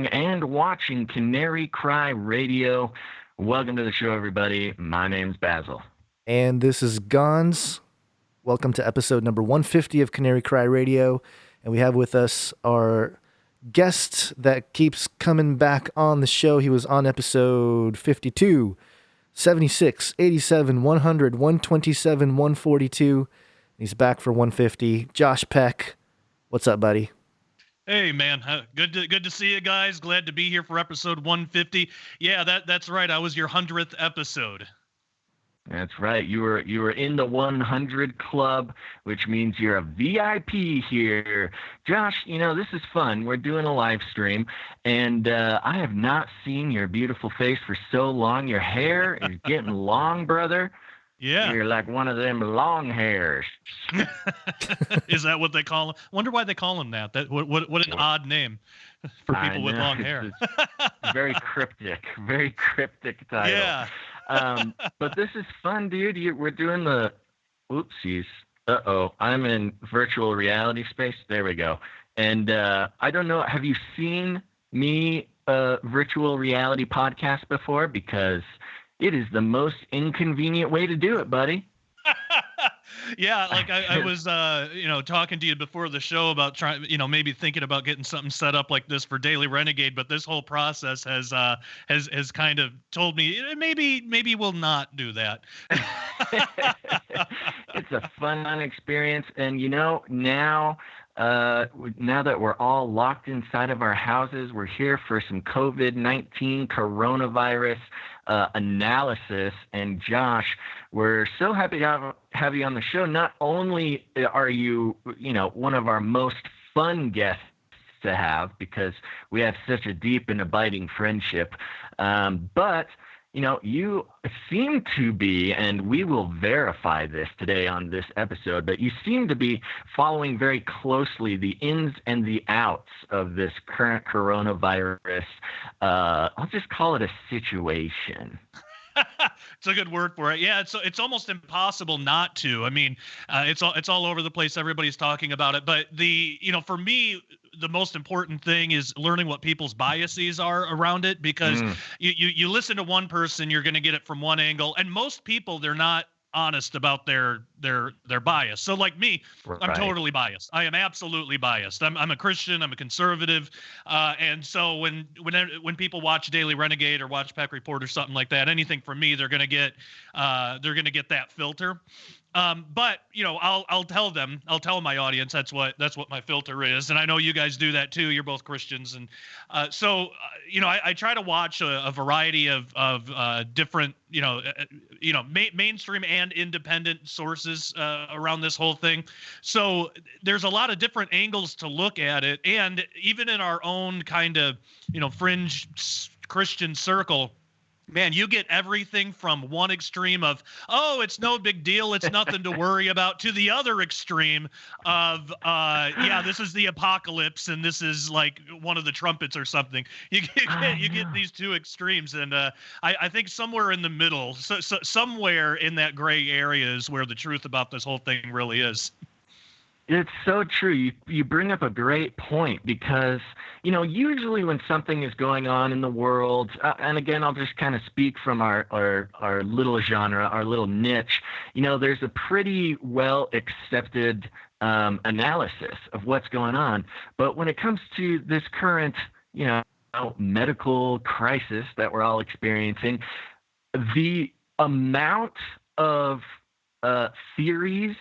listening and watching Canary Cry Radio. Welcome to the show, everybody. My name's Basil. And this is Gons. Welcome to episode number 150 of Canary Cry Radio. And we have with us our guest that keeps coming back on the show. He was on episode 52, 76, 87, 100, 127, 142. He's back for 150. Josh Peck. What's up, buddy? Hey man, good to see you guys. Glad to be here for episode 150. Yeah, that's right. I was your 100th episode. That's right. You were in the 100 club, which means you're a VIP here. Josh, this is fun. We're doing a live stream, and I have not seen your beautiful face for so long. Your hair is getting long, brother. Yeah. You're like one of them long hairs. Is that what they call him? Wonder why they call him that. What an odd name for people with long hair. Very cryptic title. Yeah. But this is fun, dude. We're doing the oopsies. Uh-oh. I'm in virtual reality space. There we go. And I don't know, have you seen me virtual reality podcast before? Because it is the most inconvenient way to do it, buddy. Yeah, like I was, talking to you before the show about trying, maybe thinking about getting something set up like this for Daily Renegade, but this whole process has kind of told me maybe we'll not do that. It's a fun experience, and now that we're all locked inside of our houses, we're here for some COVID-19 coronavirus analysis. And Josh, we're so happy to have you on the show. Not only are you, one of our most fun guests to have because we have such a deep and abiding friendship, but you seem to be, and we will verify this today on this episode, but you seem to be following very closely the ins and the outs of this current coronavirus. I'll just call it a situation. It's a good word for it. Yeah, it's almost impossible not to. I mean, it's all over the place. Everybody's talking about it, but for me, the most important thing is learning what people's biases are around it, because you listen to one person, you're going to get it from one angle, and most people, they're not honest about their bias. So like me, right. I'm totally biased. I am absolutely biased. I'm a Christian. I'm a conservative. And so when people watch Daily Renegade or watch Peck Report or something like that, anything from me, they're gonna get that filter. But I'll tell my audience that's what my filter is, and I know you guys do that too. You're both Christians, and so I try to watch a variety of different mainstream and independent sources around this whole thing. So there's a lot of different angles to look at it, and even in our own kind of fringe Christian circle, man, you get everything from one extreme of, oh, it's no big deal, it's nothing to worry about, to the other extreme of, this is the apocalypse and this is like one of the trumpets or something. You get these two extremes, and I think somewhere in the middle, so somewhere in that gray area is where the truth about this whole thing really is. It's so true. You bring up a great point, because, usually when something is going on in the world, and again, I'll just kind of speak from our little genre, our little niche, there's a pretty well accepted analysis of what's going on. But when it comes to this current, medical crisis that we're all experiencing, the amount of theories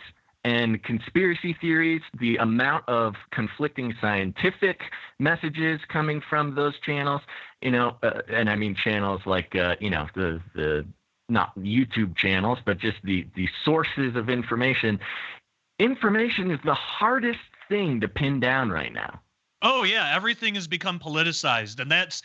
and conspiracy theories, the amount of conflicting scientific messages coming from those channels, and I mean channels like, the not YouTube channels, but just the sources of information. Information is the hardest thing to pin down right now. Oh yeah, everything has become politicized, and that's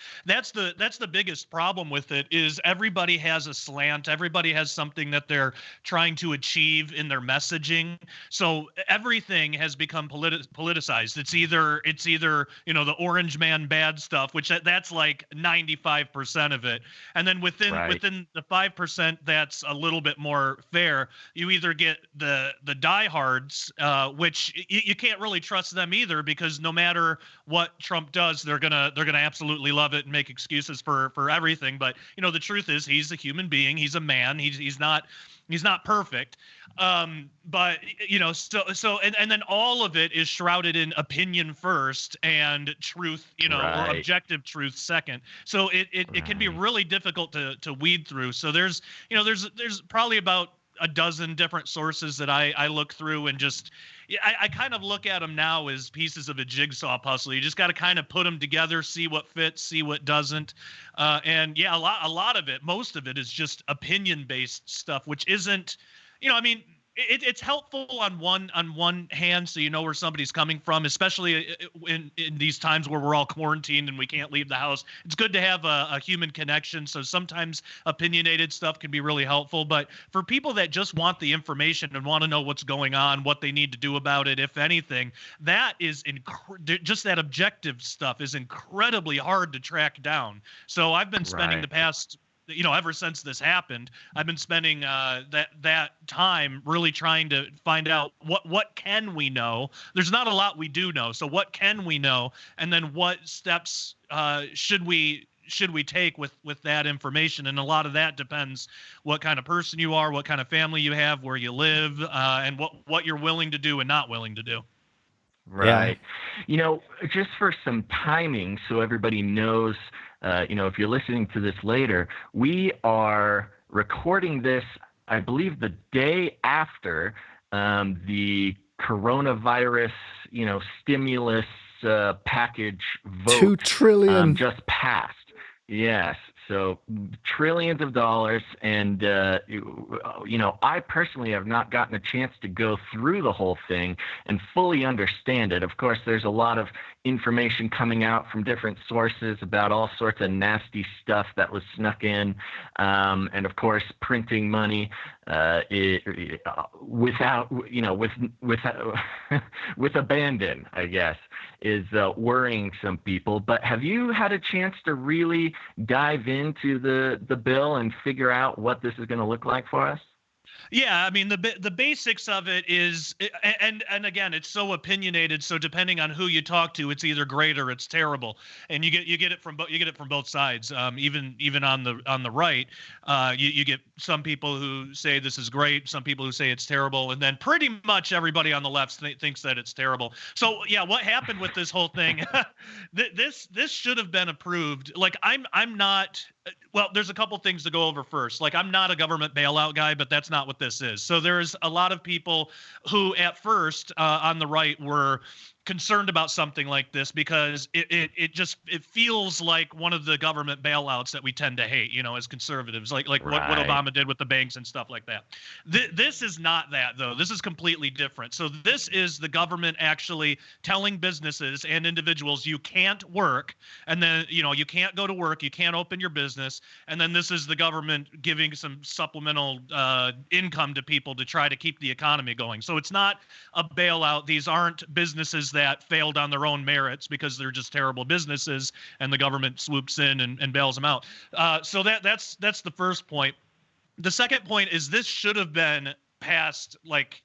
the biggest problem with it. Is everybody has a slant, everybody has something that they're trying to achieve in their messaging. So everything has become politicized. It's either the orange man bad stuff, which that's like 95% of it, and then within the 5% that's a little bit more fair, you either get the diehards, which you can't really trust them either, because no matter what Trump does, they're gonna absolutely love it and make excuses for everything. But the truth is, he's a human being. He's a man. He's not perfect. But and then all of it is shrouded in opinion first and truth, or objective truth second. So it can be really difficult to weed through. So there's probably about a dozen different sources that I look through, and just I kind of look at them now as pieces of a jigsaw puzzle. You just got to kind of put them together, see what fits, see what doesn't. And yeah, a lot of it, most of it is just opinion based stuff, which isn't, I mean, it's helpful on one hand, so you know where somebody's coming from, especially in these times where we're all quarantined and we can't leave the house. It's good to have a human connection, so sometimes opinionated stuff can be really helpful. But for people that just want the information and want to know what's going on, what they need to do about it, if anything, that is just that objective stuff is incredibly hard to track down. So I've been spending the past, ever since this happened, I've been spending that time really trying to find out what can we know. There's not a lot we do know, so what can we know, and then what steps should we take with that information. And a lot of that depends what kind of person you are, what kind of family you have, where you live, and what you're willing to do and not willing to do. Right. Yeah. Just for some timing, so everybody knows, if you're listening to this later, we are recording this, I believe, the day after the coronavirus, stimulus package vote. $2 trillion just passed. Yes. So trillions of dollars. And, I personally have not gotten a chance to go through the whole thing and fully understand it. Of course, there's a lot of information coming out from different sources about all sorts of nasty stuff that was snuck in. And of course, printing money without with abandon, I guess, is worrying some people. But have you had a chance to really dive into the bill and figure out what this is going to look like for us? Yeah, I mean the basics of it is, and again, it's so opinionated. So depending on who you talk to, it's either great or it's terrible, and you get it from both sides. Even on the right, you get some people who say this is great, some people who say it's terrible, and then pretty much everybody on the left thinks that it's terrible. So yeah, what happened with this whole thing? This should have been approved. Like I'm not. Well, there's a couple things to go over first. Like, I'm not a government bailout guy, but that's not what this is. So there's a lot of people who at first on the right were concerned about something like this because it feels like one of the government bailouts that we tend to hate, as conservatives, like what Obama did with the banks and stuff like that. This is not that, though. This is completely different. So this is the government actually telling businesses and individuals you can't work, and then you can't go to work, you can't open your business, and then this is the government giving some supplemental income to people to try to keep the economy going. So it's not a bailout. These aren't businesses that failed on their own merits because they're just terrible businesses and the government swoops in and bails them out. So that's the first point. The second point is this should have been passed like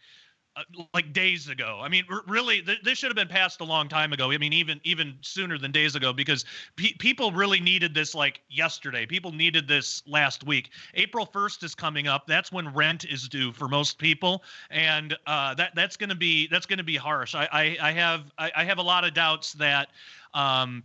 days ago. I mean, really, this should have been passed a long time ago. I mean, even sooner than days ago, because people really needed this like yesterday. People needed this last week. April 1st is coming up. That's when rent is due for most people, and that's going to be harsh. I have a lot of doubts that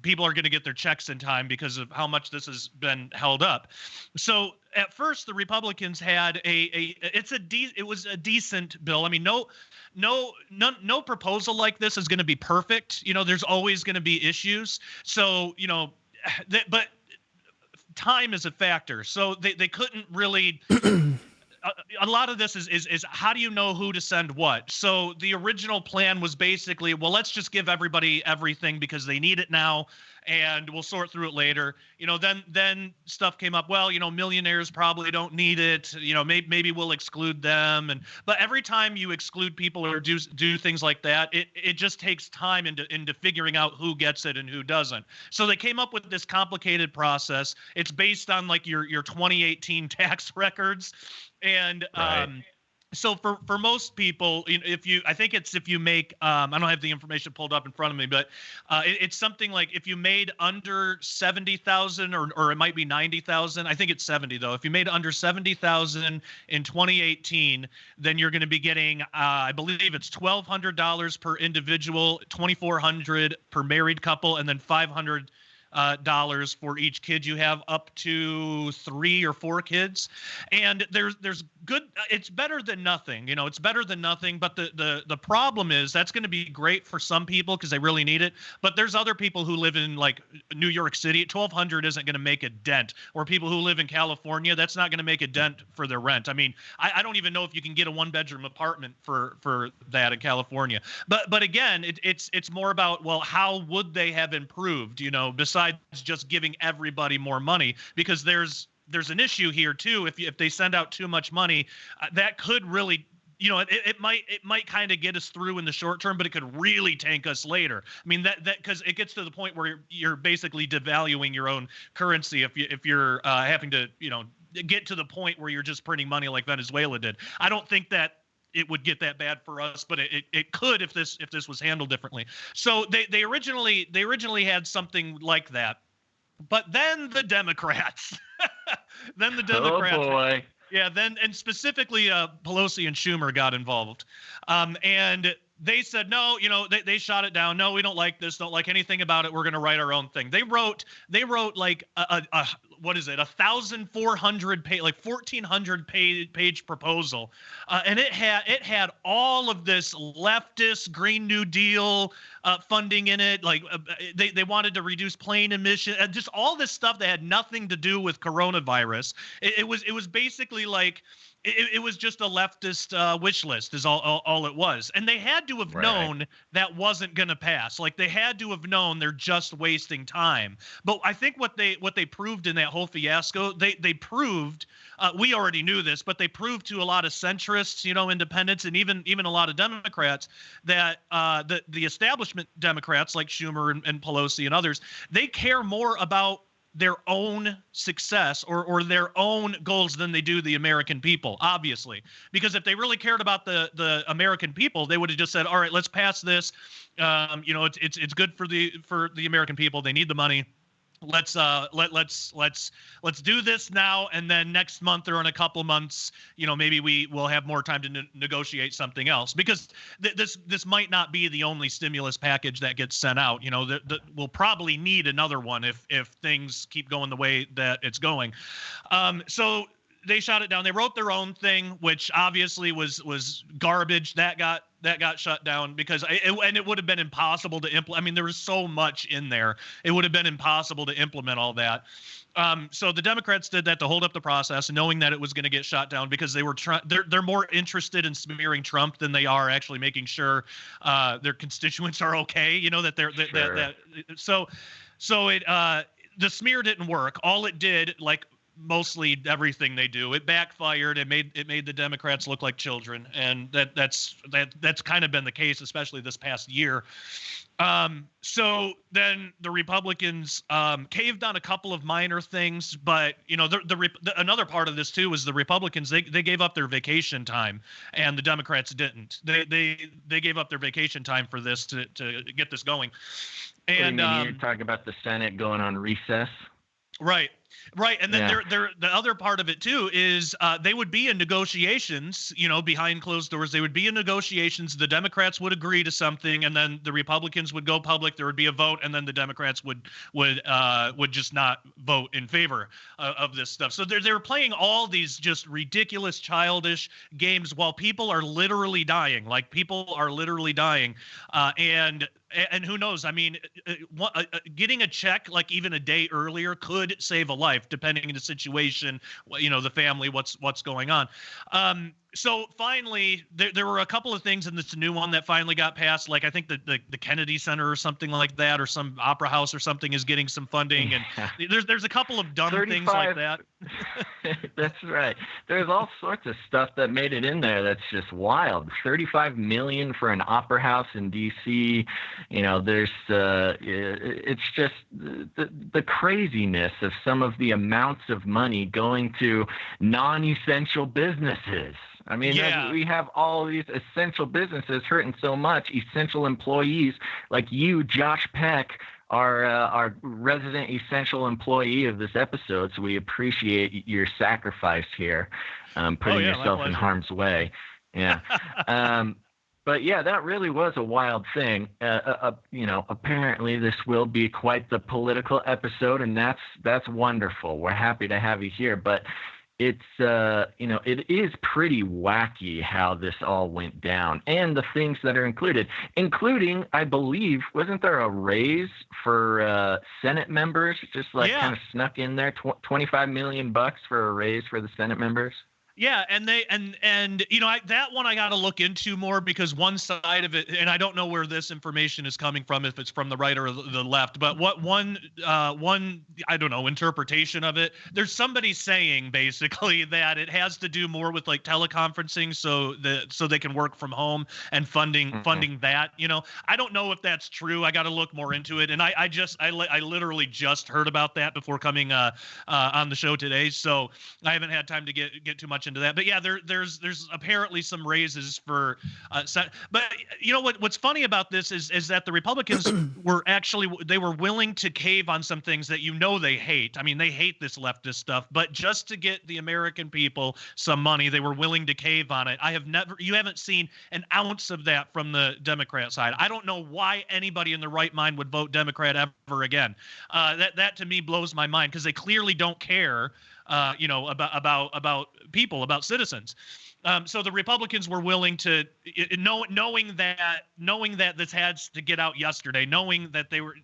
people are going to get their checks in time because of how much this has been held up. So at first, the Republicans had it was a decent bill. I mean, no proposal like this is going to be perfect. There's always going to be issues. So but time is a factor. So they couldn't really. A lot of this is how do you know who to send what? So the original plan was basically, well, let's just give everybody everything because they need it now, and we'll sort through it later. Then stuff came up. Well, millionaires probably don't need it. Maybe we'll exclude them. But every time you exclude people or do things like that, it just takes time into figuring out who gets it and who doesn't. So they came up with this complicated process. It's based on like your 2018 tax records. And So for most people, I think it's if you make, I don't have the information pulled up in front of me, but it's something like if you made under 70,000 or it might be 90,000. I think it's 70 though. If you made under 70,000 in 2018, then you're going to be getting, I believe it's $1,200 per individual, $2,400 per married couple, and then $500 for each kid you have up to 3 or 4 kids. And there's good, it's better than nothing, it's better than nothing. But the problem is that's going to be great for some people because they really need it. But there's other people who live in like New York City. 1,200 isn't going to make a dent, or people who live in California, that's not going to make a dent for their rent. I mean, I don't even know if you can get a 1-bedroom apartment for that in California. But again, it's more about, well, how would they have improved, besides just giving everybody more money? Because there's an issue here too. If they send out too much money, that could really, it might kind of get us through in the short term, but it could really tank us later. I mean, that because it gets to the point where you're basically devaluing your own currency if you're having to get to the point where you're just printing money like Venezuela did. I don't think that it would get that bad for us, but it could if this was handled differently. So they originally had something like that, but then the Democrats, Oh boy. yeah, and specifically Pelosi and Schumer got involved, and they said no. They shot it down. No, we don't like this. Don't like anything about it. We're going to write our own thing. They wrote like a what is it? 1,400 page, like 1,400 page proposal, and it had all of this leftist Green New Deal funding in it. Like they wanted to reduce plane emission, just all this stuff that had nothing to do with coronavirus. It was basically like. It was just a leftist wish list is all it was. And they had to have known that wasn't going to pass. Like they had to have known they're just wasting time. But I think what they proved in that whole fiasco, they proved, we already knew this, but they proved to a lot of centrists, independents, and even a lot of Democrats that the establishment Democrats like Schumer and Pelosi and others, they care more about their own success or their own goals than they do the American people, obviously. Because if they really cared about the American people, they would have just said, all right, let's pass this. It's good for the American people. They need the money. Let's do this now, and then next month or in a couple months, maybe we will have more time to negotiate something else, because this might not be the only stimulus package that gets sent out. We'll probably need another one if things keep going the way that it's going. So they shot it down. They wrote their own thing, which obviously was garbage. That got shut down because it would have been impossible to implement. I mean, there was so much in there. It would have been impossible to implement all that. So the Democrats did that to hold up the process, knowing that it was going to get shot down, because they're more interested in smearing Trump than they are actually making sure their constituents are okay. So the smear didn't work. All it did, like mostly everything they do, it backfired. It made the Democrats look like children, and that's kind of been the case, especially this past year. So then the Republicans caved on a couple of minor things, but another part of this too was the Republicans, they gave up their vacation time, and the Democrats didn't. They gave up their vacation time for this to get this going. And you're talking about the Senate going on recess, right? Right. And then the other part of it too is they would be in negotiations, behind closed doors. They would be in negotiations. The Democrats would agree to something, and then the Republicans would go public. There would be a vote, and then the Democrats would just not vote in favor of this stuff. So they were playing all these just ridiculous, childish games while people are literally dying. Like, people are literally dying. And who knows? I mean, getting a check like even a day earlier could save a life, depending on the situation, the family, what's going on. So finally, there were a couple of things in this new one that finally got passed. Like, I think the Kennedy Center or something like that, or some opera house or something, is getting some funding. And there's a couple of dumb things like that. That's right. There's all sorts of stuff that made it in there that's just wild. $35 million for an opera house in D.C. There's it's just the craziness of some of the amounts of money going to non-essential businesses. I mean, Yeah. we have all these essential businesses hurting so much, essential employees like you, Josh Peck, our resident essential employee of this episode. So we appreciate your sacrifice here, putting My yourself in pleasure. harm's way. Yeah. But yeah, that really was a wild thing. Apparently this will be quite the political episode, and that's wonderful. We're happy to have you here, but it's it is pretty wacky how this all went down, and the things that are including, I believe, wasn't there a raise for Senate members? Just like kind of snuck in there, $25 million for a raise for the Senate members. Yeah, and they and that one I got to look into more, because one side of it, and I don't know where this information is coming from, if it's from the right or the left, but what one I don't know, interpretation of it, there's somebody saying basically that it has to do more with like teleconferencing, so they can work from home, and funding that. I don't know if that's true. I got to look more into it, and I literally just heard about that before coming on the show today, so I haven't had time to get too much into that. But yeah, there's apparently some raises for but what's funny about this is that the Republicans were willing to cave on some things that they hate. I mean, they hate this leftist stuff, but just to get the American people some money, they were willing to cave on it. You haven't seen an ounce of that from the Democrat side. I don't know why anybody in their right mind would vote Democrat ever again. That to me blows my mind, because they clearly don't care about people, about citizens. So the Republicans were willing to, knowing that this had to get out yesterday, knowing that they're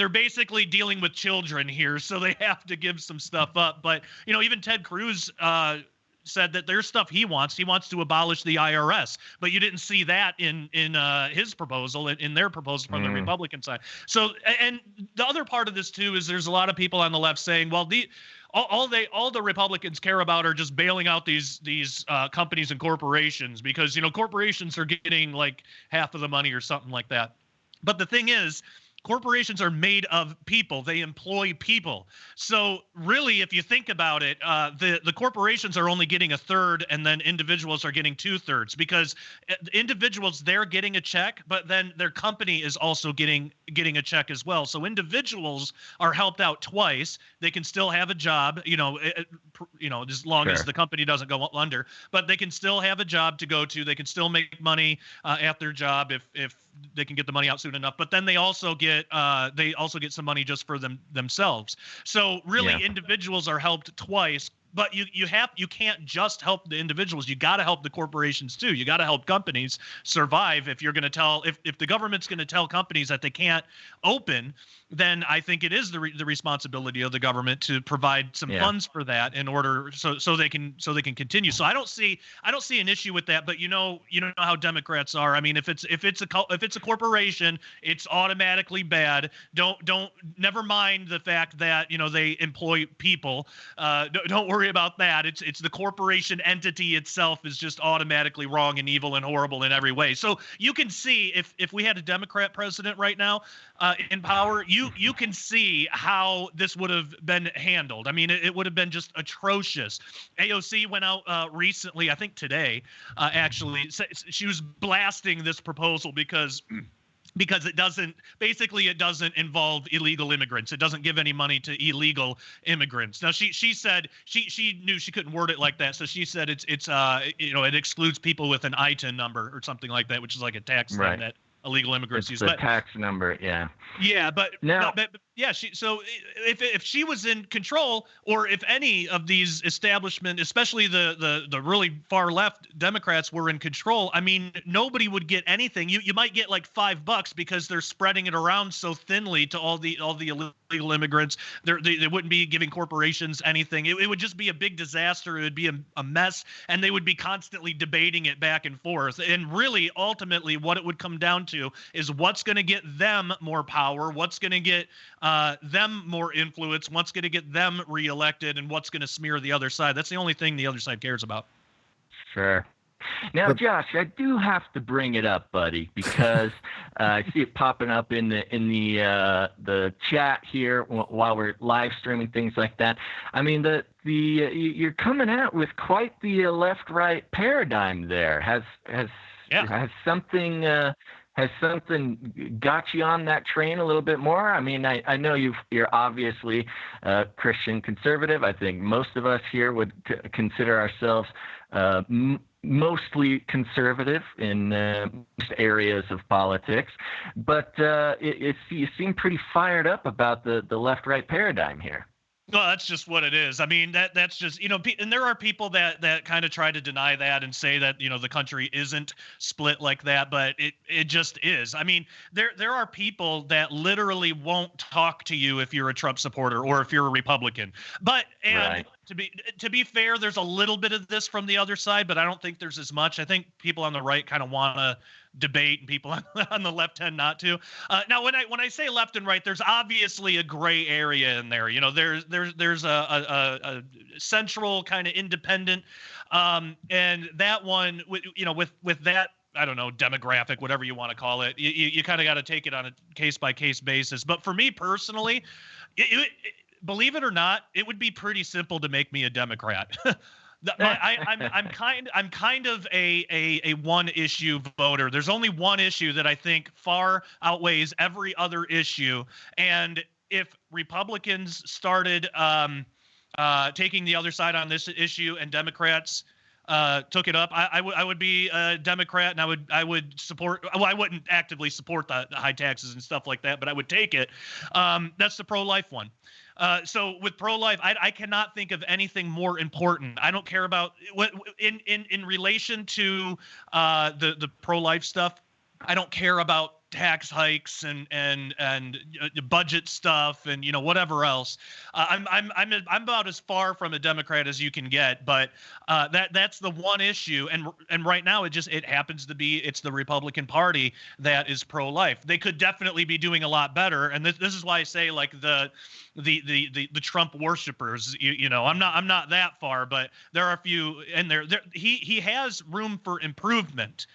basically dealing with children here, so they have to give some stuff up. But even Ted Cruz said that there's stuff he wants to abolish the IRS, but you didn't see that in his proposal, in their proposal from the Republican side. So, and the other part of this too is there's a lot of people on the left saying, well, all the Republicans care about are just bailing out these companies and corporations, because corporations are getting like half of the money or something like that. But the thing is, corporations are made of people. They employ people. So really, if you think about it, the corporations are only getting a third, and then individuals are getting 2/3, because individuals, they're getting a check, but then their company is also getting a check as well. So individuals are helped out twice. They can still have a job, as long as the company doesn't go under, but they can still have a job to go to. They can still make money at their job if they can get the money out soon enough. But then they also get some money just for themselves. So really, individuals are helped twice. But you can't just help the individuals. You got to help the corporations too. You got to help companies survive. If you're going to if the government's going to tell companies that they can't open, then I think it is the responsibility of the government to provide some funds for that in order so they can continue. So I don't see an issue with that. But you know how Democrats are. I mean, if it's a corporation, it's automatically bad. Never mind the fact that they employ people. Don't worry about that. It's the corporation entity itself is just automatically wrong and evil and horrible in every way. So you can see if we had a Democrat president right now in power, you can see how this would have been handled. I mean, it would have been just atrocious. AOC went out recently, I think today, actually. She was blasting this proposal because it doesn't involve illegal immigrants. It doesn't give any money to illegal immigrants. Now she said she knew she couldn't word it like that, so she said it's it excludes people with an ITIN number or something like that, which is like a tax thing that illegal immigrants use. It's the tax number, yeah. Yeah, but now, but yeah, so if she was in control, or if any of these establishment, especially the really far left Democrats, were in control, I mean, nobody would get anything. You might get like $5 because they're spreading it around so thinly to all the illegal immigrants. They wouldn't be giving corporations anything. It would just be a big disaster. It would be a mess, and they would be constantly debating it back and forth. And really, ultimately, what it would come down to is what's going to get them more power, what's going to get them more influence, what's going to get them reelected, and what's going to smear the other side. That's the only thing the other side cares about. Sure. Now, But Josh, I do have to bring it up, buddy, because I see it popping up in the chat here while we're live streaming, things like that. I mean, you're coming out with quite the left-right paradigm there. Has something got you on that train a little bit more? I mean, I know you're obviously Christian conservative. I think most of us here would consider ourselves mostly conservative in most areas of politics, but you seem pretty fired up about the left-right paradigm here. Well, that's just what it is. I mean, that's just, and there are people that kind of try to deny that and say that, the country isn't split like that, but it just is. I mean, there are people that literally won't talk to you if you're a Trump supporter or if you're a Republican. Right. To be fair, there's a little bit of this from the other side, but I don't think there's as much. I think people on the right kind of want to debate, and people on the left tend not to. Now, when I say left and right, there's obviously a gray area in there. There's a central kind of independent, and that one, with that, I don't know, demographic, whatever you want to call it, you kind of got to take it on a case by case basis. But for me personally, believe it or not, it would be pretty simple to make me a Democrat. I'm kind of a one issue voter. There's only one issue that I think far outweighs every other issue. And if Republicans started taking the other side on this issue and Democrats took it up, I would be a Democrat, and I would support. Well, I wouldn't actively support the high taxes and stuff like that, but I would take it. That's the pro-life one. So with pro-life, I cannot think of anything more important. I don't care about what in relation to the pro-life stuff. I don't care about tax hikes and budget stuff and whatever else. I'm about as far from a Democrat as you can get, but that's the one issue. And right now it happens to be it's the Republican Party that is pro-life. They could definitely be doing a lot better, and this is why I say like the Trump worshipers. I'm not that far, but there are a few, and he has room for improvement.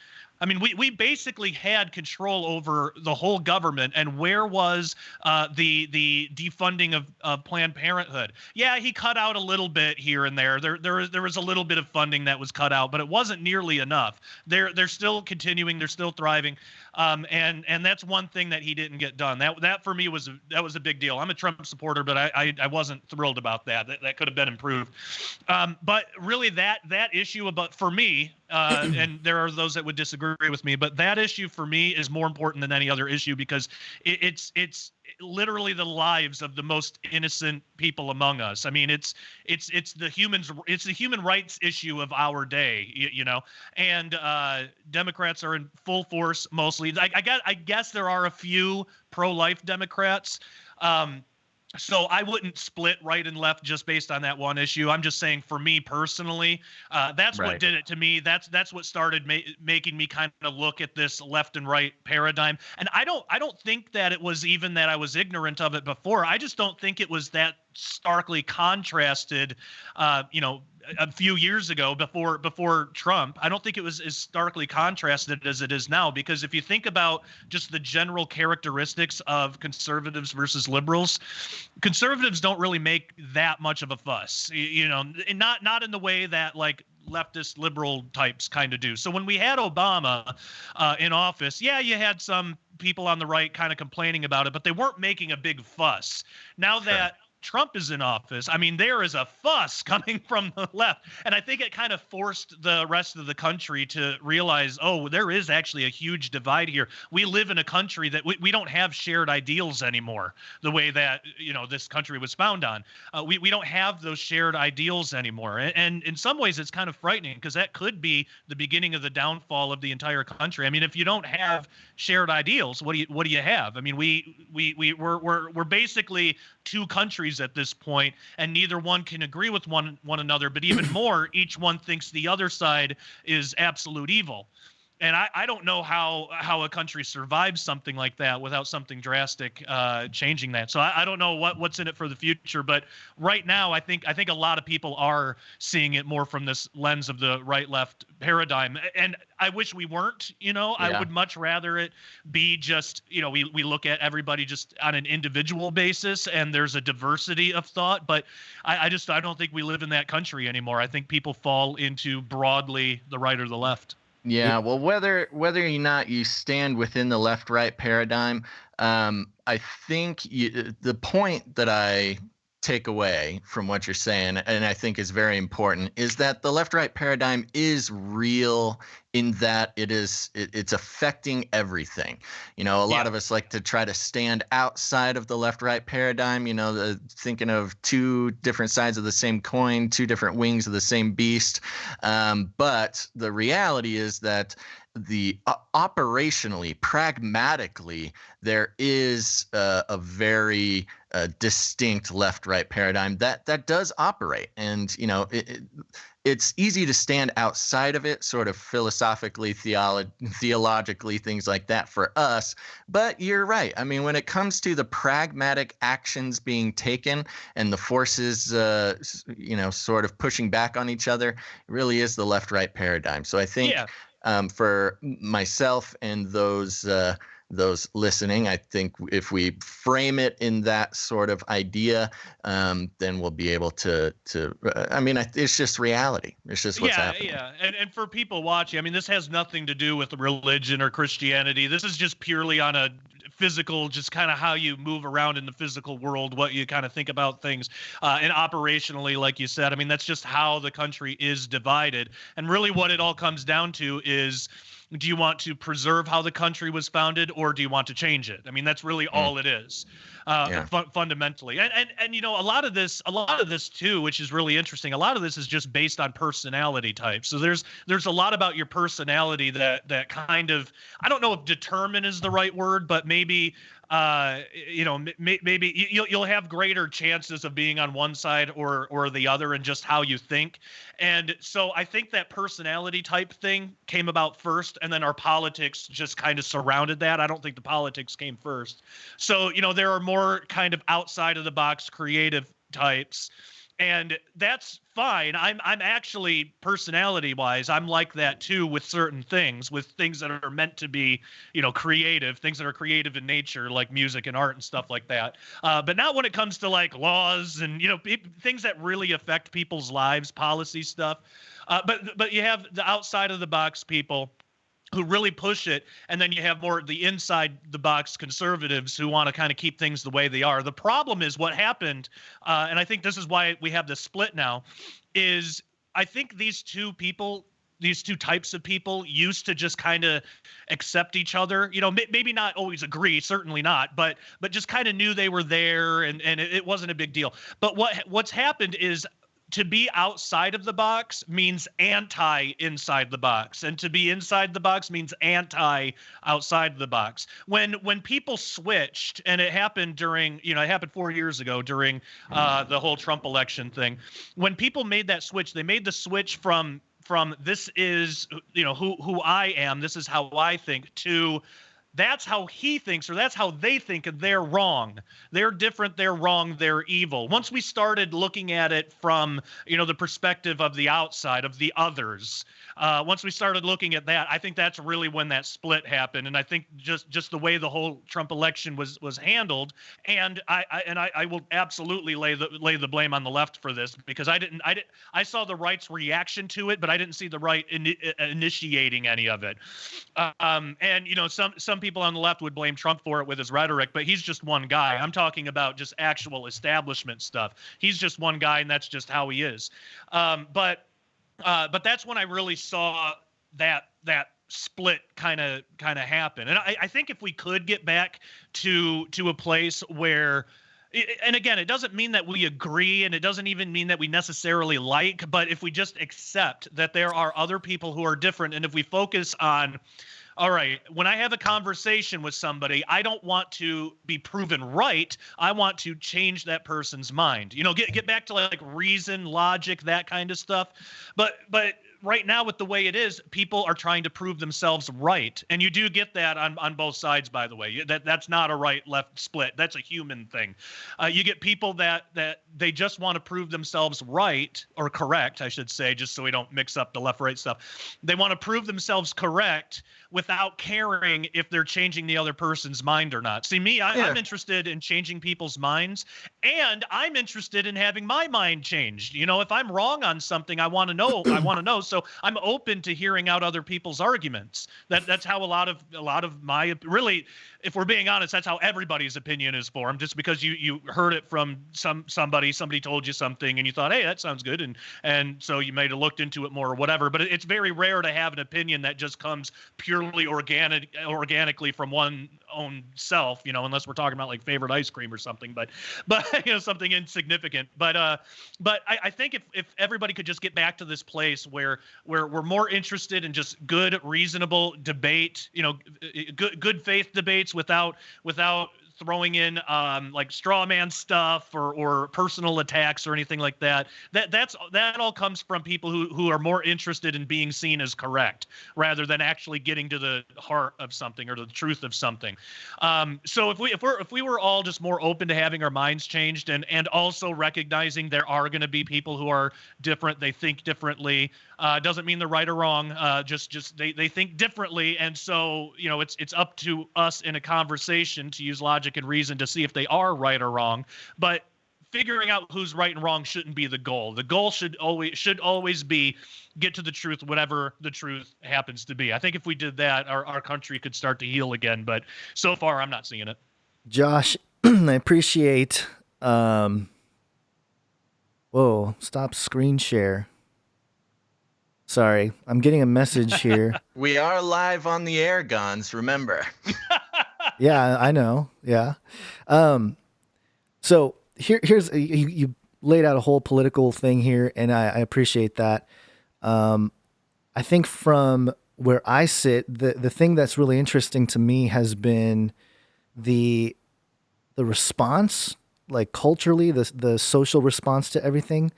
I mean, we basically had control over the whole government, and where was the defunding of Planned Parenthood? Yeah, he cut out a little bit here and there. There was a little bit of funding that was cut out, but it wasn't nearly enough. They're still continuing. They're still thriving, and that's one thing that he didn't get done. That for me was a big deal. I'm a Trump supporter, but I wasn't thrilled about that. That could have been improved. But really, that issue for me. And there are those that would disagree with me, but that issue for me is more important than any other issue because it's literally the lives of the most innocent people among us. I mean, it's the human rights issue of our day, and Democrats are in full force mostly. I guess there are a few pro-life Democrats. So I wouldn't split right and left just based on that one issue. I'm just saying, for me personally, that's Right. what did it to me. That's what started making me kind of look at this left and right paradigm. And I don't think that it was even that I was ignorant of it before. I just don't think it was that starkly contrasted, a few years ago before Trump. I don't think it was as starkly contrasted as it is now, because if you think about just the general characteristics of conservatives versus liberals, conservatives don't really make that much of a fuss, and not in the way that like leftist liberal types kind of do. So when we had Obama in office, yeah, you had some people on the right kind of complaining about it, but they weren't making a big fuss. Now that Trump is in office, I mean, there is a fuss coming from the left. And I think it kind of forced the rest of the country to realize, oh, there is actually a huge divide here. We live in a country that we don't have shared ideals anymore, the way that, this country was found on. We don't have those shared ideals anymore. And in some ways, it's kind of frightening because that could be the beginning of the downfall of the entire country. I mean, if you don't have shared ideals, what do you have? I mean, we're basically two countries at this point, and neither one can agree with one another, but even more, each one thinks the other side is absolute evil. And I don't know how a country survives something like that without something drastic changing that. So I don't know what's in it for the future. But right now, I think a lot of people are seeing it more from this lens of the right-left paradigm. And I wish we weren't. I Yeah. would much rather it be just we look at everybody just on an individual basis, and there's a diversity of thought. But I don't think we live in that country anymore. I think people fall into broadly the right or the left. Yeah, well, whether or not you stand within the left-right paradigm, I think the point that I take away from what you're saying, and I think is very important, is that the left-right paradigm is real in that it's affecting everything. A lot of us like to try to stand outside of the left-right paradigm, thinking of two different sides of the same coin, two different wings of the same beast. But the reality is that operationally, pragmatically, there is a very distinct left-right paradigm that does operate, and it's easy to stand outside of it, sort of philosophically, theologically, things like that for us. But you're right. I mean, when it comes to the pragmatic actions being taken and the forces, sort of pushing back on each other, it really is the left-right paradigm. So I think. Yeah. For myself and those listening, I think if we frame it in that sort of idea, then we'll be able to. I mean, it's just reality. It's just what's happening. Yeah. And for people watching, I mean, this has nothing to do with religion or Christianity. This is just purely on a physical, just kind of how you move around in the physical world, what you kind of think about things, and operationally, like you said, I mean, that's just how the country is divided. And really what it all comes down to is, do you want to preserve how the country was founded, or do you want to change it? I mean, that's really all it is, fundamentally. And a lot of this too, which is really interesting. A lot of this is just based on personality types. So there's a lot about your personality that kind of, I don't know if determine is the right word, but maybe maybe you'll have greater chances of being on one side or the other, and just how you think. And so I think that personality type thing came about first, and then our politics just kind of surrounded that. I don't think the politics came first. So there are more kind of outside of the box creative types, and that's fine. I'm actually, personality wise, I'm like that too, with certain things, with things that are meant to be, creative, things that are creative in nature, like music and art and stuff like that. But not when it comes to like laws and, things that really affect people's lives, policy stuff. But you have the outside of the box people who really push it, and then you have more the inside the box conservatives who want to kind of keep things the way they are. The problem is what happened, and I think this is why we have this split now, is I think these two types of people used to just kind of accept each other, maybe not always agree, certainly not, but just kind of knew they were there, and it wasn't a big deal. But what's happened is, to be outside of the box means anti inside the box, and to be inside the box means anti outside the box. When people switched, and it happened during, it happened 4 years ago during the whole Trump election thing. When people made that switch, they made the switch from this is, who I am, this is how I think, to that's how he thinks, or that's how they think, and they're wrong. They're different, they're wrong, they're evil. Once we started looking at it from, the perspective of the outside, of the others, once we started looking at that, I think that's really when that split happened. And I think just the way the whole Trump election was handled, and I will absolutely lay the blame on the left for this, because I saw the right's reaction to it, but I didn't see the right initiating any of it. And some people on the left would blame Trump for it with his rhetoric, but he's just one guy. I'm talking about just actual establishment stuff. He's just one guy, and that's just how he is. But that's when I really saw that split kind of happen. And I think if we could get back to a place where, and again, it doesn't mean that we agree, and it doesn't even mean that we necessarily like, but if we just accept that there are other people who are different, and if we focus on, all right, when I have a conversation with somebody, I don't want to be proven right. I want to change that person's mind. Get back to like reason, logic, that kind of stuff. But right now, with the way it is, people are trying to prove themselves right. And you do get that on both sides, by the way. That's not a right-left split. That's a human thing. You get people that they just want to prove themselves right, or correct, I should say, just so we don't mix up the left-right stuff. They want to prove themselves correct without caring if they're changing the other person's mind or not. See, me, I'm interested in changing people's minds, and I'm interested in having my mind changed. You know, if I'm wrong on something, I want to know. So I'm open to hearing out other people's arguments. That's how a lot of my, really, if we're being honest, that's how everybody's opinion is formed. Just because you heard it from somebody told you something and you thought, hey, that sounds good, and so you might have looked into it more or whatever. But it's very rare to have an opinion that just comes purely organically from one own self, you know, unless we're talking about like favorite ice cream or something, but you know, something insignificant. But I think if everybody could just get back to this place where we're more interested in just good, reasonable debate, you know, good faith debates without throwing in like straw man stuff or personal attacks or anything like that. That all comes from people who are more interested in being seen as correct rather than actually getting to the heart of something or the truth of something. So if we were all just more open to having our minds changed and also recognizing there are going to be people who are different, they think differently, doesn't mean they're right or wrong. Just they think differently, and so you know it's up to us in a conversation to use logic and reason to see if they are right or wrong. But figuring out who's right and wrong shouldn't be the goal. The goal should always be get to the truth, whatever the truth happens to be. I think if we did that, our country could start to heal again. But so far, I'm not seeing it. Josh, I appreciate. Whoa! Stop screen share. Sorry, I'm getting a message here. We are live on the air, Gons, remember. Yeah, I know. Yeah. So here's you laid out a whole political thing here, and I appreciate that. I think from where I sit, the thing that's really interesting to me has been the response, like culturally, the social response to everything,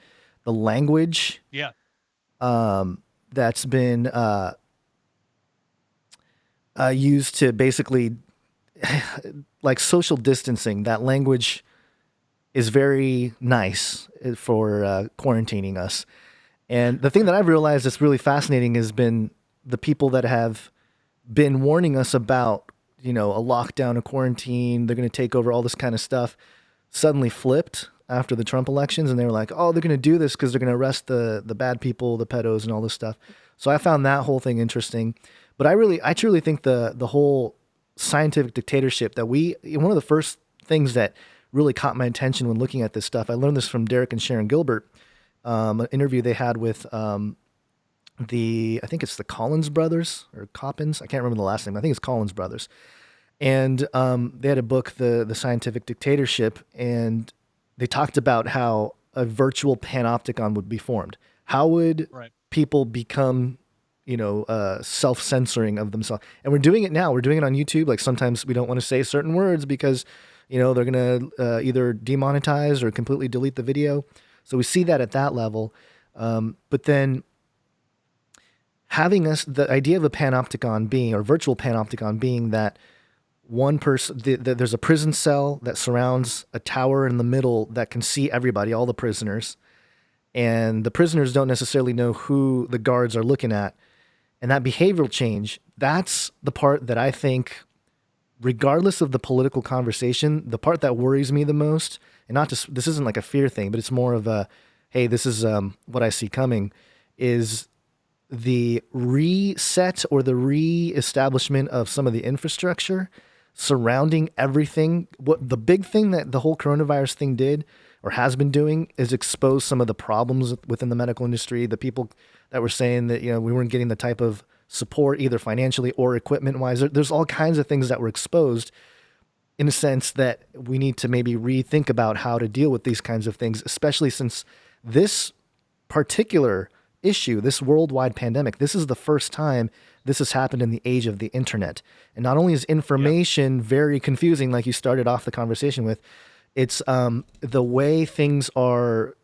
the language. Yeah. That's been used to basically like social distancing. That language is very nice for quarantining us. And the thing that I've realized that's really fascinating has been the people that have been warning us about, you know, a lockdown, a quarantine, they're going to take over all this kind of stuff, suddenly flipped after the Trump elections, and they were like, oh, they're going to do this because they're going to arrest the bad people, the pedos and all this stuff. So I found that whole thing interesting. But I truly think the whole scientific dictatorship that one of the first things that really caught my attention when looking at this stuff, I learned this from Derek and Sharon Gilbert, an interview they had with I think it's the Collins brothers or Coppins. I can't remember the last name. I think it's Collins brothers. And they had a book, The Scientific Dictatorship, and they talked about how a virtual panopticon would be formed. How would people become, you know, self-censoring of themselves? And we're doing it now. We're doing it on YouTube. Like sometimes we don't want to say certain words because, you know, they're going to either demonetize or completely delete the video. So we see that at that level. But then having the idea of a panopticon being, or virtual panopticon being that one person, there's a prison cell that surrounds a tower in the middle that can see everybody, all the prisoners. And the prisoners don't necessarily know who the guards are looking at. And that behavioral change, that's the part that I think, regardless of the political conversation, the part that worries me the most, and not just, this isn't like a fear thing, but it's more of a, hey, this is what I see coming, is the reset or the re-establishment of some of the infrastructure surrounding everything. What the big thing that the whole coronavirus thing did or has been doing is expose some of the problems within the medical industry. The people that were saying that, you know, we weren't getting the type of support either financially or equipment wise. There's all kinds of things that were exposed, in a sense that we need to maybe rethink about how to deal with these kinds of things, especially since this particular issue, this worldwide pandemic, this is the first time this has happened in the age of the internet. And not only is information very confusing, like you started off the conversation with, It's the way things are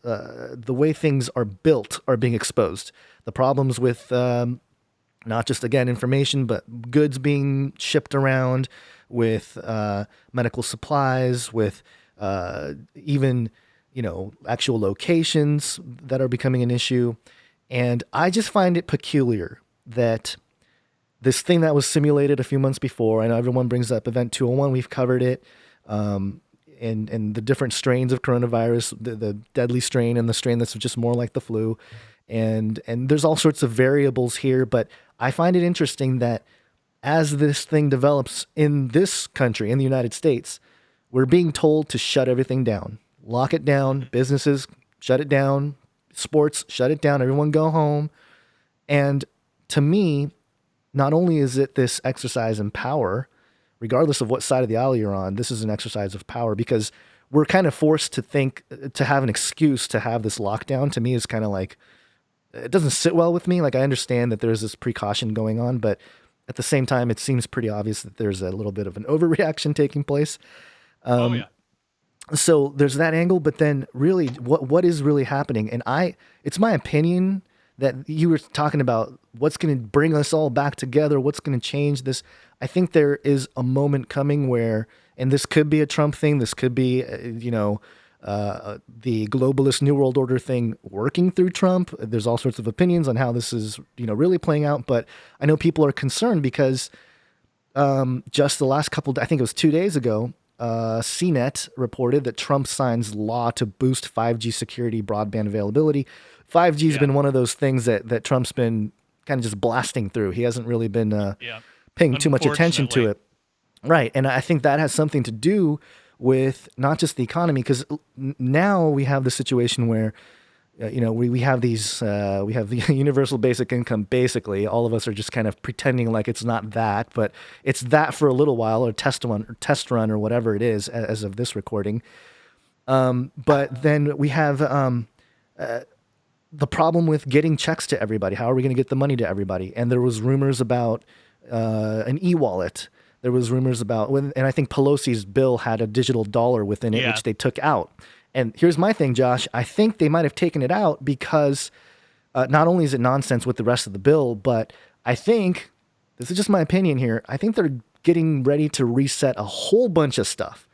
built are being exposed. The problems with not just, again, information, but goods being shipped around, with medical supplies, with even, actual locations that are becoming an issue. And I just find it peculiar that this thing that was simulated a few months before, I know everyone brings up Event 201, we've covered it, and the different strains of coronavirus, the deadly strain and the strain that's just more like the flu. And there's all sorts of variables here, but I find it interesting that as this thing develops in this country, in the United States, we're being told to shut everything down, lock it down, businesses, shut it down, sports, shut it down, everyone go home. And to me, not only is it this exercise in power, regardless of what side of the aisle you're on, this is an exercise of power, because we're kind of forced to think, to have an excuse to have this lockdown. To me, is kind of like, it doesn't sit well with me. Like, I understand that there's this precaution going on, but at the same time, it seems pretty obvious that there's a little bit of an overreaction taking place. So there's that angle, but then really what is really happening? And it's my opinion that you were talking about what's going to bring us all back together, what's going to change this. I think there is a moment coming where, and this could be a Trump thing, this could be, the globalist New World Order thing working through Trump. There's all sorts of opinions on how this is, really playing out. But I know people are concerned because just the last I think it was 2 days ago, CNET reported that Trump signs law to boost 5G security broadband availability. 5G has been one of those things that Trump's been kind of just blasting through. He hasn't really been paying too much attention to it. Right. And I think that has something to do with not just the economy, because now we have the situation where, we have these, we have the universal basic income. Basically, all of us are just kind of pretending like it's not that, but it's that for a little while, or test run, or whatever it is, as of this recording. But then we have the problem with getting checks to everybody. How are we going to get the money to everybody? And there was rumors about an e-wallet. There was rumors about and I think Pelosi's bill had a digital dollar within it, which they took out. And here's my thing, Josh. I think they might have taken it out because not only is it nonsense with the rest of the bill, but I think, this is just my opinion here, I think they're getting ready to reset a whole bunch of stuff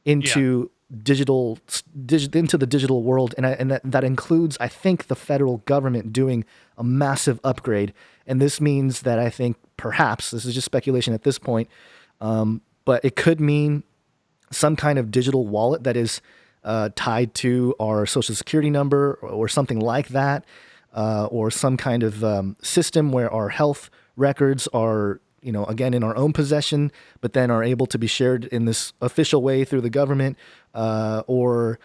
into into the digital world. And that includes, I think, the federal government doing a massive upgrade. And this means that I think perhaps, this is just speculation at this point, but it could mean some kind of digital wallet that is tied to our social security number or something like that, or some kind of system where our health records are, again, in our own possession, but then are able to be shared in this official way through the government, or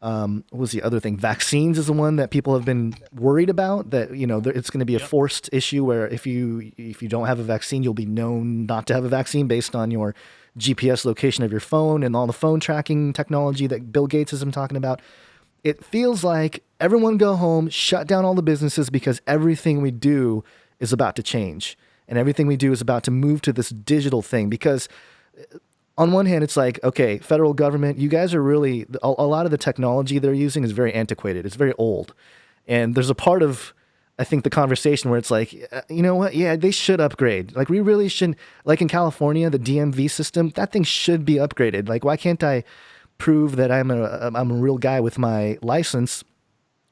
what was the other thing? Vaccines is the one that people have been worried about, that, it's going to be a forced issue where if you don't have a vaccine, you'll be known not to have a vaccine based on your GPS location of your phone and all the phone tracking technology that Bill Gates has been talking about. It feels like everyone go home, shut down all the businesses, because everything we do is about to change. And everything we do is about to move to this digital thing. Because on one hand, it's like, okay, federal government, you guys are really, a lot of the technology they're using is very antiquated. It's very old. And there's a part of, I think, the conversation where it's like, you know what? Yeah, they should upgrade. Like, we really shouldn't, like in California, the DMV system, that thing should be upgraded. Like, why can't I prove that I'm a real guy with my license,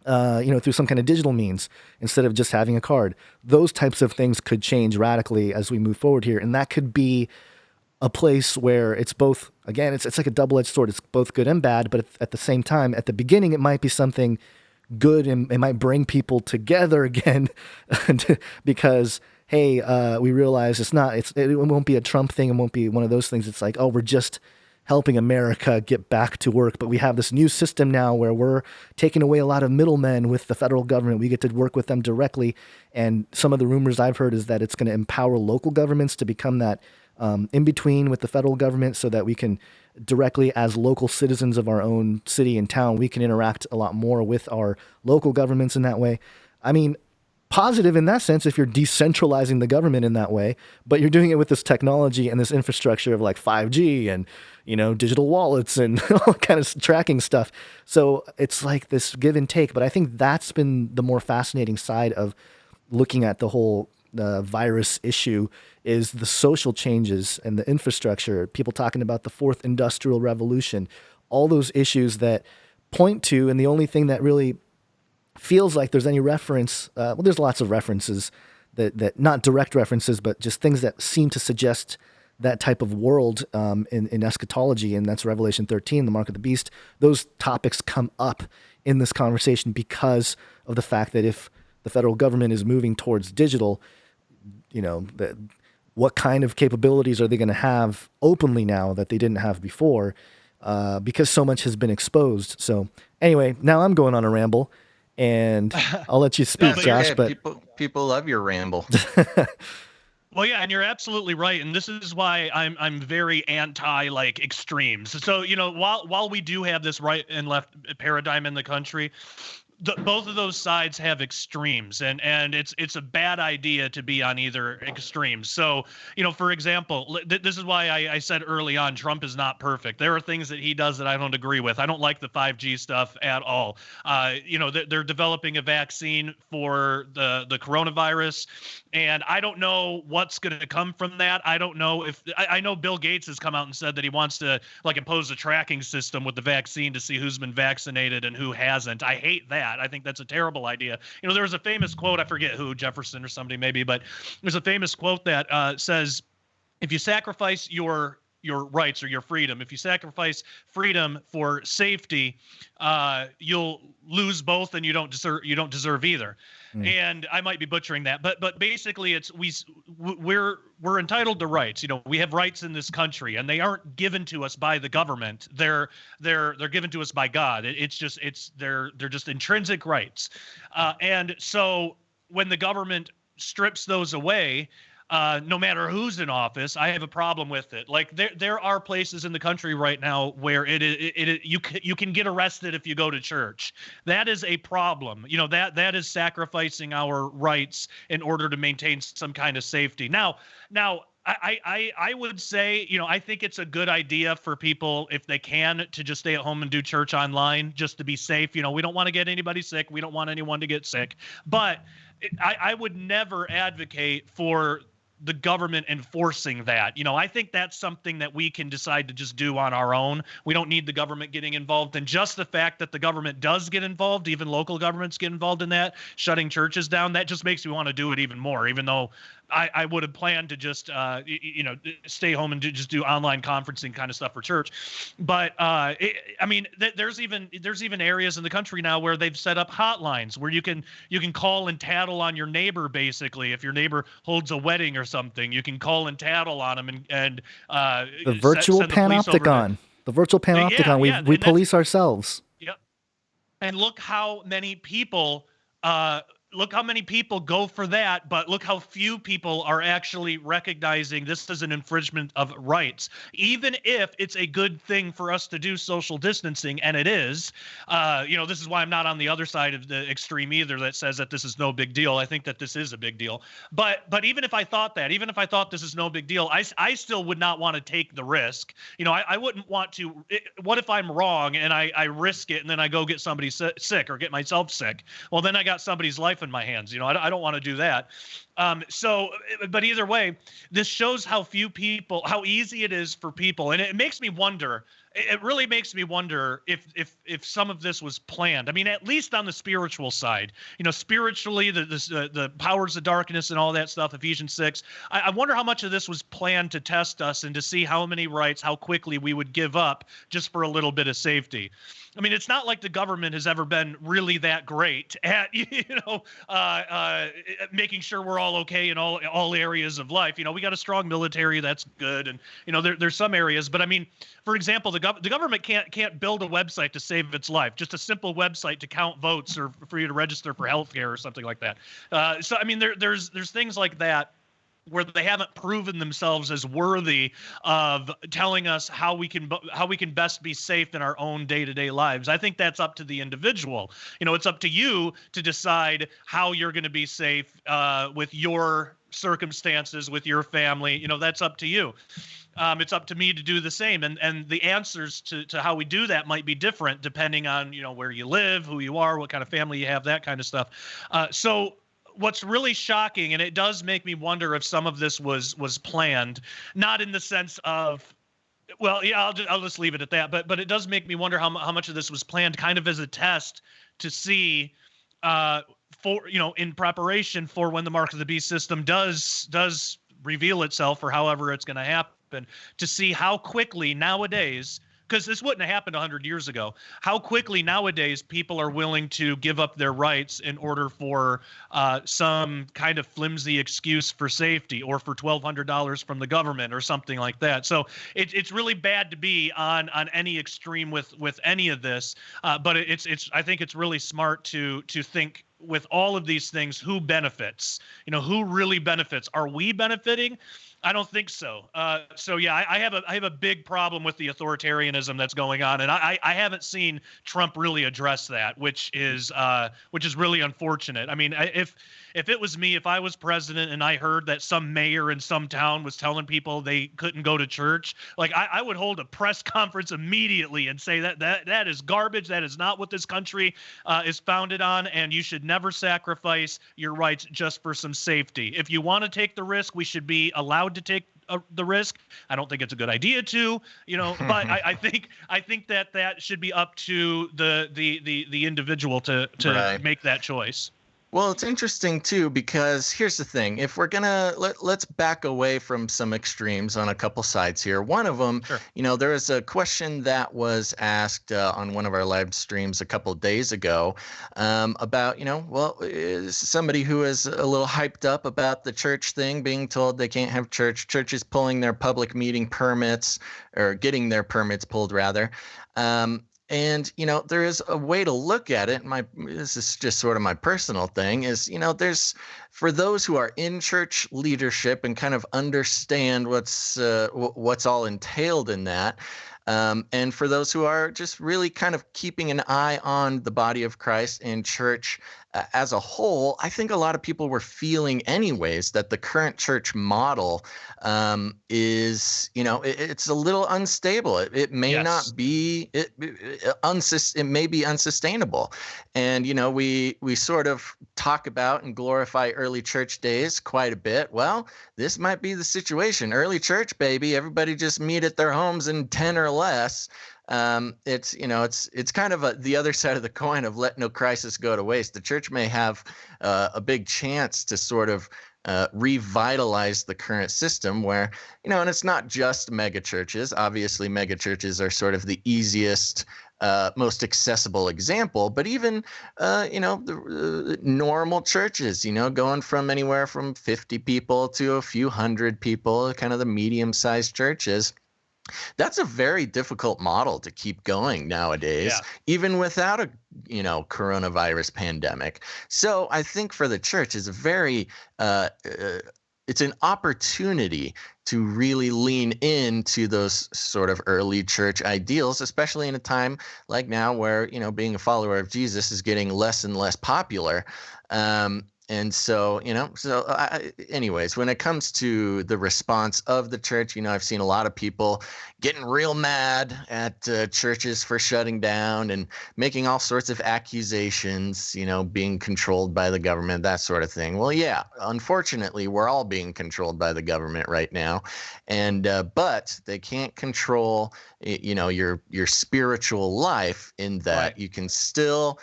through some kind of digital means instead of just having a card? Those types of things could change radically as we move forward here. And that could be a place where it's both, again, it's like a double-edged sword. It's both good and bad, but at the same time, at the beginning, it might be something good and it might bring people together again because, hey, we realize it won't be a Trump thing. It won't be one of those things. It's like, oh, we're just helping America get back to work. But we have this new system now where we're taking away a lot of middlemen with the federal government. We get to work with them directly. And some of the rumors I've heard is that it's going to empower local governments to become that in between with the federal government, so that we can directly, as local citizens of our own city and town, we can interact a lot more with our local governments in that way. I mean, positive in that sense if you're decentralizing the government in that way, but you're doing it with this technology and this infrastructure of like 5G and, digital wallets and all kind of tracking stuff. So it's like this give and take. But I think that's been the more fascinating side of looking at the whole virus issue is the social changes and the infrastructure, people talking about the fourth industrial revolution, all those issues that point to, and the only thing that really feels like there's any reference, there's lots of references that not direct references, but just things that seem to suggest that type of world in eschatology, and that's Revelation 13, the mark of the beast. Those topics come up in this conversation because of the fact that if the federal government is moving towards digital, what kind of capabilities are they going to have openly now that they didn't have before, because so much has been exposed. So anyway, now I'm going on a ramble, and I'll let you speak, Josh. Yeah, but people love your ramble. Well, yeah, and you're absolutely right, and this is why I'm very anti extremes. So while we do have this right and left paradigm in the country, both of those sides have extremes, and it's a bad idea to be on either extreme. So, for example, this is why I said early on, Trump is not perfect. There are things that he does that I don't agree with. I don't like the 5G stuff at all. They're developing a vaccine for the coronavirus, and I don't know what's going to come from that. I don't know if I know Bill Gates has come out and said that he wants to impose a tracking system with the vaccine to see who's been vaccinated and who hasn't. I hate that. I think that's a terrible idea. There was a famous quote, I forget who, Jefferson or somebody maybe, but there's a famous quote that says, if you sacrifice your rights or your freedom, if you sacrifice freedom for safety, you'll lose both, and you don't deserve either. And I might be butchering that, but basically we're entitled to rights. We have rights in this country, and they aren't given to us by the government. They're given to us by God. They're just intrinsic rights. And so when the government strips those away, no matter who's in office, I have a problem with it. There are places in the country right now where you can get arrested if you go to church. That is a problem. That is sacrificing our rights in order to maintain some kind of safety. Now I would say, I think it's a good idea for people, if they can, to just stay at home and do church online just to be safe. We don't want to get anybody sick. We don't want anyone to get sick. But I would never advocate for the government enforcing that. I think that's something that we can decide to just do on our own. We don't need the government getting involved. And just the fact that the government does get involved, even local governments get involved in that, shutting churches down, that just makes me want to do it even more, even though I would have planned to just, stay home and just do online conferencing kind of stuff for church. But there's even areas in the country now where they've set up hotlines where you can call and tattle on your neighbor. Basically, if your neighbor holds a wedding or something, you can call and tattle on them and the virtual panopticon. The virtual panopticon. We police ourselves. Yep. And look how many people. Look how many people go for that, but look how few people are actually recognizing this as an infringement of rights. Even if it's a good thing for us to do social distancing, and it is, this is why I'm not on the other side of the extreme either that says that this is no big deal. I think that this is a big deal. But even if I thought this is no big deal, I still would not want to take the risk. I wouldn't want to. What if I'm wrong and I risk it and then I go get somebody sick or get myself sick? Well, then I got somebody's life in my hands. I don't want to do that. But either way, this shows how easy it is for people. And it makes me wonder, it really makes me wonder if some of this was planned. I mean, at least on the spiritual side, spiritually, the powers of darkness and all that stuff, Ephesians 6, I wonder how much of this was planned to test us and to see how many rights, how quickly we would give up just for a little bit of safety. I mean, it's not like the government has ever been really that great at, making sure we're all okay in all areas of life. We got a strong military, that's good, and there's some areas. But I mean, for example, the government can't build a website to save its life. Just a simple website to count votes or for you to register for healthcare or something like that. So I mean, there's things like that where they haven't proven themselves as worthy of telling us how we can best be safe in our own day-to-day lives. I think that's up to the individual. It's up to you to decide how you're going to be safe with your circumstances, with your family. That's up to you. It's up to me to do the same. And the answers to how we do that might be different depending on, where you live, who you are, what kind of family you have, that kind of stuff. So what's really shocking, and it does make me wonder if some of this was planned, not in the sense of, well, yeah, I'll just leave it at that. But it does make me wonder how much of this was planned, kind of as a test to see, for in preparation for when the Mark of the Beast system does reveal itself, or however it's going to happen, to see how quickly nowadays, because this wouldn't have happened 100 years ago, how quickly nowadays people are willing to give up their rights in order for some kind of flimsy excuse for safety, or for $1,200 from the government or something like that. So it's really bad to be on any extreme with any of this, but I think it's really smart to think with all of these things, who benefits, who really benefits. Are we benefiting? I don't think so. So yeah, I have a big problem with the authoritarianism that's going on, and I haven't seen Trump really address that, which is really unfortunate. I mean, if it was me, if I was president and I heard that some mayor in some town was telling people they couldn't go to church, like I would hold a press conference immediately and say that is garbage. That is not what this country is founded on, and you should never sacrifice your rights just for some safety. If you want to take the risk, we should be allowed to take the risk. I don't think it's a good idea to, but I think that should be up to the individual to Right. make that choice. Well, it's interesting too, because here's the thing. If we're gonna let's back away from some extremes on a couple sides here. One of them, Sure. there was a question that was asked on one of our live streams a couple of days ago about, somebody who is a little hyped up about the church thing, being told they can't have churches pulling their public meeting permits, or getting their permits pulled rather. And, there is a way to look at it. This is just sort of my personal thing is, there's, for those who are in church leadership and kind of understand what's all entailed in that. And for those who are just really kind of keeping an eye on the body of Christ and church as a whole, I think a lot of people were feeling anyways that the current church model is, it's a little unstable. It may Yes. not be, it may be unsustainable. And, we sort of talk about and glorify early church days quite a bit. Well, this might be the situation. Early church, baby, everybody just meet at their homes in 10 or less. It's kind of the other side of the coin of let no crisis go to waste. The church may have a big chance to sort of revitalize the current system where, and it's not just mega churches. Obviously, mega churches are sort of the easiest, most accessible example, but even, the normal churches, going from anywhere from 50 people to a few hundred people, kind of the medium-sized churches. That's a very difficult model to keep going nowadays, even without a, coronavirus pandemic. So I think for the church is a very, it's an opportunity to really lean into those sort of early church ideals, especially in a time like now where, being a follower of Jesus is getting less and less popular. And so, anyways, when it comes to the response of the church, I've seen a lot of people getting real mad at churches for shutting down and making all sorts of accusations, being controlled by the government, that sort of thing. Well, yeah, unfortunately, we're all being controlled by the government right now. And but they can't control, your spiritual life in that Right. you can still,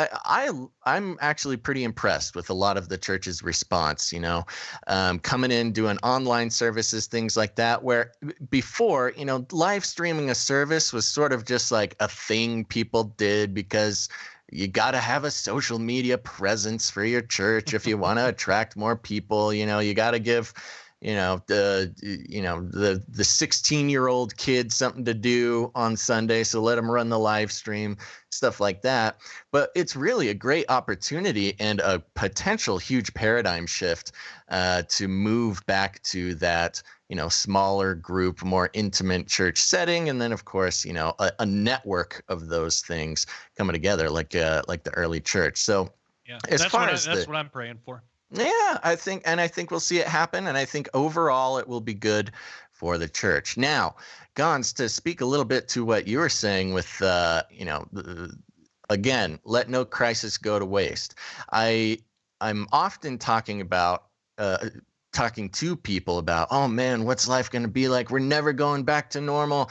I'm actually pretty impressed with a lot of the church's response, coming in, doing online services, things like that, where before, live streaming a service was sort of just like a thing people did because you got to have a social media presence for your church if you want to attract more people. You got to give the 16-year-old kid something to do on Sunday, so let them run the live stream, stuff like that. But it's really a great opportunity and a potential huge paradigm shift to move back to that smaller group, more intimate church setting, and then of course a network of those things coming together like the early church. So yeah, as that's far what as that's what I'm praying for. Yeah, I think we'll see it happen, and I think overall it will be good for the church. Now, Gons, to speak a little bit to what you were saying with again, let no crisis go to waste. I'm often talking to people about, oh man, what's life going to be like? We're never going back to normal.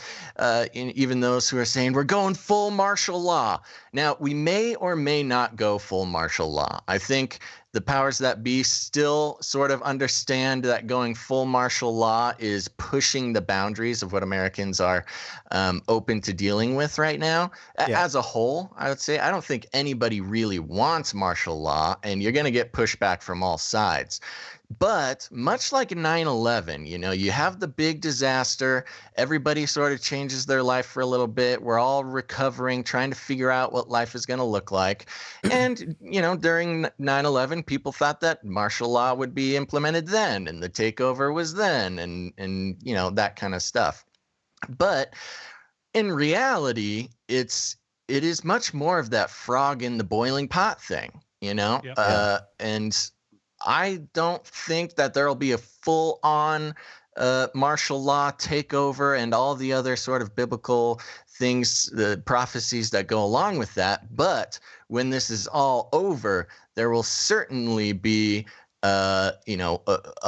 Even those who are saying we're going full martial law. Now, we may or may not go full martial law. I think the powers that be still sort of understand that going full martial law is pushing the boundaries of what Americans are open to dealing with right now. Yeah. As a whole, I would say I don't think anybody really wants martial law, and you're going to get pushback from all sides. But much like 9/11, you have the big disaster. Everybody sort of changes their life for a little bit. We're all recovering, trying to figure out what life is going to look like. And, during 9/11, people thought that martial law would be implemented then, and the takeover was then, and that kind of stuff. But in reality, it is much more of that frog in the boiling pot thing, Yep. and I don't think that there'll be a full-on martial law takeover and all the other sort of biblical things, the prophecies that go along with that. But when this is all over, there will certainly be, a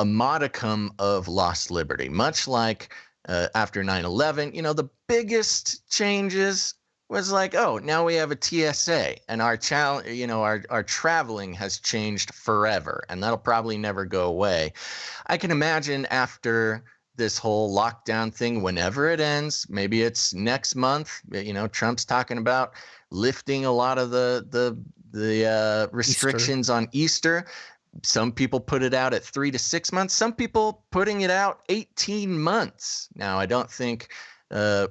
modicum of lost liberty, much like after 9/11. The biggest changes was like, oh, now we have a TSA, and our traveling has changed forever, and that'll probably never go away. I can imagine after this whole lockdown thing, whenever it ends, maybe it's next month. Trump's talking about lifting a lot of the restrictions on Easter. Some people put it out at 3 to 6 months. Some people putting it out 18 months. Now, I don't think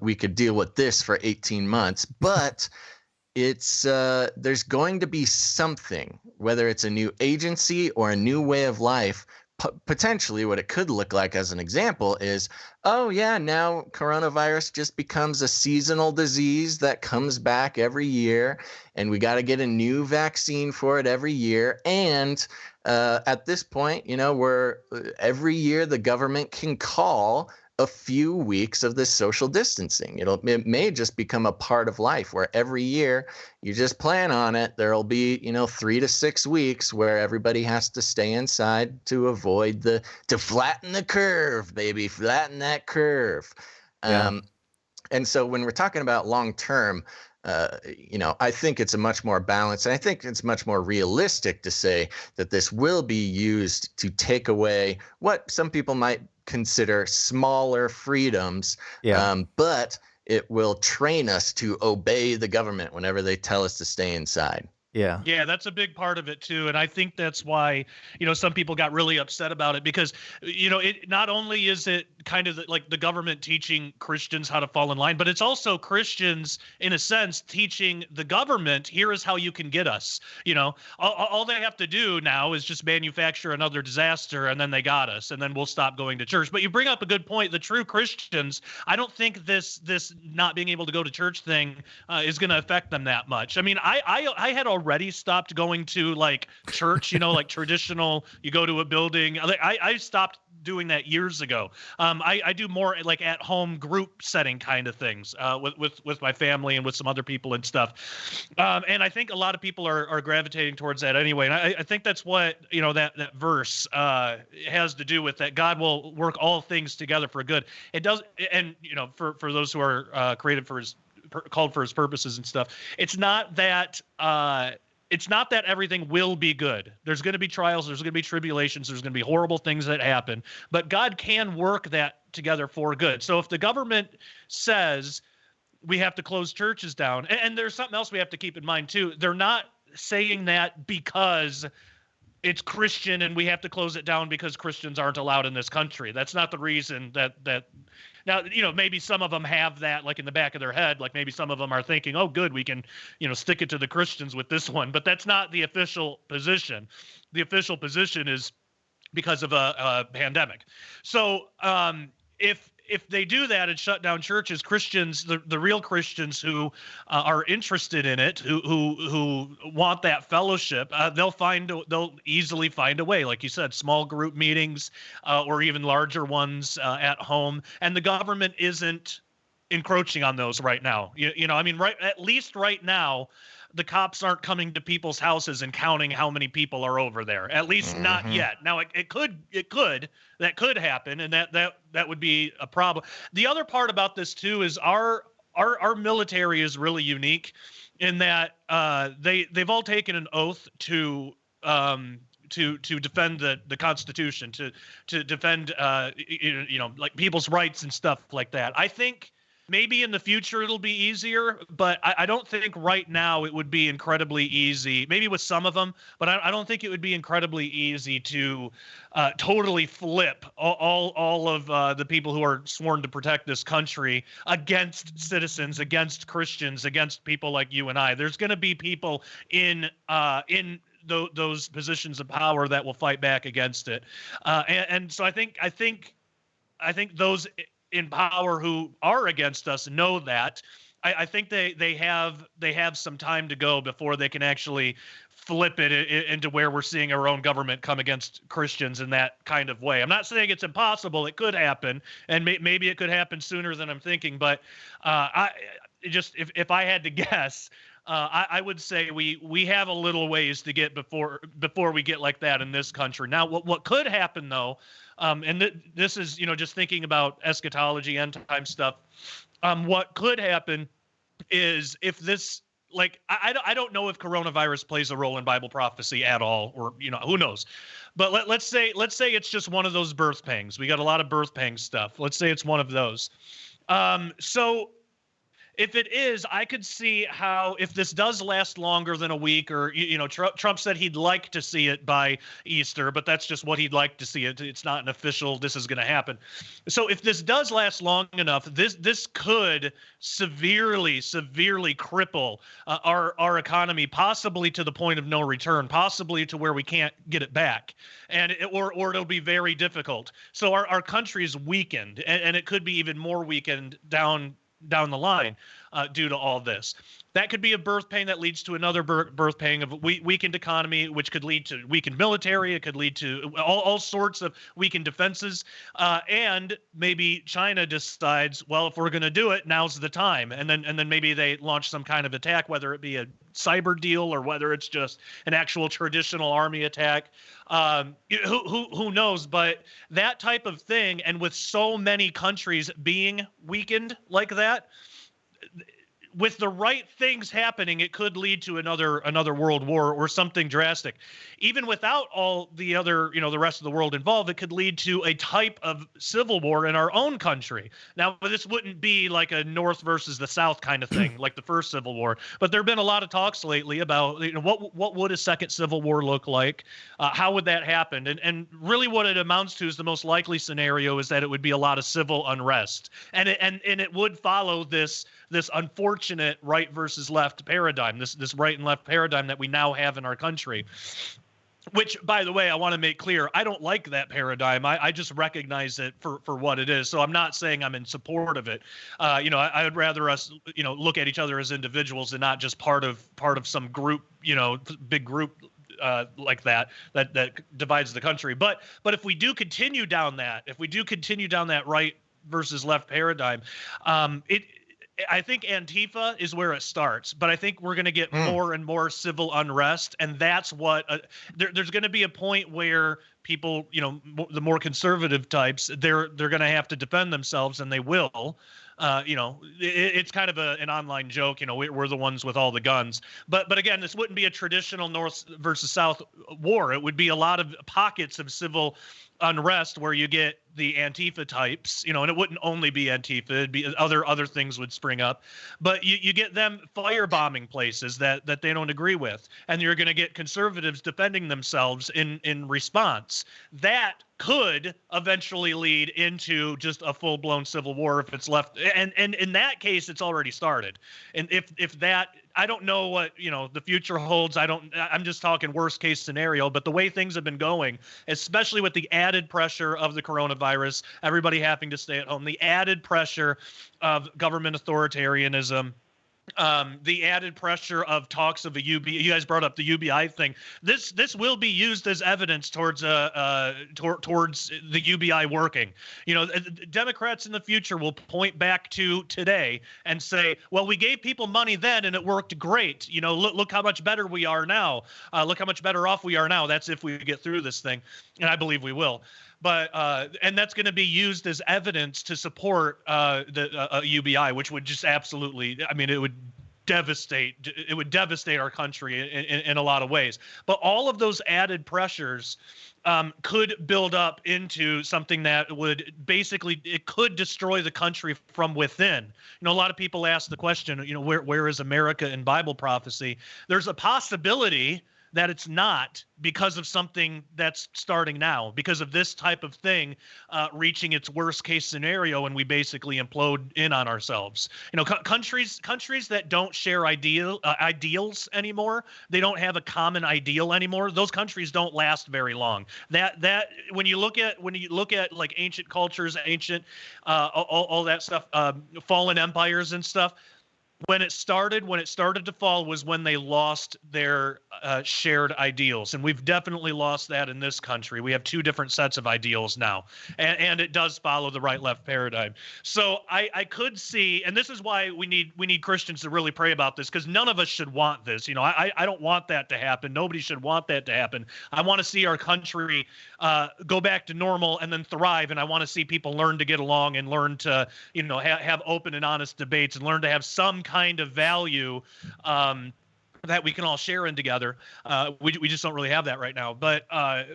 we could deal with this for 18 months, but it's there's going to be something, whether it's a new agency or a new way of life. Potentially what it could look like, as an example, is, oh yeah, now coronavirus just becomes a seasonal disease that comes back every year, and we got to get a new vaccine for it every year. And at this point, where every year the government can call a few weeks of this social distancing. It may just become a part of life where every year you just plan on it. There'll be, 3 to 6 weeks where everybody has to stay inside to avoid to flatten the curve, baby, flatten that curve. Yeah. And so when we're talking about long term, I think it's a much more balanced, and I think it's much more realistic to say that this will be used to take away what some people might consider smaller freedoms, but it will train us to obey the government whenever they tell us to stay inside. Yeah. Yeah, that's a big part of it too. And I think that's why, some people got really upset about it, because, it not only is it kind of like the government teaching Christians how to fall in line, but it's also Christians, in a sense, teaching the government, here is how you can get us. All they have to do now is just manufacture another disaster, and then they got us, and then we'll stop going to church. But you bring up a good point. The true Christians, I don't think this not being able to go to church thing is going to affect them that much. I mean, I had already stopped going to like church, like traditional, you go to a building. I stopped doing that years ago. I do more like at home group setting kind of things with my family and with some other people and stuff. And I think a lot of people are gravitating towards that anyway. And I think that's what, that verse has to do with, that God will work all things together for good. It does. And, for those who are created for called for his purposes and stuff, it's not that everything will be good. There's going to be trials. There's going to be tribulations. There's going to be horrible things that happen. But God can work that together for good. So if the government says we have to close churches down, and there's something else we have to keep in mind too. They're not saying that because it's Christian and we have to close it down because Christians aren't allowed in this country. That's not the reason that now, maybe some of them have that like in the back of their head, like maybe some of them are thinking, oh, good, we can, stick it to the Christians with this one, but that's not the official position. The official position is because of a pandemic. So if they do that and shut down churches, Christians, the real Christians who are interested in it, who want that fellowship, they'll easily find a way. Like you said, small group meetings or even larger ones at home, and the government isn't encroaching on those right now. At least right now, the cops aren't coming to people's houses and counting how many people are over there. At least not yet. Now it could happen, and that would be a problem. The other part about this too is our military is really unique in that they've all taken an oath to defend the Constitution, to defend like people's rights and stuff like that. I think maybe in the future it'll be easier, but I don't think right now it would be incredibly easy. Maybe with some of them, but I don't think it would be incredibly easy to totally flip all of the people who are sworn to protect this country against citizens, against Christians, against people like you and I. There's going to be people in those positions of power that will fight back against it, and so I think those in power who are against us know that. I think they have some time to go before they can actually flip it into where we're seeing our own government come against Christians in that kind of way. I'm not saying it's impossible. It could happen, and maybe it could happen sooner than I'm thinking. But if I had to guess, I would say we have a little ways to get before we get like that in this country. Now, what could happen though, and this is just thinking about eschatology, end time stuff. What could happen is if this, like, I don't know if coronavirus plays a role in Bible prophecy at all, or who knows. But let's say it's just one of those birth pangs. We got a lot of birth pang stuff. Let's say it's one of those. So if it is, I could see how if this does last longer than a week, or Trump said he'd like to see it by Easter, but that's just what he'd like to see it. It's not an official, this is going to happen. So if this does last long enough, this could severely cripple our economy, possibly to the point of no return, possibly to where we can't get it back, or it'll be very difficult. So our country is weakened, and it could be even more weakened down the line due to all this. That could be a birth pain that leads to another birth pain of weakened economy, which could lead to weakened military. It could lead to all sorts of weakened defenses. And maybe China decides, well, if we're going to do it, now's the time. And then maybe they launch some kind of attack, whether it be a cyber deal or whether it's just an actual traditional army attack. Who knows? But that type of thing, and with so many countries being weakened like that, with the right things happening, it could lead to another world war or something drastic. Even without all the other, the rest of the world involved, it could lead to a type of civil war in our own country. Now, this wouldn't be like a North versus the South kind of thing, like the first Civil War. But there have been a lot of talks lately about, what would a second Civil War look like? How would that happen? And really what it amounts to is the most likely scenario is that it would be a lot of civil unrest. And it would follow this unfortunate right versus left paradigm, this right and left paradigm that we now have in our country. Which, by the way, I want to make clear, I don't like that paradigm. I just recognize it for what it is. So I'm not saying I'm in support of it. I would rather us, look at each other as individuals and not just part of some group, big group like that divides the country. But if we do continue down that right versus left paradigm, I think Antifa is where it starts, but I think we're going to get more and more civil unrest, and that's what there's going to be a point where people, the more conservative types, they're going to have to defend themselves, and they will. It's kind of an online joke. We're the ones with all the guns. But again, this wouldn't be a traditional North versus South war. It would be a lot of pockets of civil unrest where you get the Antifa types, and it wouldn't only be Antifa, it'd be other things would spring up, but you get them firebombing places that they don't agree with, and you're going to get conservatives defending themselves in response. That could eventually lead into just a full-blown civil war if it's left, and in that case it's already started. And if that, I don't know what the future holds. I'm just talking worst case scenario, but the way things have been going, especially with the added pressure of the coronavirus, everybody having to stay at home, the added pressure of government authoritarianism, the added pressure of talks of a UBI. You guys brought up the UBI thing. This will be used as evidence towards towards the UBI working. Democrats in the future will point back to today and say, well, we gave people money then and it worked great. Look how much better we are now. Look how much better off we are now. That's if we get through this thing, and I believe we will. But and that's going to be used as evidence to support the UBI, which would just absolutely, it would devastate our country in a lot of ways. But all of those added pressures could build up into something that would basically, it could destroy the country from within. A lot of people ask the question, where is America in Bible prophecy? There's a possibility that it's not, because of something that's starting now, because of this type of thing reaching its worst case scenario, and we basically implode in on ourselves. Countries that don't share ideals anymore, they don't have a common ideal anymore, those countries don't last very long. That when you look at like ancient cultures, all that stuff, fallen empires and stuff, when it started to fall was when they lost their shared ideals. And we've definitely lost that in this country. We have two different sets of ideals now. And it does follow the right-left paradigm. So I could see, and this is why we need Christians to really pray about this, because none of us should want this. I don't want that to happen. Nobody should want that to happen. I want to see our country go back to normal and then thrive. And I want to see people learn to get along and learn to, have open and honest debates and learn to have some kind of value that we can all share in together. We just don't really have that right now. But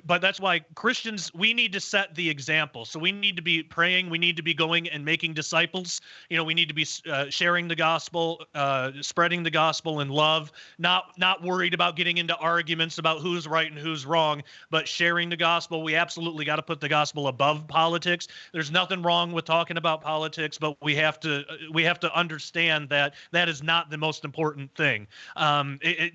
that's why Christians, we need to set the example. So we need to be praying. We need to be going and making disciples. We need to be sharing the gospel, spreading the gospel in love, not worried about getting into arguments about who's right and who's wrong, but sharing the gospel. We absolutely got to put the gospel above politics. There's nothing wrong with talking about politics, but we have to understand that is not the most important thing.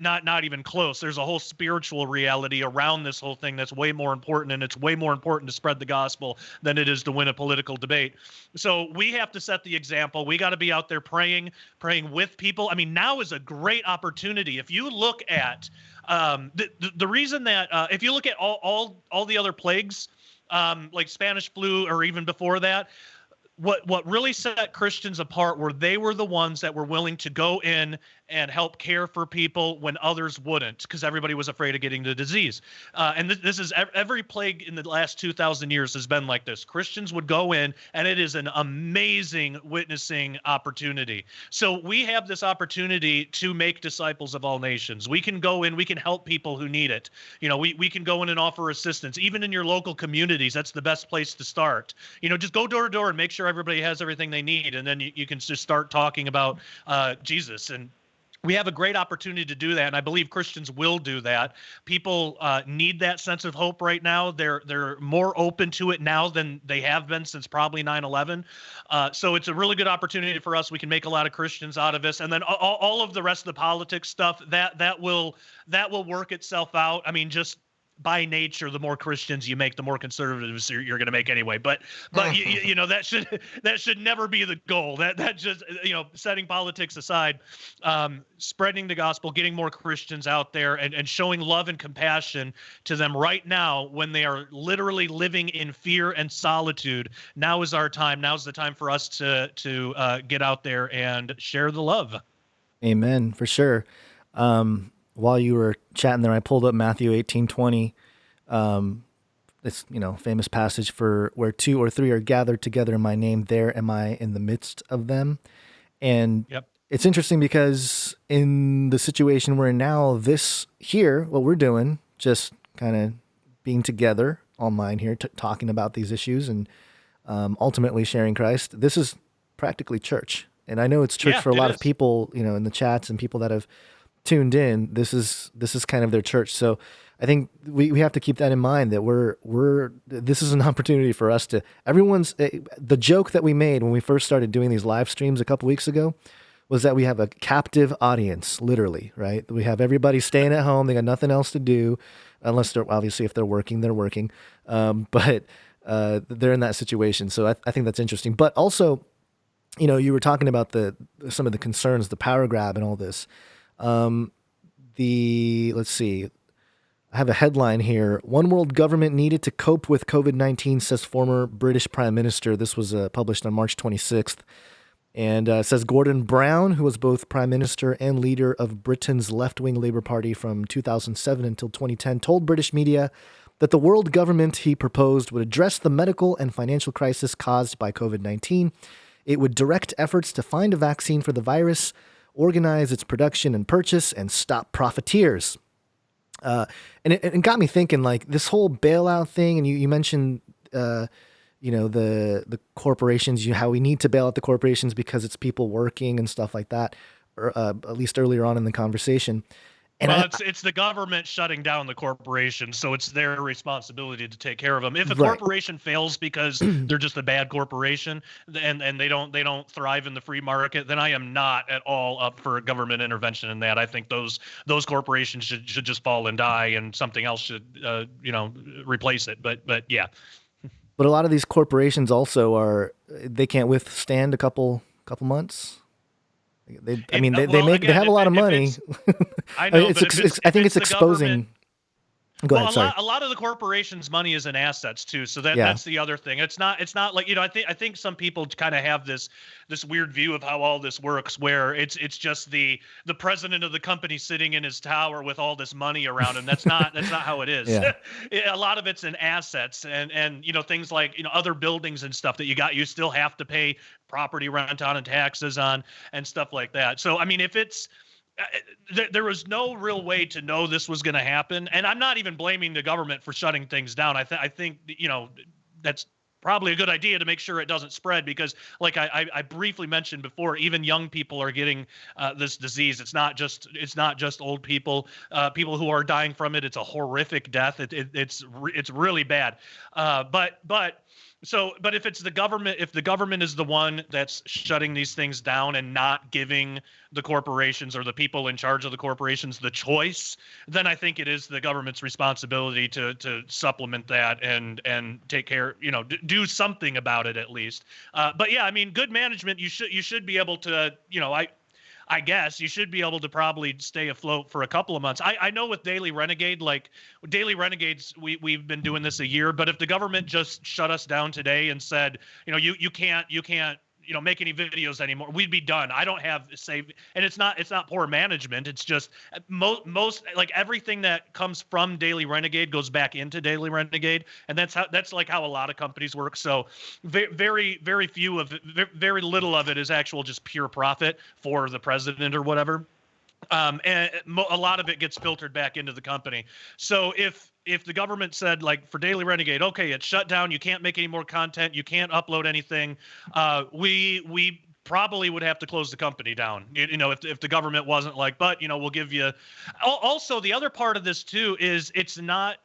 Not even close. There's a whole spiritual reality around this whole thing that's way more important, and it's way more important to spread the gospel than it is to win a political debate. So we have to set the example. We got to be out there praying with people. Now is a great opportunity. If you look at the reason that if you look at all the other plagues, like Spanish flu or even before that, what really set Christians apart were they were the ones that were willing to go in and help care for people when others wouldn't, because everybody was afraid of getting the disease. And this is every plague in the last 2,000 years has been like this. Christians would go in, and it is an amazing witnessing opportunity. So we have this opportunity to make disciples of all nations. We can go in, we can help people who need it. We can go in and offer assistance, even in your local communities. That's the best place to start. Just go door to door and make sure everybody has everything they need, and then you can just start talking about Jesus. And we have a great opportunity to do that, and I believe Christians will do that. People need that sense of hope right now. They're more open to it now than they have been since probably 9/11. So it's a really good opportunity for us. We can make a lot of Christians out of this, and then all of the rest of the politics stuff that will work itself out. Just by nature, the more Christians you make, the more conservatives you're going to make anyway. But that should never be the goal. That just setting politics aside, spreading the gospel, getting more Christians out there, and showing love and compassion to them right now when they are literally living in fear and solitude. Now is our time. Now's the time for us to get out there and share the love. Amen, for sure. While you were chatting there, I pulled up Matthew 18:20. this, famous passage for where 2 or 3 are gathered together in my name, there am I in the midst of them. And it's interesting because in the situation we're in now, what we're doing, just kind of being together online here, talking about these issues and ultimately sharing Christ, this is practically church. And I know it's church for a lot of people, in the chats and people that have tuned in. This is kind of their church. So I think we have to keep that in mind, that this is an opportunity for us to, the joke that we made when we first started doing these live streams a couple weeks ago was that we have a captive audience, literally, right? We have everybody staying at home. They got nothing else to do, unless if they're working, they're working. But they're in that situation. So I think that's interesting. But also, you were talking about some of the concerns, the power grab and all this. Let's see. I have a headline here. One world government needed to cope with COVID-19, says former British Prime Minister. This was published on March 26th. And says Gordon Brown, who was both Prime Minister and leader of Britain's left-wing Labour Party from 2007 until 2010, told British media that the world government he proposed would address the medical and financial crisis caused by COVID-19. It would direct efforts to find a vaccine for the virus, organize its production and purchase, and stop profiteers. And it got me thinking, like, this whole bailout thing, and you mentioned, the corporations, how we need to bail out the corporations because it's people working and stuff like that, or at least earlier on in the conversation. And it's the government shutting down the corporation, so it's their responsibility to take care of them. If a corporation fails because they're just a bad corporation and they don't thrive in the free market, then I am not at all up for government intervention in that. I think those corporations should just fall and die, and something else should replace it. But yeah. But a lot of these corporations also they can't withstand a couple months. They have a lot of money. I know, I think it's exposing. Go ahead. Sorry. A lot of the corporation's money is in assets too, so that's the other thing. It's not like I think some people kind of have this weird view of how all this works, where it's just the president of the company sitting in his tower with all this money around him. That's not how it is. Yeah. A lot of it's in assets and things like other buildings and stuff that you still have to pay property rent on and taxes on and stuff like that. So I mean, if it's there was no real way to know this was going to happen. And I'm not even blaming the government for shutting things down. I think, that's probably a good idea to make sure it doesn't spread, because like I briefly mentioned before, even young people are getting this disease. It's not just old people, people who are dying from it. It's a horrific death. It's really bad. But if it's the government, if the government is the one that's shutting these things down and not giving the corporations or the people in charge of the corporations the choice, then I think it is the government's responsibility to supplement that and take care, do something about it at least. But yeah, I mean, good management, you should be able to, I guess you should be able to probably stay afloat for a couple of months. I know with Daily Renegade, like Daily Renegades, we've been doing this a year, but if the government just shut us down today and said, you can't make any videos anymore, we'd be done. I don't have save, and it's not poor management. It's just most like everything that comes from Daily Renegade goes back into Daily Renegade, and that's like how a lot of companies work. So very few of it, very little of it is actual just pure profit for the president or whatever. And a lot of it gets filtered back into the company. So if the government said, like, for Daily Renegade, okay, it's shut down, you can't make any more content, you can't upload anything, we probably would have to close the company down, if the government wasn't like, but we'll give you. Also, the other part of this too is it's not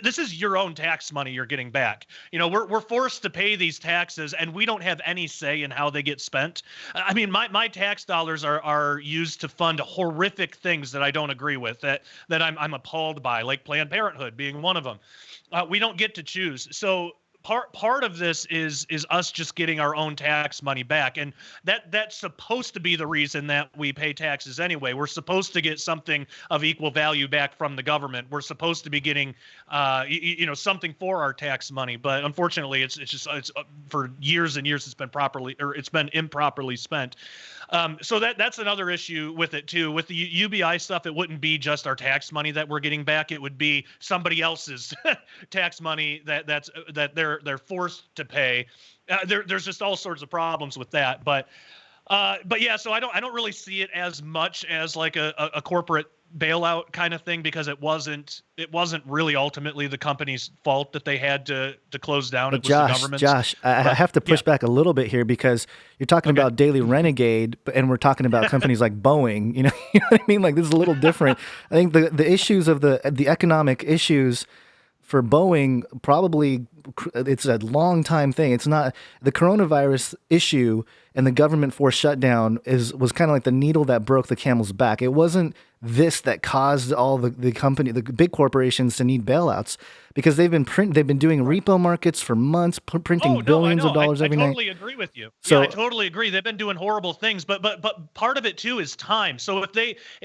this is your own tax money you're getting back. We're forced to pay these taxes, and we don't have any say in how they get spent. I mean, my tax dollars are used to fund horrific things that I don't agree with, that I'm appalled by, like Planned Parenthood being one of them. We don't get to choose. So part of this is us just getting our own tax money back, and that's supposed to be the reason that we pay taxes anyway. We're supposed to get something of equal value back from the government. We're supposed to be getting something for our tax money, but unfortunately it's for years and years it's been improperly spent. So that's another issue with it too. With the UBI stuff, it wouldn't be just our tax money that we're getting back. It would be somebody else's tax money that they're forced to pay. There's just all sorts of problems with that. But yeah, so I don't really see it as much as like a corporate bailout kind of thing, because it wasn't really ultimately the company's fault that they had to close down. But it was the government's. Josh, I have to push back a little bit here, because you're talking about Daily Renegade, and we're talking about companies like Boeing. You know what I mean? Like, this is a little different. I think the issues of the economic issues for Boeing, probably it's a long time thing. It's not the coronavirus issue, and the government forced shutdown was kind of like the needle that broke the camel's back. It wasn't this that caused all the big corporations to need bailouts, because they've been doing repo markets for months, printing billions of dollars every night. I totally agree with you. So, I totally agree. They've been doing horrible things, but part of it too is time. So if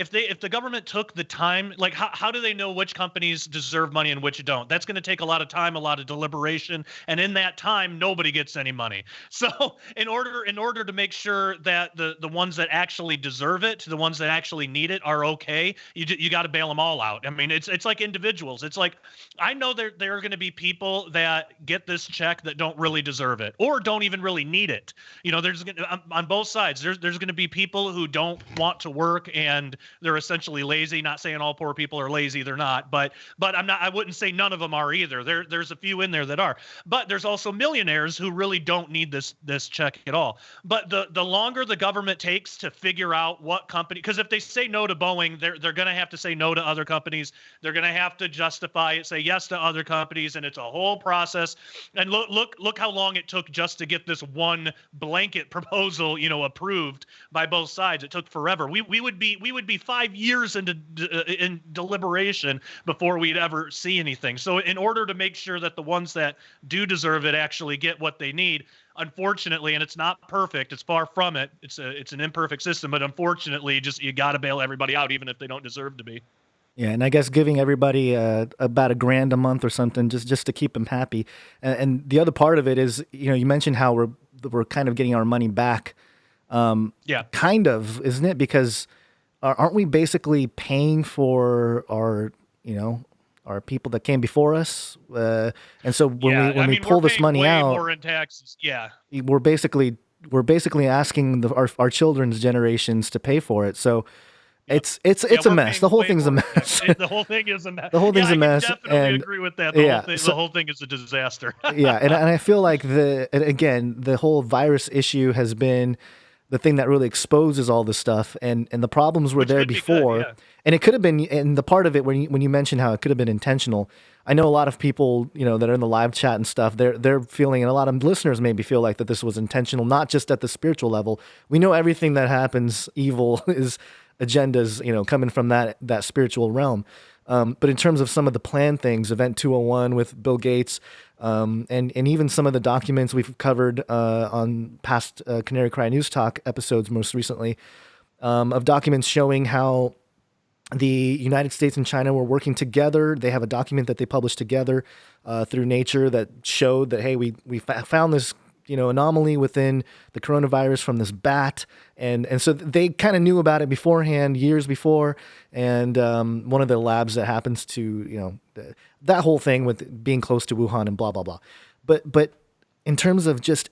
the government took the time, like how do they know which companies deserve money and which don't? That's going to take a lot of time, a lot of deliberation, and in that time, nobody gets any money. So in order to make sure that the ones that actually deserve it, the ones that actually need it, are okay, you got to bail them all out. I mean, it's like individuals. It's like, I know there are going to be people that get this check that don't really deserve it, or don't even really need it. You know, there's on both sides. There's going to be people who don't want to work and they're essentially lazy. Not saying all poor people are lazy, they're not, but I wouldn't say none of them are either. There's a few in there that are, but there's also millionaires who really don't need this check at all. But the longer the government takes to figure out what company, because if they say no to Boeing, they're going to have to say no to other companies. They're going to have to justify it, say yes to other companies, and it's a whole process. And look how long it took just to get this one blanket proposal, approved by both sides. It took forever. We would be 5 years in deliberation before we'd ever see anything. So in order to make sure that the ones that do deserve it actually get what they need, unfortunately, and it's not perfect, it's far from it, it's an imperfect system, but unfortunately, just you got to bail everybody out, even if they don't deserve to be. Yeah, and I guess giving everybody about $1,000 a month or something just to keep them happy. And the other part of it is, you mentioned how we're kind of getting our money back. Yeah, kind of, isn't it? Because aren't we basically paying for our people that came before us? And so when we pull this money out, more in taxes. Yeah, we're basically asking our children's generations to pay for it. So. Yep. It's a mess. The whole thing's a mess. The whole thing is a mess. The whole thing's a mess. I definitely agree with that. The whole thing is a disaster. Yeah, and I feel like the whole virus issue has been the thing that really exposes all this stuff, and the problems were there before, good, yeah. And it could have been. And the part of it when you mentioned how it could have been intentional, I know a lot of people that are in the live chat and stuff. They're feeling, and a lot of listeners maybe feel like that this was intentional, not just at the spiritual level. We know everything that happens evil is agendas, coming from that spiritual realm. But in terms of some of the planned things, Event 201 with Bill Gates, and even some of the documents we've covered on past Canary Cry News Talk episodes, most recently, of documents showing how the United States and China were working together. They have a document that they published together through Nature that showed that, hey, we found this anomaly within the coronavirus from this bat. And so they kind of knew about it beforehand, years before. And one of the labs that happens to, that whole thing with being close to Wuhan and blah, blah, blah. But in terms of just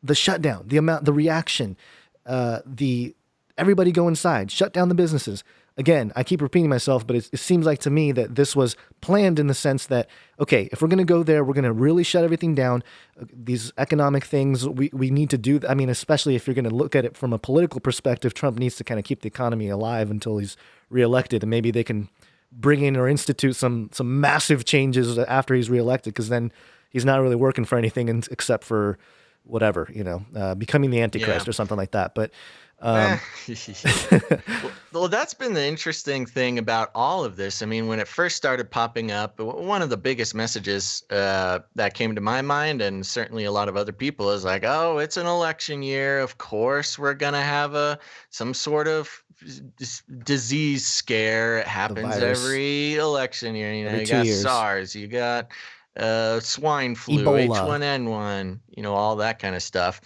the shutdown, the reaction, everybody go inside, shut down the businesses. Again, I keep repeating myself, but it seems like to me that this was planned in the sense that, okay, if we're going to go there, we're going to really shut everything down. These economic things, we need to do. I mean, especially if you're going to look at it from a political perspective, Trump needs to kind of keep the economy alive until he's reelected, and maybe they can bring in or institute some massive changes after he's reelected, because then he's not really working for anything except for whatever, becoming the Antichrist or something like that. But well, that's been the interesting thing about all of this. I mean, when it first started popping up, one of the biggest messages that came to my mind, and certainly a lot of other people, is like, oh, it's an election year. Of course, we're going to have some sort of disease scare. It happens every election year. You got SARS, you got swine flu, Ebola. H1N1, all that kind of stuff.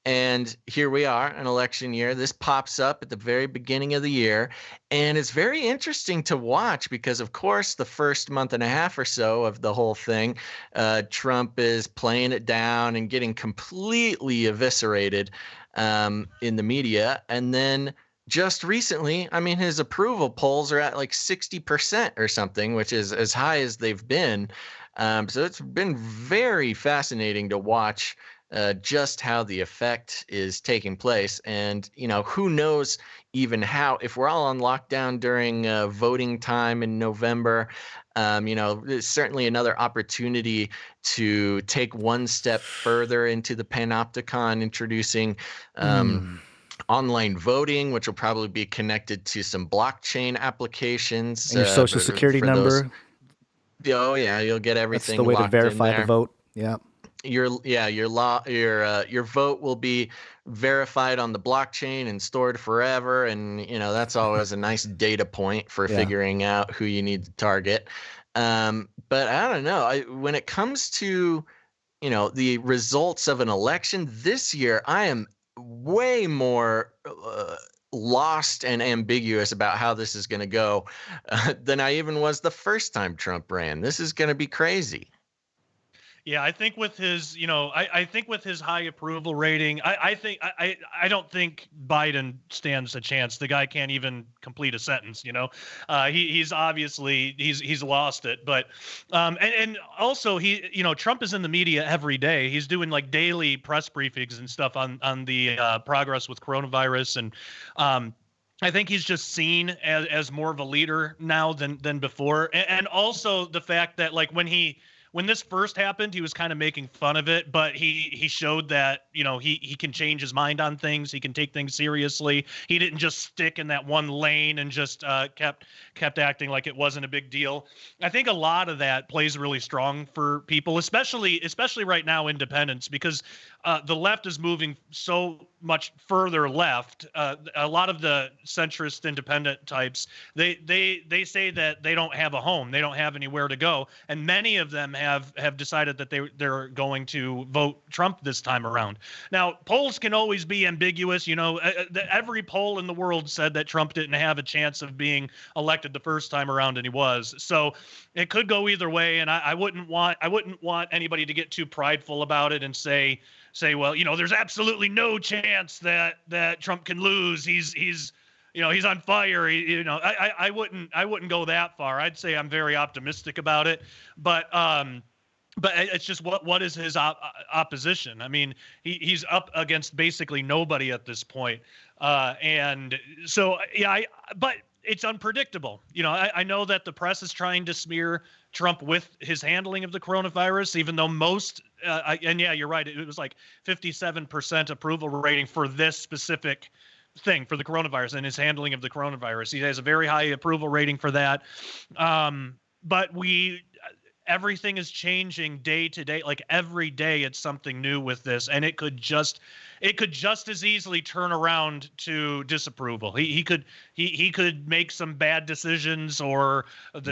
And here we are, an election year. This pops up at the very beginning of the year. And it's very interesting to watch because, of course, the first month and a half or so of the whole thing, Trump is playing it down and getting completely eviscerated in the media. And then just recently, I mean, his approval polls are at like 60% or something, which is as high as they've been. So it's been very fascinating to watch just how the effect is taking place. And, who knows even how, if we're all on lockdown during voting time in November, there's certainly another opportunity to take one step further into the panopticon, introducing online voting, which will probably be connected to some blockchain applications. And your social security number. Oh yeah, you'll get everything. That's the way to locked in verify there. the vote. Yeah. Your vote will be verified on the blockchain and stored forever, and that's always a nice data point for figuring out who you need to target. But I don't know. When it comes to the results of an election this year, I am way more lost and ambiguous about how this is going to go than I even was the first time Trump ran. This is going to be crazy. Yeah, I think with his, I think with his high approval rating, I don't think Biden stands a chance. The guy can't even complete a sentence. He's obviously he's lost it. But and also Trump is in the media every day. He's doing like daily press briefings and stuff on the progress with coronavirus, and I think he's just seen as more of a leader now than before, and also the fact that like when this first happened, he was kind of making fun of it, but he showed that, he can change his mind on things. He can take things seriously. He didn't just stick in that one lane and just kept acting like it wasn't a big deal. I think a lot of that plays really strong for people, especially right now, independents, because the left is moving so much further left. A lot of the centrist independent types, they say that they don't have a home, they don't have anywhere to go, and many of them have decided that they're going to vote Trump this time around. Now, polls can always be ambiguous. Every poll in the world said that Trump didn't have a chance of being elected the first time around, and he was. So it could go either way, and I wouldn't want anybody to get too prideful about it and say, well, there's absolutely no chance that Trump can lose. He's on fire. I wouldn't go that far. I'd say I'm very optimistic about it, but it's just what is his opposition? I mean, he's up against basically nobody at this point, and so but it's unpredictable. I know that the press is trying to smear Trump with his handling of the coronavirus, even though most, and yeah, you're right, it was like 57% approval rating for this specific thing, for the coronavirus and his handling of the coronavirus. He has a very high approval rating for that. But everything is changing day to day. Like every day it's something new with this, and it could just as easily turn around to disapproval. He could make some bad decisions, or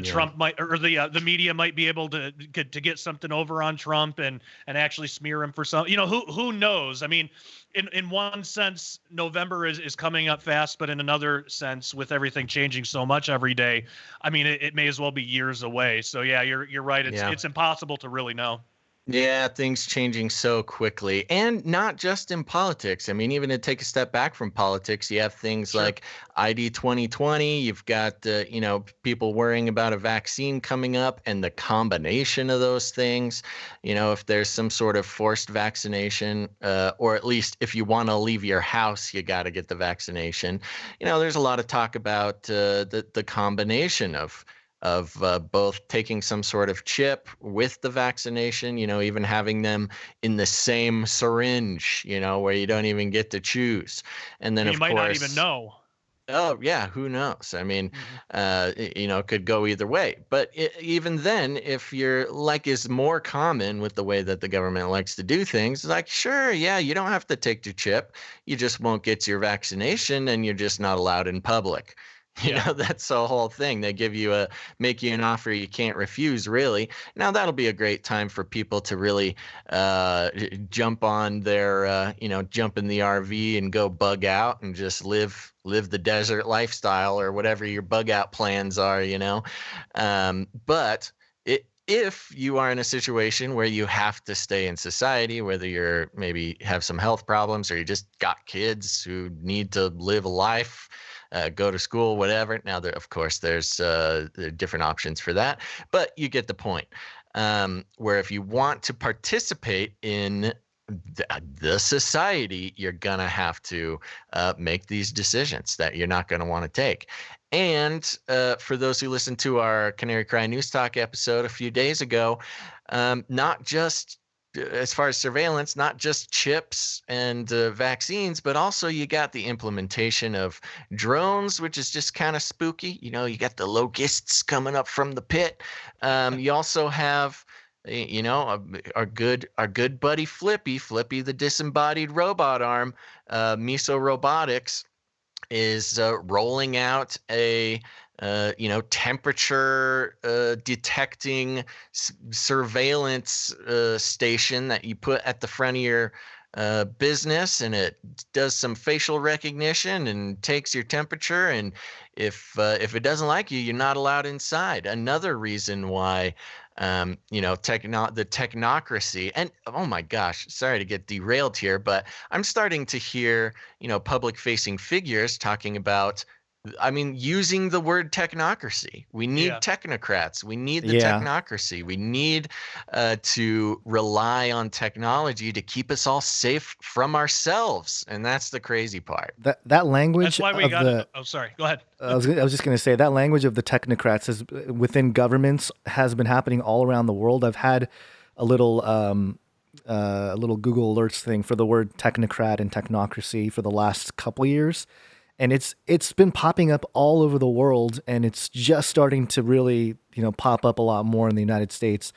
Trump might, or the media might be able to get something over on Trump and actually smear him for some. Who knows? I mean, in one sense, November is coming up fast, but in another sense, with everything changing so much every day, I mean, it may as well be years away. So yeah, you're right. It's impossible to really know. Yeah, things changing so quickly, and not just in politics. I mean, even to take a step back from politics, you have things like ID 2020. You've got people worrying about a vaccine coming up, and the combination of those things. If there's some sort of forced vaccination, or at least if you want to leave your house, you got to get the vaccination. There's a lot of talk about the combination of both taking some sort of chip with the vaccination, even having them in the same syringe, where you don't even get to choose. And then, you might not even know. Oh, yeah, who knows? I mean, it could go either way. But even then, if is more common with the way that the government likes to do things, like, sure, yeah, you don't have to take the chip. You just won't get your vaccination, and you're just not allowed in public. That's the whole thing. They make you an offer you can't refuse, really. Now that'll be a great time for people to really jump on their, jump in the RV and go bug out and just live the desert lifestyle or whatever your bug out plans are, But if you are in a situation where you have to stay in society, whether you're maybe have some health problems or you just got kids who need to live a life, go to school, whatever. Now, of course, there are different options for that, but you get the point. Where if you want to participate in the society, you're going to have to make these decisions that you're not going to want to take. And for those who listened to our Canary Cry News Talk episode a few days ago, not just as far as surveillance, not just chips and vaccines, but also you got the implementation of drones, which is just kind of spooky. You got the locusts coming up from the pit. You also have, our good buddy Flippy, the disembodied robot arm, Miso Robotics, is rolling out a temperature detecting surveillance station that you put at the front of your business, and it does some facial recognition and takes your temperature. And if it doesn't like you, you're not allowed inside. Another reason why the technocracy, and oh my gosh, sorry to get derailed here, but I'm starting to hear public facing figures talking about, using the word technocracy. We need technocrats. We need the technocracy. We need to rely on technology to keep us all safe from ourselves. And that's the crazy part. That language. That's why we got it. Oh, sorry. Go ahead. I was just going to say that language of the technocrats within governments has been happening all around the world. I've had a little Google Alerts thing for the word technocrat and technocracy for the last couple years. And it's been popping up all over the world, and it's just starting to really, pop up a lot more in the United States.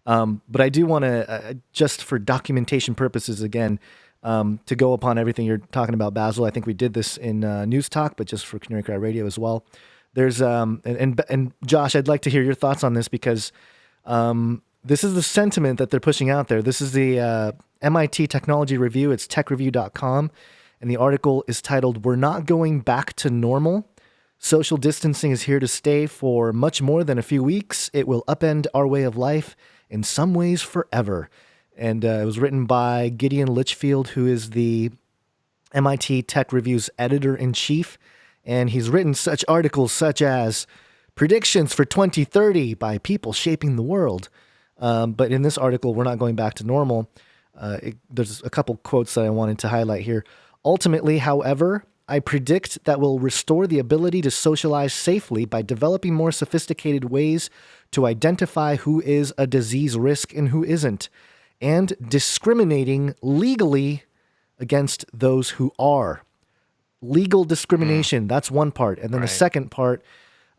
But I do want to, just for documentation purposes again, to go upon everything you're talking about, Basil. I think we did this in News Talk, but just for Canary Cry Radio as well. There's and Josh, I'd like to hear your thoughts on this, because this is the sentiment that they're pushing out there. This is the MIT Technology Review. It's techreview.com. And the article is titled, "We're Not Going Back to Normal. Social distancing is here to stay for much more than a few weeks. It will upend our way of life, in some ways forever." And it was written by Gideon Litchfield, who is the MIT Tech Review's editor-in-chief. And he's written such articles such as Predictions for 2030 by People Shaping the World. But in this article, "We're Not Going Back to Normal," there's a couple quotes that I wanted to highlight here. "Ultimately, however, I predict that we'll restore the ability to socialize safely by developing more sophisticated ways to identify who is a disease risk and who isn't, and discriminating legally against those who are." Legal discrimination, that's one part. And then the second part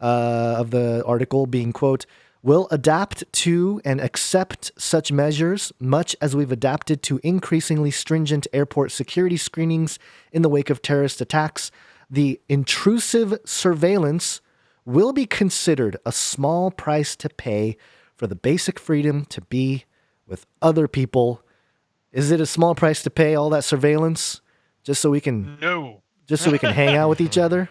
of the article being, quote, "We'll adapt to and accept such measures much as we've adapted to increasingly stringent airport security screenings in the wake of terrorist attacks. The intrusive surveillance will be considered a small price to pay for the basic freedom to be with other people." Is it a small price to pay, all that surveillance, just so we can hang out with each other?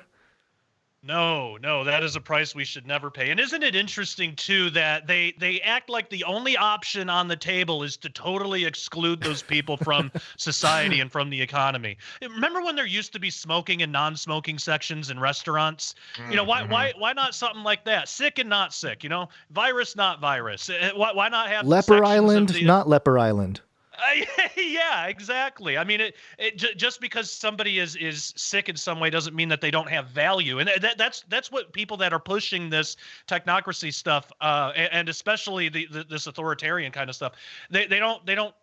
No, that is a price we should never pay. And isn't it interesting, too, that they act like the only option on the table is to totally exclude those people from society and from the economy? Remember when there used to be smoking and non-smoking sections in restaurants? Why not something like that? Sick and not sick, virus, not virus. Why not have Leper Island, not Leper Island? Yeah, exactly. Just because somebody is sick in some way doesn't mean that they don't have value, and that's what people that are pushing this technocracy stuff, and especially this authoritarian kind of stuff, they don't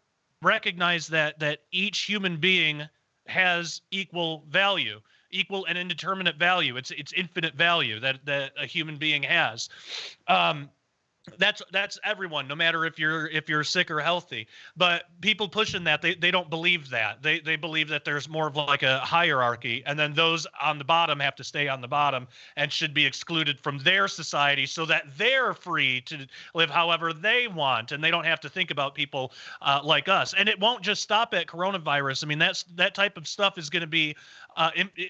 recognize that each human being has equal value, equal and indeterminate value. It's infinite value that a human being has. That's everyone, no matter if you're sick or healthy. But people pushing that, they don't believe that. They believe that there's more of like a hierarchy, and then those on the bottom have to stay on the bottom and should be excluded from their society so that they're free to live however they want, and they don't have to think about people like us. And it won't just stop at coronavirus. I mean, that type of stuff is going to be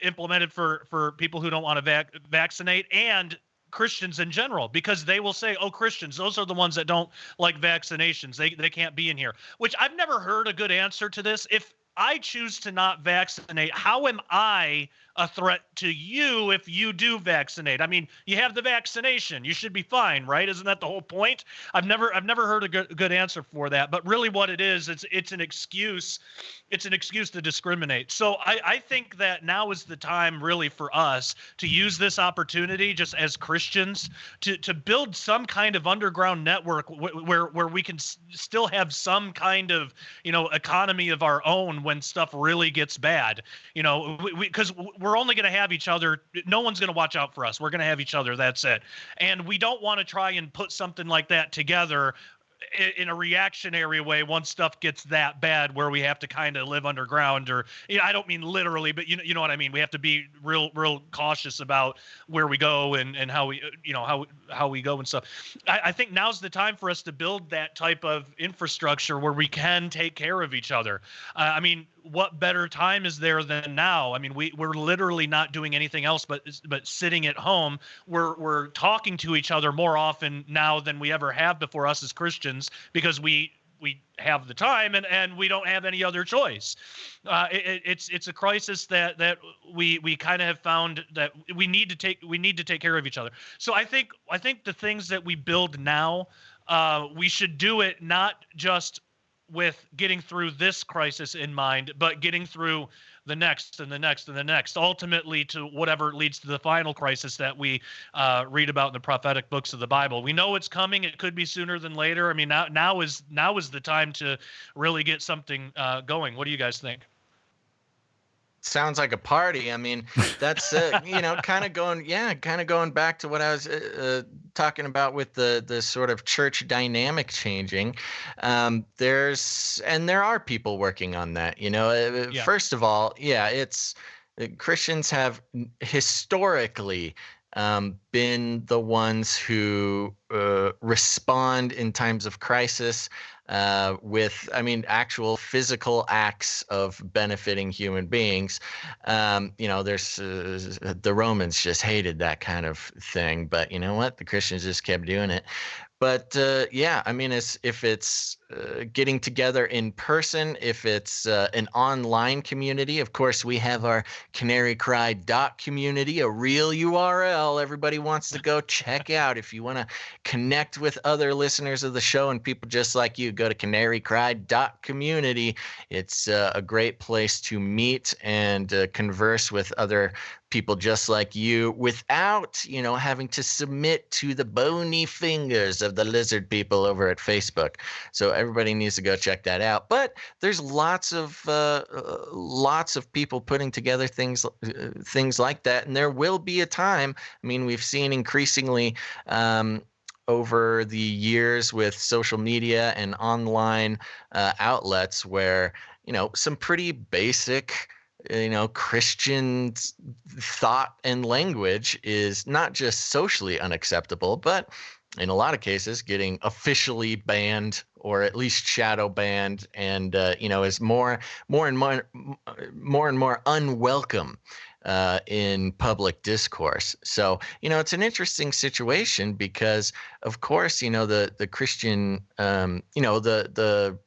implemented for people who don't want to vaccinate, and Christians in general, because they will say, oh, Christians, those are the ones that don't like vaccinations. They can't be in here, which I've never heard a good answer to this. If I choose to not vaccinate, how am I a threat to you if you do vaccinate? I mean, you have the vaccination, you should be fine, right? Isn't that the whole point? I've never heard a good answer for that. But really, what it is, it's an excuse. It's an excuse to discriminate. So I think that now is the time, really, for us to use this opportunity, just as Christians, to build some kind of underground network where we can still have some kind of economy of our own when stuff really gets bad. Because we're only going to have each other. No one's going to watch out for us. We're going to have each other. That's it. And we don't want to try and put something like that together in a reactionary way once stuff gets that bad, where we have to kind of live underground, or I don't mean literally, but you know what I mean. We have to be real cautious about where we go and how we how we go and stuff. I think now's the time for us to build that type of infrastructure where we can take care of each other. I mean, what better time is there than now? I mean, we're literally not doing anything else but sitting at home. We're talking to each other more often now than we ever have before, us as Christians, because we have the time and we don't have any other choice. It's a crisis that we kind of have found that we need to take care of each other. So I think the things that we build now, we should do it not just with getting through this crisis in mind, but getting through the next and the next and the next, ultimately to whatever leads to the final crisis that we read about in the prophetic books of the Bible. We know it's coming. It could be sooner than later. I mean, now is the time to really get something going. What do you guys think? Sounds like a party. I mean, that's kind of going back to what I was talking about with the sort of church dynamic changing. There are people working on that. First of all, it's Christians have historically been the ones who respond in times of crisis with, actual physical acts of benefiting human beings. There's the Romans just hated that kind of thing, but you know what? The Christians just kept doing it. But if it's getting together in person, if it's an online community, of course, we have our Canary Cry community, a real URL everybody wants to go check out. If you want to connect with other listeners of the show and people just like you, go to canarycry.community. It's a great place to meet and converse with other people just like you without, having to submit to the bony fingers of the lizard people over at Facebook. So everybody needs to go check that out. But there's lots of people putting together things like that, and there will be a time. I mean, we've seen increasingly over the years with social media and online outlets where some pretty basic Christian thought and language is not just socially unacceptable, but in a lot of cases getting officially banned or at least shadow banned, and is more and more unwelcome in public discourse. So it's an interesting situation because, of course, the Christian, the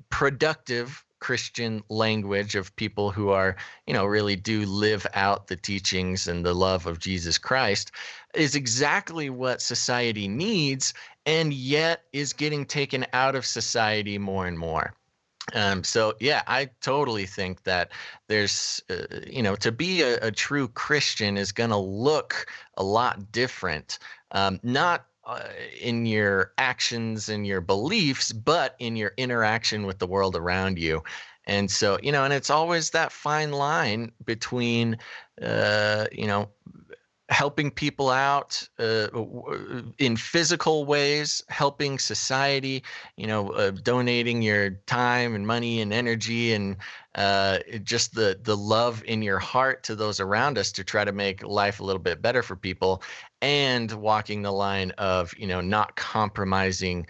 productive Christian language of people who are, really do live out the teachings and the love of Jesus Christ is exactly what society needs, and yet is getting taken out of society more and more. So yeah, I totally think that there's, to be a true Christian is going to look a lot different, not in your actions and your beliefs, but in your interaction with the world around you. And so, and it's always that fine line between, helping people out in physical ways, helping society, donating your time and money and energy and just the love in your heart to those around us to try to make life a little bit better for people, and walking the line of not compromising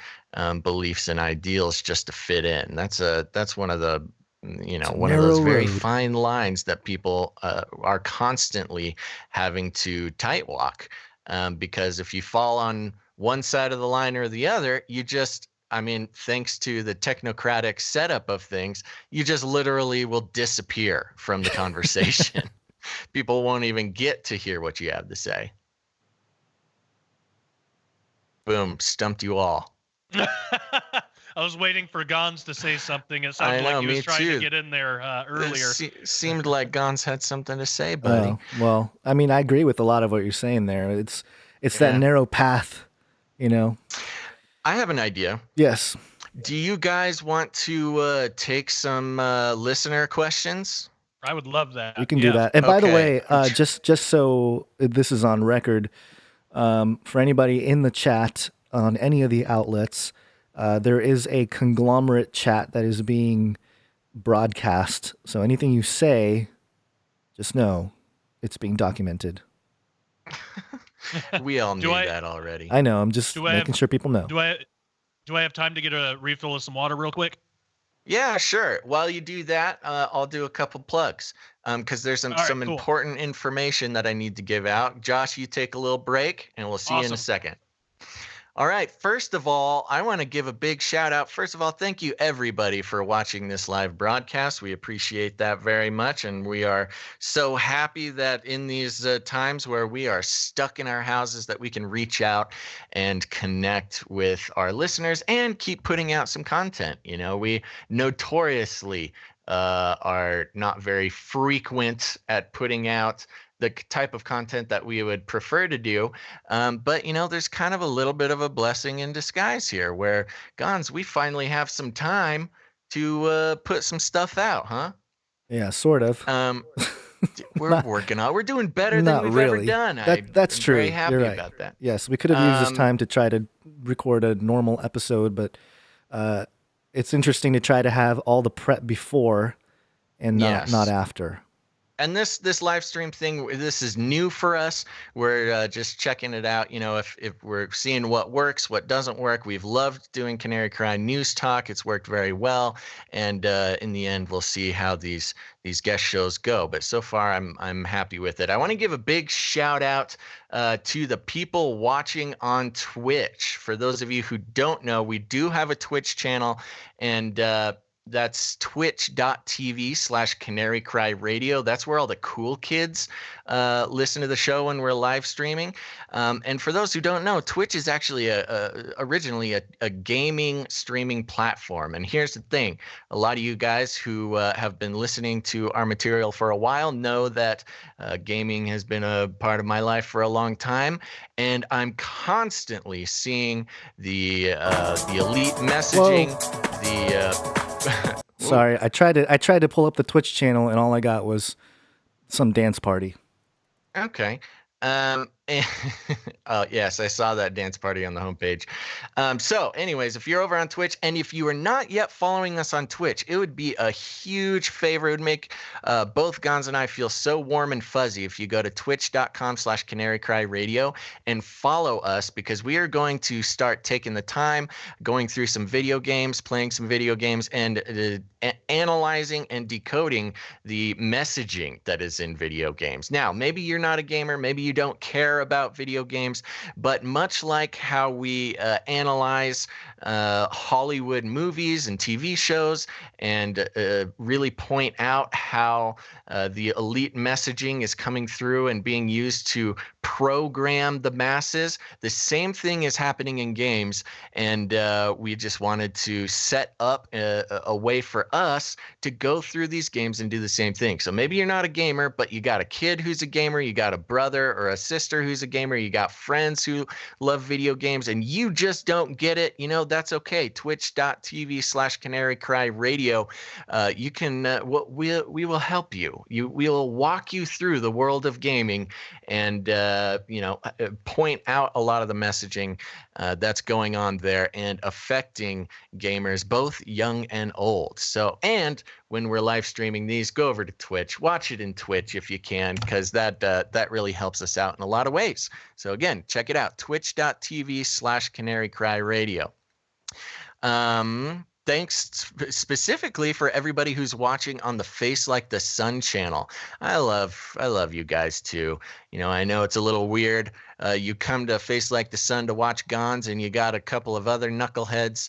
beliefs and ideals just to fit in. That's one of the one of those very fine lines that people are constantly having to tight walk, because if you fall on one side of the line or the other, thanks to the technocratic setup of things, you just literally will disappear from the conversation. People won't even get to hear what you have to say. Boom, stumped you all. I was waiting for Gons to say something. It sounded like he was trying to get in there earlier. Seemed like Gons had something to say, buddy. Well, I agree with a lot of what you're saying there. It's that narrow path, I have an idea. Yes. Do you guys want to take some listener questions? I would love that. We can do that. And by the way, just so this is on record, for anybody in the chat on any of the outlets, there is a conglomerate chat that is being broadcast. So anything you say, just know it's being documented. We all knew that already. I know. I'm just making sure people know. Do I have time to get a refill of some water real quick? Yeah, sure. While you do that, I'll do a couple plugs because there's some cool. Important information that I need to give out. Josh, you take a little break, and we'll see you in a second. All right. First of all, I want to give a big shout out. First of all, thank you everybody for watching this live broadcast. We appreciate that very much. And we are so happy that in these times where we are stuck in our houses that we can reach out and connect with our listeners and keep putting out some content. We notoriously are not very frequent at putting out the type of content that we would prefer to do. But, there's kind of a little bit of a blessing in disguise here where, Gons, we finally have some time to put some stuff out, huh? Yeah, sort of. We're doing better than we've ever done. That's true. Very happy about that. Yes, we could have used this time to try to record a normal episode, but it's interesting to try to have all the prep before and not after. And this live stream thing, this is new for us. We're just checking it out. If we're seeing what works, what doesn't work. We've loved doing Canary Cry News Talk. It's worked very well. And in the end, we'll see how these guest shows go. But so far, I'm happy with it. I want to give a big shout out to the people watching on Twitch. For those of you who don't know, we do have a Twitch channel, and that's twitch.tv/Canary Cry Radio. That's where all the cool kids listen to the show when we're live streaming. And for those who don't know, Twitch is actually originally a gaming streaming platform. And here's the thing. A lot of you guys who have been listening to our material for a while know that gaming has been a part of my life for a long time. And I'm constantly seeing the elite messaging, Sorry, I tried to pull up the Twitch channel, and all I got was some dance party. Okay. Oh, yes, I saw that dance party on the homepage. So anyways, if you're over on Twitch, and if you are not yet following us on Twitch, it would be a huge favor. It would make both Gons and I feel so warm and fuzzy if you go to twitch.com/Canary Cry Radio and follow us, because we are going to start taking the time, going through some video games, playing some video games, and analyzing and decoding the messaging that is in video games. Now, maybe you're not a gamer, maybe you don't care about video games, but much like how we analyze Hollywood movies and TV shows and really point out how the elite messaging is coming through and being used to program the masses, the same thing is happening in games. And we just wanted to set up a way for us to go through these games and do the same thing. So maybe you're not a gamer, but you got a kid who's a gamer, you got a brother or a sister who's a gamer, you got friends who love video games, and you just don't get it. That's okay. Twitch.tv/Canary Cry Radio. You can, we will help you. We will walk you through the world of gaming and, point out a lot of the messaging that's going on there and affecting gamers, both young and old. So, and when we're live streaming these, go over to Twitch, watch it in Twitch if you can, because that really helps us out in a lot of ways. So again, check it out, twitch.tv/Canary Cry Radio. Thanks specifically for everybody who's watching on the Face Like the Sun channel. I love you guys too. I know it's a little weird. You come to Face Like the Sun to watch Gons, and you got a couple of other knuckleheads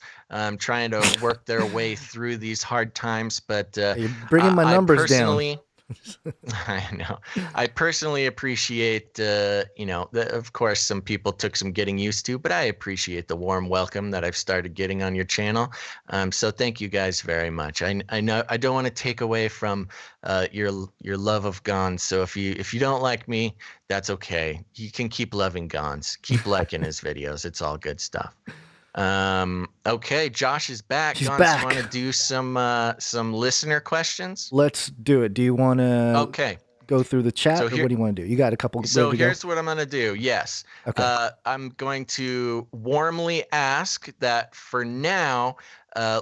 trying to work their way through these hard times. But you're bringing my numbers down. I know. I personally appreciate, of course, some people took some getting used to, but I appreciate the warm welcome that I've started getting on your channel. So thank you guys very much. I know I don't want to take away from your love of Gons. So if you don't like me, that's okay. You can keep loving Gons. Keep liking his videos. It's all good stuff. Okay, Josh is back. He's Gons, back. Want to do some listener questions? Let's do it. Do you want to go through the chat, or what do you want to do? You got a couple. So here's what I'm going to do. Yes. Okay. I'm going to warmly ask that for now,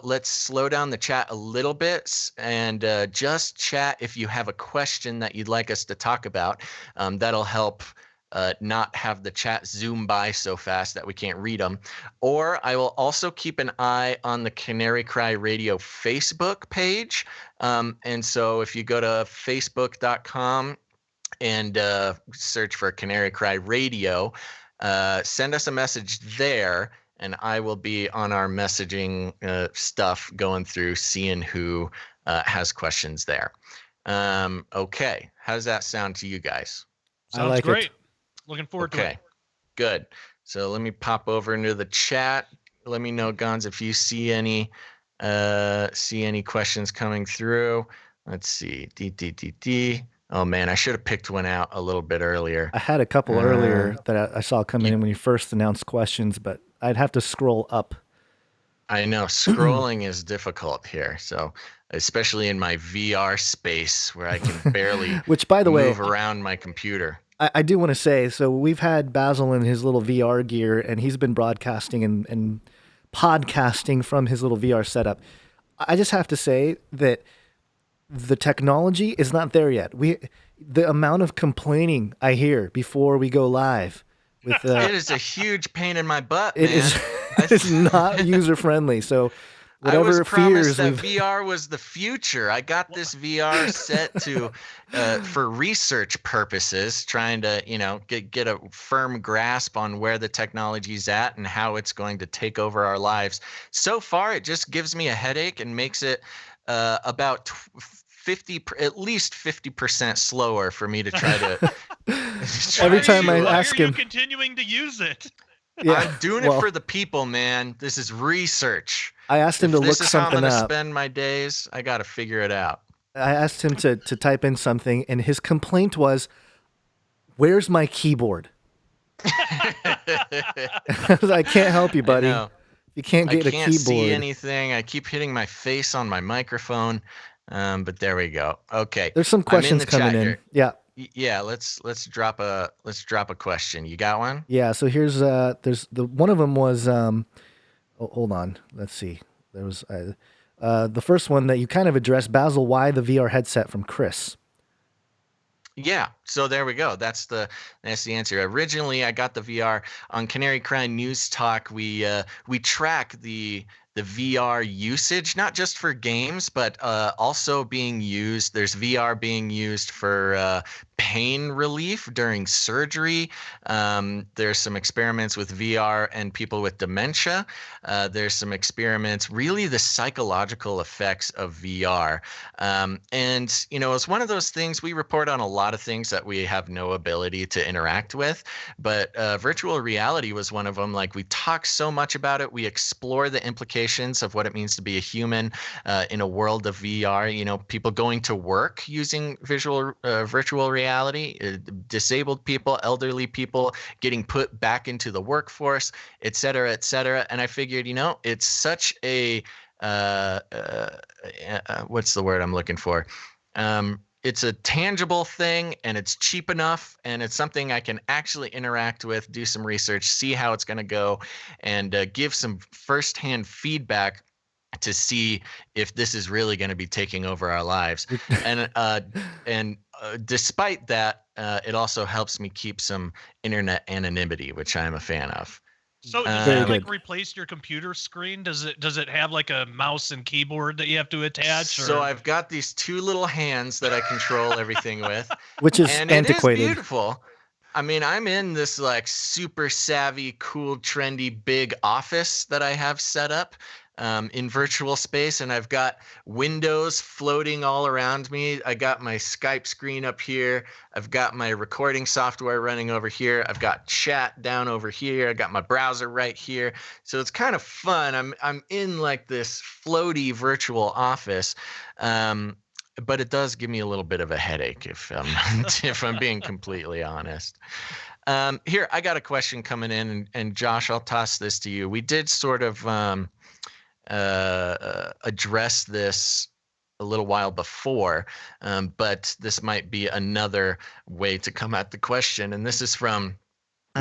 let's slow down the chat a little bit and just chat if you have a question that you'd like us to talk about. That'll help not have the chat zoom by so fast that we can't read them. Or I will also keep an eye on the Canary Cry Radio Facebook page. And so if you go to facebook.com and search for Canary Cry Radio, send us a message there, and I will be on our messaging stuff going through, seeing who has questions there. Okay. How does that sound to you guys? Sounds great. Looking forward to it. Okay, good. So let me pop over into the chat. Let me know, Gons, if you see any questions coming through. Let's see. Oh man, I should have picked one out a little bit earlier. I had a couple earlier that I saw coming in when you first announced questions, but I'd have to scroll up. I know scrolling is difficult here. So especially in my VR space where I can barely which, by the move around my computer. I do want to say, so we've had Basil in his little VR gear, and he's been broadcasting and podcasting from his little VR setup. I just have to say that the technology is not there yet. The amount of complaining I hear before we go live with it is a huge pain in my butt, man. It is not user friendly. So whatever I was fears promised that VR was the future. I got this VR set to for research purposes, trying to get a firm grasp on where the technology's at and how it's going to take over our lives. So far, it just gives me a headache and makes it about at least 50% slower for me to try to. Every time I ask him, continuing to use it. Yeah, I'm doing it for the people, man. This is research. I asked him to look something up. This is how I'm going to spend my days. I got to figure it out. I asked him to type in something, and his complaint was, "Where's my keyboard?" I was like, "I can't help you, buddy. You can't get a keyboard." I can't see anything. I keep hitting my face on my microphone. But there we go. Okay. There's some questions coming in. Yeah. Yeah, let's drop a question. You got one? Yeah, so here's there's one of them was hold on. Let's see. There was the first one that you kind of addressed, Basil, why the VR headset, from Chris. Yeah, so there we go. That's the answer. Originally, I got the VR on Canary Cry News Talk. We track the VR usage, not just for games, but also being used. There's VR being used for pain relief during surgery. There's some experiments with VR and people with dementia. There's some experiments, really the psychological effects of VR. And, it's one of those things, we report on a lot of things that we have no ability to interact with, but virtual reality was one of them. Like, we talk so much about it. We explore the implications implications of what it means to be a human in a world of VR. You know, people going to work using virtual reality, disabled people, elderly people getting put back into the workforce, et cetera, et cetera. And I figured, you know, it's such a what's the word I'm looking for? It's a tangible thing, and it's cheap enough, and it's something I can actually interact with, do some research, see how it's going to go, and give some firsthand feedback to see if this is really going to be taking over our lives. And despite that, it also helps me keep some internet anonymity, which I'm a fan of. So does that like replace your computer screen? Does it have like a mouse and keyboard that you have to attach? Or? So I've got these two little hands that I control everything with, which is and antiquated. It is beautiful. I mean, I'm in this like super savvy, cool, trendy, big office that I have set up in virtual space, and I've got windows floating all around me. I got my Skype screen up here. I've got my recording software running over here. I've got chat down over here. I got my browser right here. So it's kind of fun. I'm in like this floaty virtual office. But it does give me a little bit of a headache if I'm being completely honest. Here, I got a question coming in, and Josh, I'll toss this to you. We did sort of address this a little while before, but this might be another way to come at the question. And this is from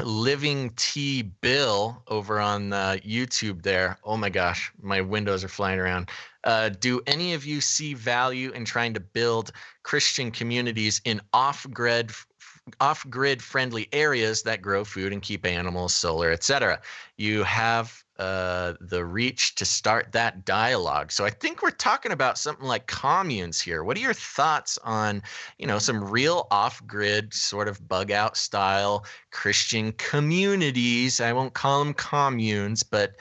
Living T Bill over on YouTube there. Oh my gosh, my windows are flying around. Do any of you see value in trying to build Christian communities in off-grid friendly areas that grow food and keep animals, solar, etc.? You have the reach to start that dialogue. So I think we're talking about something like communes here. What are your thoughts on, you know, some real off-grid sort of bug out style Christian communities? I won't call them communes, but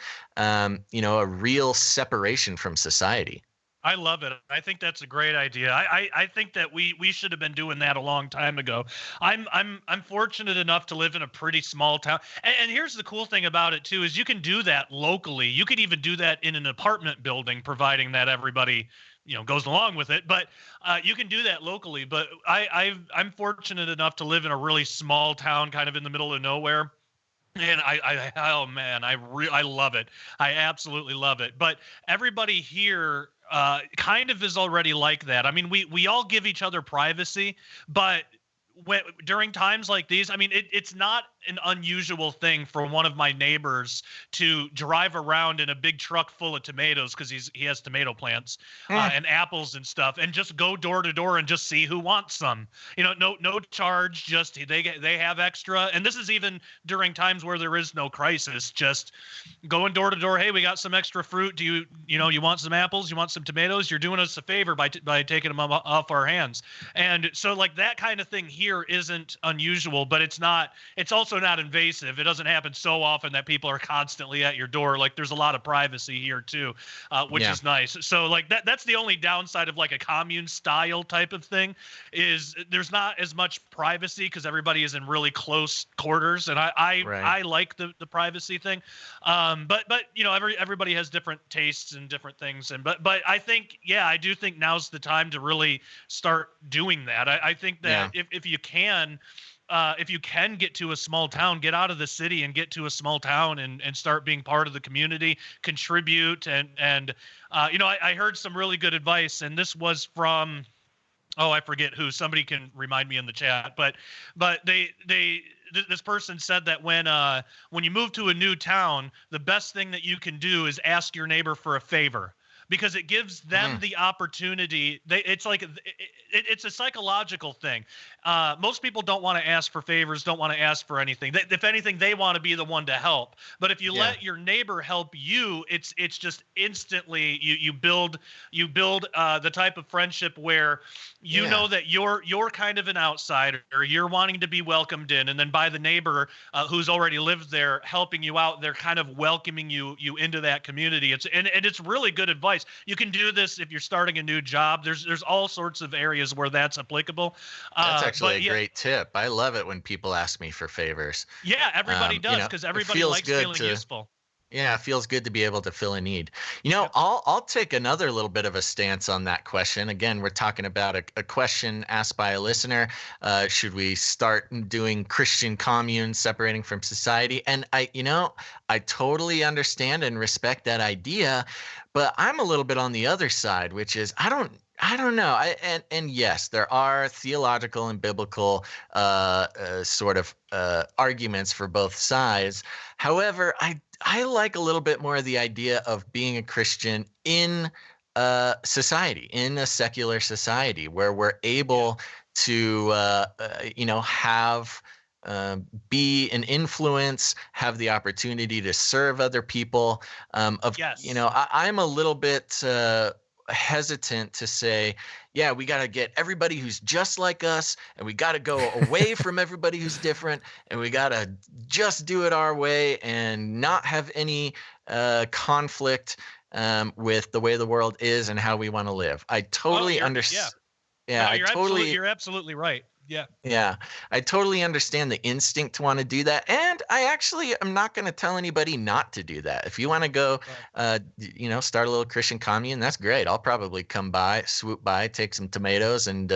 you know, a real separation from society. I love it. I think that's a great idea. I think that we should have been doing that a long time ago. I'm fortunate enough to live in a pretty small town. And here's the cool thing about it too, is you can do that locally. You could even do that in an apartment building, providing that everybody, you know, goes along with it. But you can do that locally. But I'm fortunate enough to live in a really small town, kind of in the middle of nowhere. And oh man, I love it. I absolutely love it. But everybody here kind of is already like that. I mean, we all give each other privacy, but during times like these, I mean, it's not an unusual thing for one of my neighbors to drive around in a big truck full of tomatoes, because he has tomato plants and apples and stuff, and just go door to door and just see who wants some. You know, no charge, just they have extra. And this is even during times where there is no crisis, just going door to door. Hey, we got some extra fruit. Do you want some apples? You want some tomatoes? You're doing us a favor by taking them off our hands. And so like that kind of thing here isn't unusual, but it's also not invasive. It doesn't happen so often that people are constantly at your door. Like there's a lot of privacy here too, which is nice. So like that's the only downside of like a commune style type of thing, is there's not as much privacy because everybody is in really close quarters. And I like the privacy thing. But you know, everybody has different tastes and different things. And but I think, I do think now's the time to really start doing that. I think that if you can get to a small town, get out of the city and get to a small town and start being part of the community, contribute. And you know, I heard some really good advice, and this was from, I forget who, somebody can remind me in the chat, but this person said that when you move to a new town, the best thing that you can do is ask your neighbor for a favor, because it gives them the opportunity. It's like it's a psychological thing. Most people don't want to ask for favors, don't want to ask for anything. If anything, they want to be the one to help. But if you let your neighbor help you, it's just instantly you build the type of friendship where you know that you're kind of an outsider, you're wanting to be welcomed in, and then by the neighbor who's already lived there helping you out, they're kind of welcoming you into that community. And it's really good advice. You can do this if you're starting a new job. There's all sorts of areas where that's applicable. That's actually a great tip. I love it when people ask me for favors. Yeah, everybody does, because everybody likes feeling useful. Yeah, it feels good to be able to fill a need. Yep. I'll take another little bit of a stance on that question. Again, we're talking about a question asked by a listener. Should we start doing Christian communes separating from society? And I totally understand and respect that idea, but I'm a little bit on the other side, which is I don't know. And yes, there are theological and biblical sort of arguments for both sides. However, I like a little bit more of the idea of being a Christian in society, in a secular society, where we're able to, have be an influence, have the opportunity to serve other people. Yes. I'm a little bit hesitant to say, yeah, we got to get everybody who's just like us, and we got to go away from everybody who's different, and we got to just do it our way and not have any conflict with the way the world is and how we want to live. I totally understand. Yeah, No, I totally. you're absolutely right. Yeah. Yeah, I totally understand the instinct to want to do that. And I actually am not going to tell anybody not to do that. If you want to go, start a little Christian commune, that's great. I'll probably come by, swoop by, take some tomatoes and,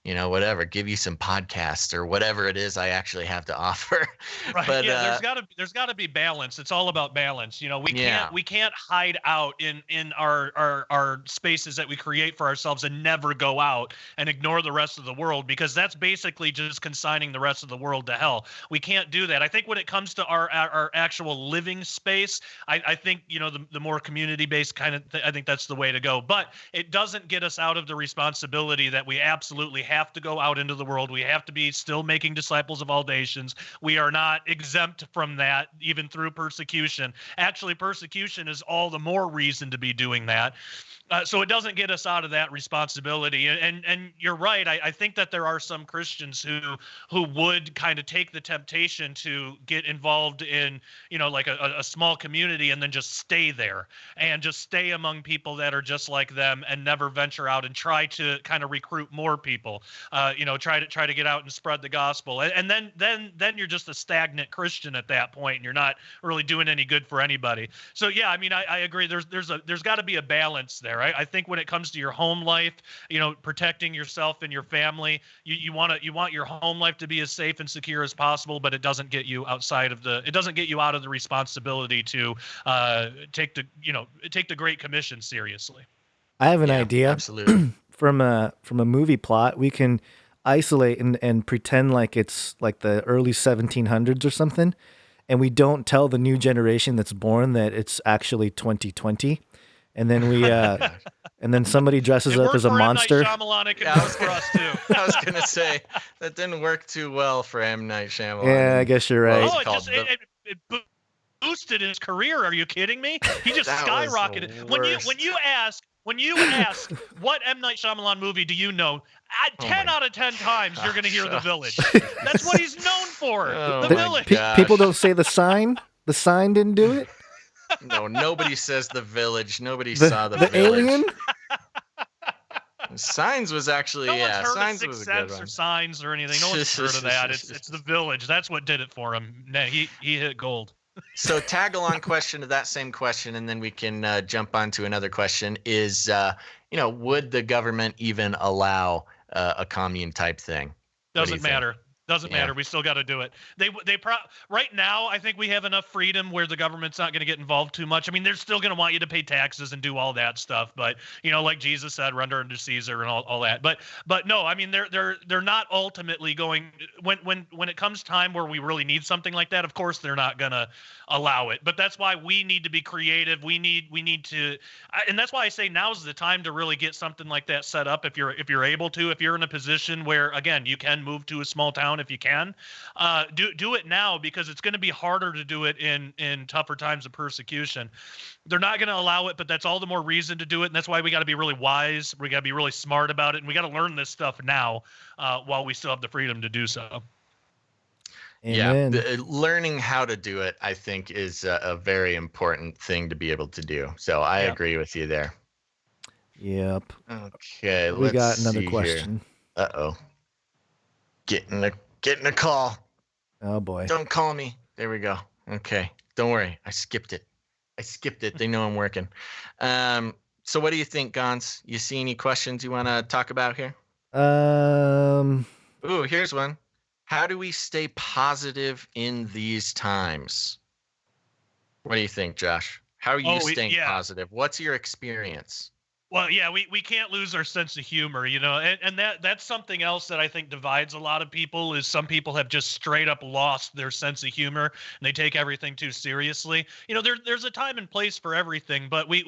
whatever, give you some podcasts or whatever it is I actually have to offer. Right. But, yeah, there's gotta be balance. It's all about balance. We can't hide out in our spaces that we create for ourselves and never go out and ignore the rest of the world, because that's basically just consigning the rest of the world to hell. We can't do that. I think when it comes to our actual living space, I think the more community based kind of I think that's the way to go. But it doesn't get us out of the responsibility that we absolutely have to go out into the world. We have to be still making disciples of all nations. We are not exempt from that, even through persecution. Actually, persecution is all the more reason to be doing that. So it doesn't get us out of that responsibility. And you're right. I think that there are some Christians who would kind of take the temptation to get involved in, like a small community and then just stay there and just stay among people that are just like them and never venture out and try to kind of recruit more people, try to get out and spread the gospel. And then you're just a stagnant Christian at that point, and you're not really doing any good for anybody. So yeah, I mean, I agree. There's got to be a balance there. I think when it comes to your home life, protecting yourself and your family, you want your home life to be as safe and secure as possible, but it doesn't get you out of the responsibility to take the Great Commission seriously. I have an idea. Absolutely. from a movie plot. We can isolate and pretend like it's like the early 1700s or something, and we don't tell the new generation that's born that it's actually 2020. And then and then somebody dresses up as a monster. M. Night Shyamalan, it can work for us too. I was gonna say that didn't work too well for M. Night Shyamalan. Yeah, I guess you're right. It boosted his career. Are you kidding me? He just skyrocketed. When you ask what M. Night Shyamalan movie do you know, 10 out of 10 times you're going to hear The Village. That's what he's known for. The Village. People don't say The Sign. The Sign didn't do it. No, nobody says The Village. Nobody saw The Village. Alien? Signs was actually, no one's heard Signs of was Sixth a good Sense one. or Signs or anything. No one's heard of that. It's The Village. That's what did it for him. He hit gold. So tag-along question to that same question, and then we can jump on to another question, is, would the government even allow a commune type thing? Doesn't matter. Doesn't matter. We still got to do it. Right now, I think we have enough freedom where the government's not going to get involved too much. I mean, they're still going to want you to pay taxes and do all that stuff. But, like Jesus said, render unto Caesar and all that. But no, I mean, they're not ultimately going when it comes time where we really need something like that. Of course, they're not going to allow it. But that's why we need to be creative. We need to, and that's why I say now's the time to really get something like that set up. If you're able to, if you're in a position where, again, you can move to a small town if you can, do it now, because it's going to be harder to do it in tougher times of persecution. They're not going to allow it, but that's all the more reason to do it. And that's why we got to be really wise. We got to be really smart about it. And we got to learn this stuff now while we still have the freedom to do so. Amen. Yeah, learning how to do it, I think, is a very important thing to be able to do. So I agree with you there. Yep. Okay, we got another see question. Here. Uh-oh. Getting a call. Oh boy. Don't call me. There we go. Okay. Don't worry. I skipped it. I skipped it. They know I'm working. So what do you think, Gons? You see any questions you want to talk about here? Ooh, here's one. How do we stay positive in these times? What do you think, Josh? How are you staying positive? What's your experience? Well, yeah, we can't lose our sense of humor, and that's something else that I think divides a lot of people is some people have just straight up lost their sense of humor and they take everything too seriously. There's a time and place for everything, but we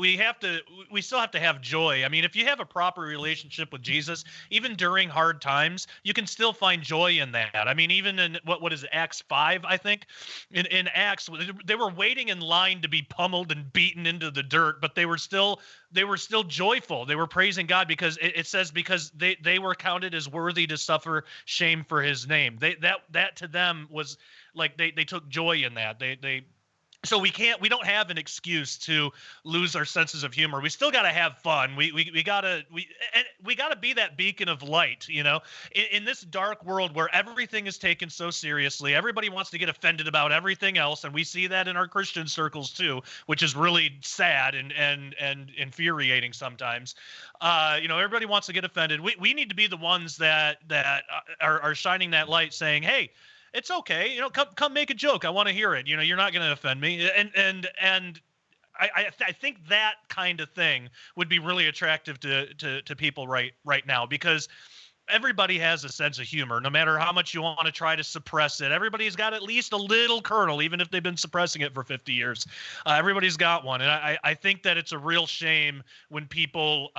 still have to have joy. I mean, if you have a proper relationship with Jesus, even during hard times, you can still find joy in that. I mean, even in what is it, Acts 5, I think, in Acts, they were waiting in line to be pummeled and beaten into the dirt, but they were still joyful. They were praising God because it says because they were counted as worthy to suffer shame for his name. That to them was like they took joy in that. So we don't have an excuse to lose our senses of humor. We still got to have fun. We got to be that beacon of light, in this dark world where everything is taken so seriously. Everybody wants to get offended about everything else. And we see that in our Christian circles too, which is really sad and infuriating sometimes. Everybody wants to get offended. We need to be the ones that are shining that light saying, hey, it's okay. Come make a joke. I want to hear it. You're not going to offend me. And I think that kind of thing would be really attractive to people right now, because everybody has a sense of humor, no matter how much you want to try to suppress it. Everybody's got at least a little kernel, even if they've been suppressing it for 50 years. Everybody's got one. And I think that it's a real shame when people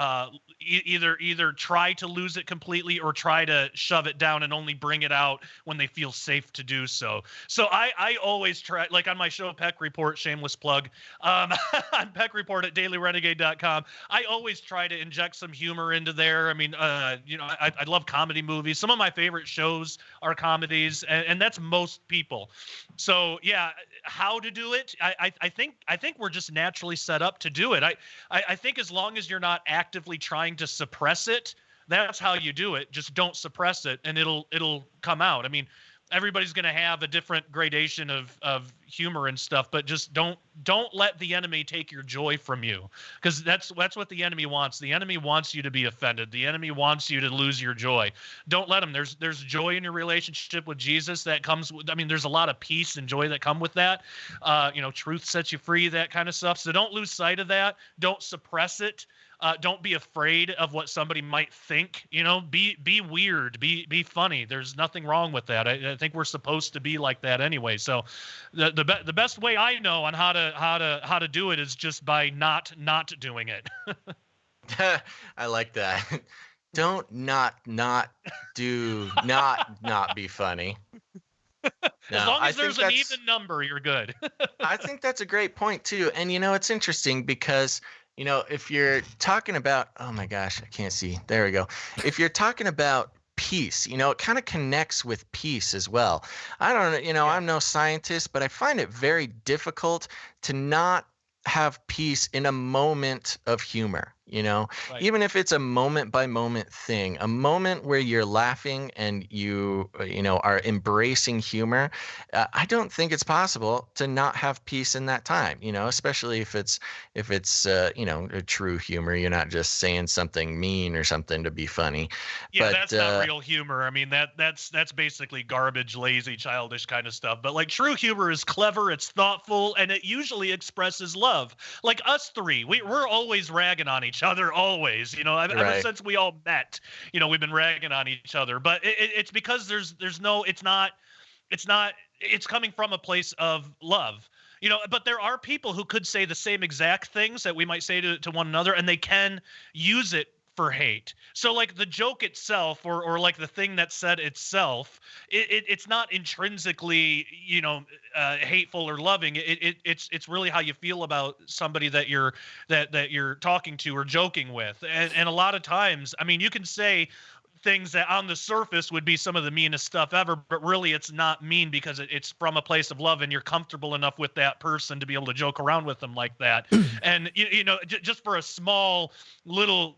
either try to lose it completely or try to shove it down and only bring it out when they feel safe to do so. So I always try, like on my show, Peck Report, shameless plug, on Peck Report at dailyrenegade.com, I always try to inject some humor into there. I mean, I love comedy movies. Some of my favorite shows are comedies, and that's most people. So yeah, how to do it? I think we're just naturally set up to do it. I think as long as you're not actively trying to suppress it, that's how you do it. Just don't suppress it, and it'll come out. I mean, everybody's going to have a different gradation of humor and stuff, but just don't let the enemy take your joy from you, because that's what the enemy wants. The enemy wants you to be offended. The enemy wants you to lose your joy. Don't let him. There's joy in your relationship with Jesus that comes with, I mean, there's a lot of peace and joy that come with that. Truth sets you free, that kind of stuff. So don't lose sight of that. Don't suppress it. Don't be afraid of what somebody might think. Be weird, be funny. There's nothing wrong with that. I think we're supposed to be like that anyway. So, the best way I know on how to do it is just by not doing it. I like that. Don't not be funny. No, as long as there's an even number, you're good. I think that's a great point too. And it's interesting because if you're talking about, oh my gosh, I can't see. There we go. If you're talking about peace, it kind of connects with peace as well. I don't know, I'm no scientist, but I find it very difficult to not have peace in a moment of humor. Right. Even if it's a moment by moment thing, a moment where you're laughing and you are embracing humor. I don't think it's possible to not have peace in that time, especially if it's a true humor. You're not just saying something mean or something to be funny. Yeah, but that's not real humor. I mean, that's basically garbage, lazy, childish kind of stuff. But like true humor is clever, it's thoughtful, and it usually expresses love. Like us three, we're always ragging on each other, always, ever since we all met, we've been ragging on each other, but it's because it's coming from a place of love, but there are people who could say the same exact things that we might say to one another, and they can use it for hate. So like the joke itself or like the thing that said itself, it's not intrinsically, hateful or loving. It's really how you feel about somebody that you're talking to or joking with. And a lot of times, I mean, you can say things that on the surface would be some of the meanest stuff ever, but really it's not mean because it's from a place of love and you're comfortable enough with that person to be able to joke around with them like that. And just for a small little,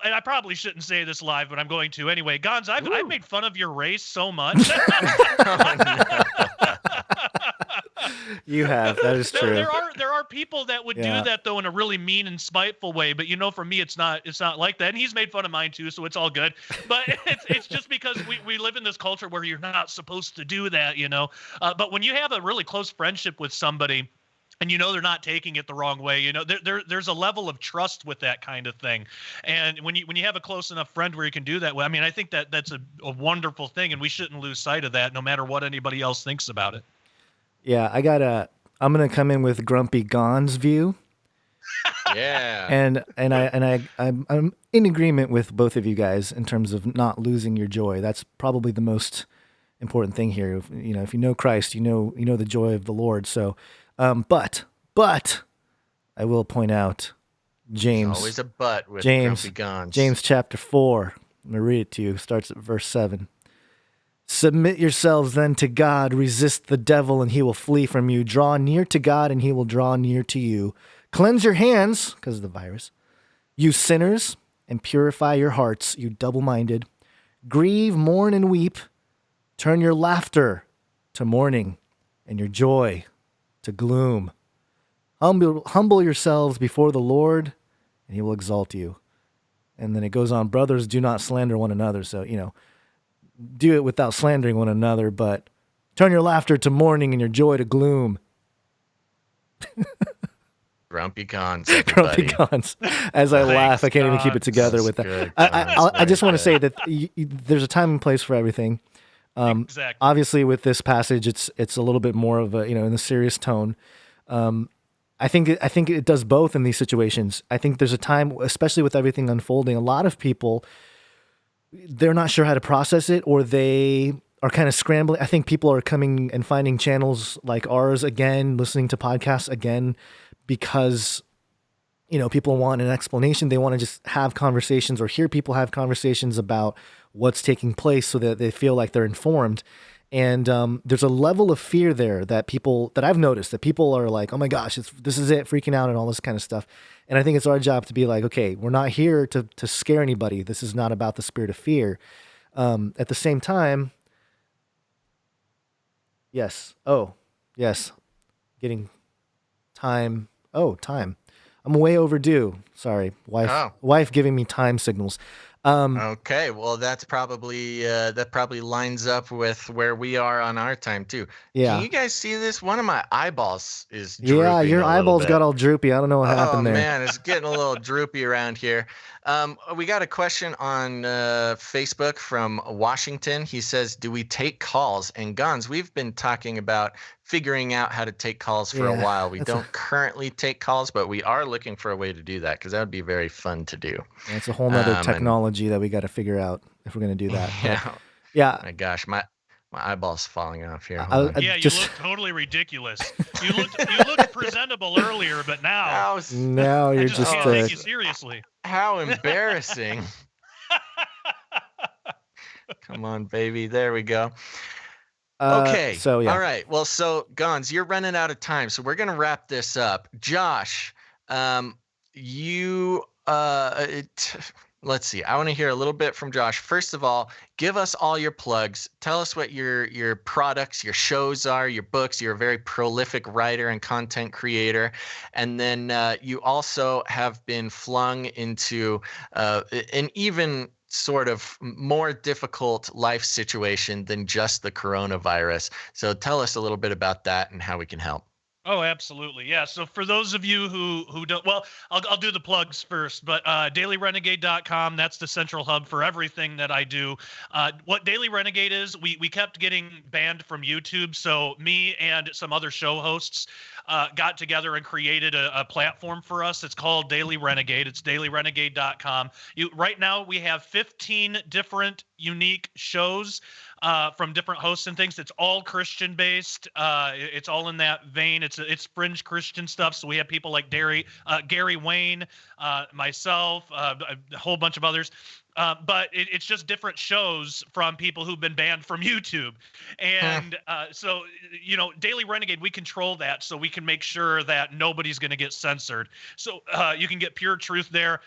and I probably shouldn't say this live, but I'm going to anyway. Gonz, I've made fun of your race so much. You have. That is true. There are people that would do that though in a really mean and spiteful way, but for me it's not like that. And he's made fun of mine too, so it's all good. But it's just because we live in this culture where you're not supposed to do that, But when you have a really close friendship with somebody, and they're not taking it the wrong way, there's a level of trust with that kind of thing. And when you have a close enough friend where you can do that, I think that's a wonderful thing, and we shouldn't lose sight of that, no matter what anybody else thinks about it. Yeah, I'm gonna come in with Grumpy Gon's view. Yeah. And I'm in agreement with both of you guys in terms of not losing your joy. That's probably the most important thing here. If you know Christ, you know the joy of the Lord. So, but I will point out James. There's always a but with James, Grumpy Gons. James chapter 4. I'm gonna read it to you. Starts at verse 7. Submit yourselves then to God. Resist the devil, and he will flee from you. Draw near to God, and he will draw near to you. Cleanse your hands, because of the virus, you sinners, and purify your hearts, you double-minded. Grieve, mourn, and weep. Turn your laughter to mourning, and your joy to gloom. Humble yourselves before the Lord, and he will exalt you. And then it goes on, brothers, do not slander one another. So, do it without slandering one another, but turn your laughter to mourning and your joy to gloom. Grumpy Gons, everybody. Grumpy Gons. As I laugh, I can't even keep it together with that. I just want to say that there's a time and place for everything. Exactly. Obviously, with this passage, it's a little bit more of a in a serious tone. I think it does both in these situations. I think there's a time, especially with everything unfolding, a lot of people, they're not sure how to process it, or they are kind of scrambling. I think people are coming and finding channels like ours again, listening to podcasts again, because people want an explanation. They want to just have conversations or hear people have conversations about what's taking place so that they feel like they're informed. And there's a level of fear there that I've noticed, that people are like, oh my gosh, this is it, freaking out and all this kind of stuff. And I think it's our job to be like, okay, we're not here to scare anybody. This is not about the spirit of fear. At the same time, yes. Oh, yes. Getting time. Oh, time. I'm way overdue. Sorry. Wife giving me time signals. Okay, well that probably lines up with where we are on our time too. Yeah. Can you guys see this? One of my eyeballs is drooping. Yeah, your eyeballs bit. got all droopy. I don't know what happened there. Oh man, it's getting a little droopy around here. We got a question on Facebook from Washington. He says, "Do we take calls?" And Guns, we've been talking about figuring out how to take calls for a while. We don't currently take calls, but we are looking for a way to do that because that would be very fun to do. It's a whole nother technology that we got to figure out if we're going to do that. Yeah. My gosh, my eyeball's falling off here. You look totally ridiculous. You looked presentable earlier, but now you're just can't take you seriously. How embarrassing. Come on, baby. There we go. Okay. So yeah. All right. Well, so Gons, you're running out of time, so we're gonna wrap this up. Josh, let's see. I want to hear a little bit from Josh. First of all, give us all your plugs. Tell us what your products, your shows are, your books. You're a very prolific writer and content creator. And then you also have been flung into an even sort of more difficult life situation than just the coronavirus. So tell us a little bit about that and how we can help. Oh, absolutely. Yeah. So for those of you who don't, well, I'll do the plugs first, but dailyrenegade.com, that's the central hub for everything that I do. What Daily Renegade is, we kept getting banned from YouTube. So me and some other show hosts got together and created a platform for us. It's called Daily Renegade. It's dailyrenegade.com. Right now we have 15 different unique shows from different hosts and things. It's all Christian based. It's all in that vein. It's fringe Christian stuff. So we have people like Gary Wayne, myself, a whole bunch of others. but it's just different shows from people who've been banned from YouTube. And so, Daily Renegade, we control that so we can make sure that nobody's going to get censored. So you can get pure truth there.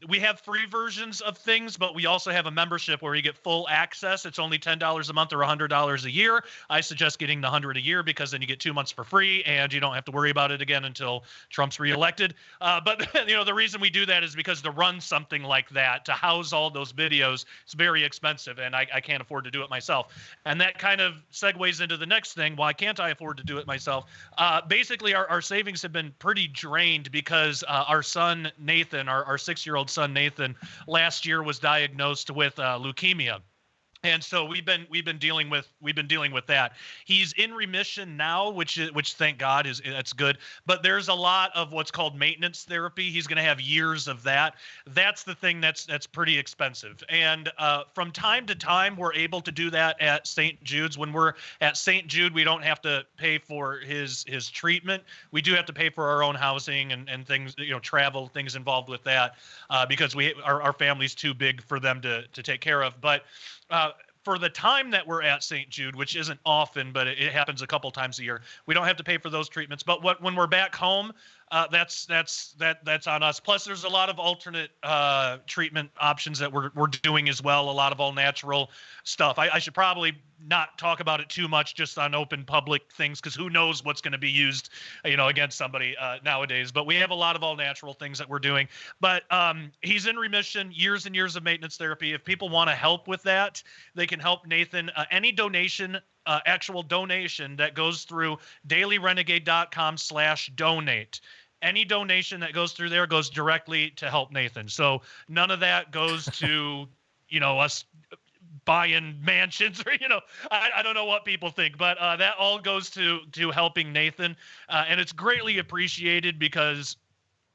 We have free versions of things, but we also have a membership where you get full access. It's only $10 a month or $100 a year. I suggest getting the $100 a year because then you get 2 months for free and you don't have to worry about it again until Trump's reelected. But the reason we do that is because to run something like that, to house all those videos, it's very expensive, and I can't afford to do it myself. And that kind of segues into the next thing. Why can't I afford to do it myself? Basically, our savings have been pretty drained because our son Nathan, our 6-year-old son Nathan, last year was diagnosed with leukemia. And so we've been dealing with that. He's in remission now, which thank God that's good. But there's a lot of what's called maintenance therapy. He's going to have years of that. That's the thing that's pretty expensive. And from time to time, we're able to do that at St. Jude's. When we're at St. Jude, we don't have to pay for his treatment. We do have to pay for our own housing and things, travel, things involved with that, because our family's too big for them to take care of. But for the time that we're at St. Jude, which isn't often, but it happens a couple times a year, we don't have to pay for those treatments. But when we're back home, that's on us. Plus, there's a lot of alternate treatment options that we're doing as well. A lot of all natural stuff. I should probably not talk about it too much just on open public things, because who knows what's going to be used, against somebody nowadays. But we have a lot of all natural things that we're doing. But he's in remission, years and years of maintenance therapy. If people want to help with that, they can help Nathan. Any donation, actual donation that goes through dailyrenegade.com/donate. Any donation that goes through there goes directly to help Nathan. So none of that goes to, us buying mansions or, I don't know what people think, but that all goes to helping Nathan. And it's greatly appreciated because,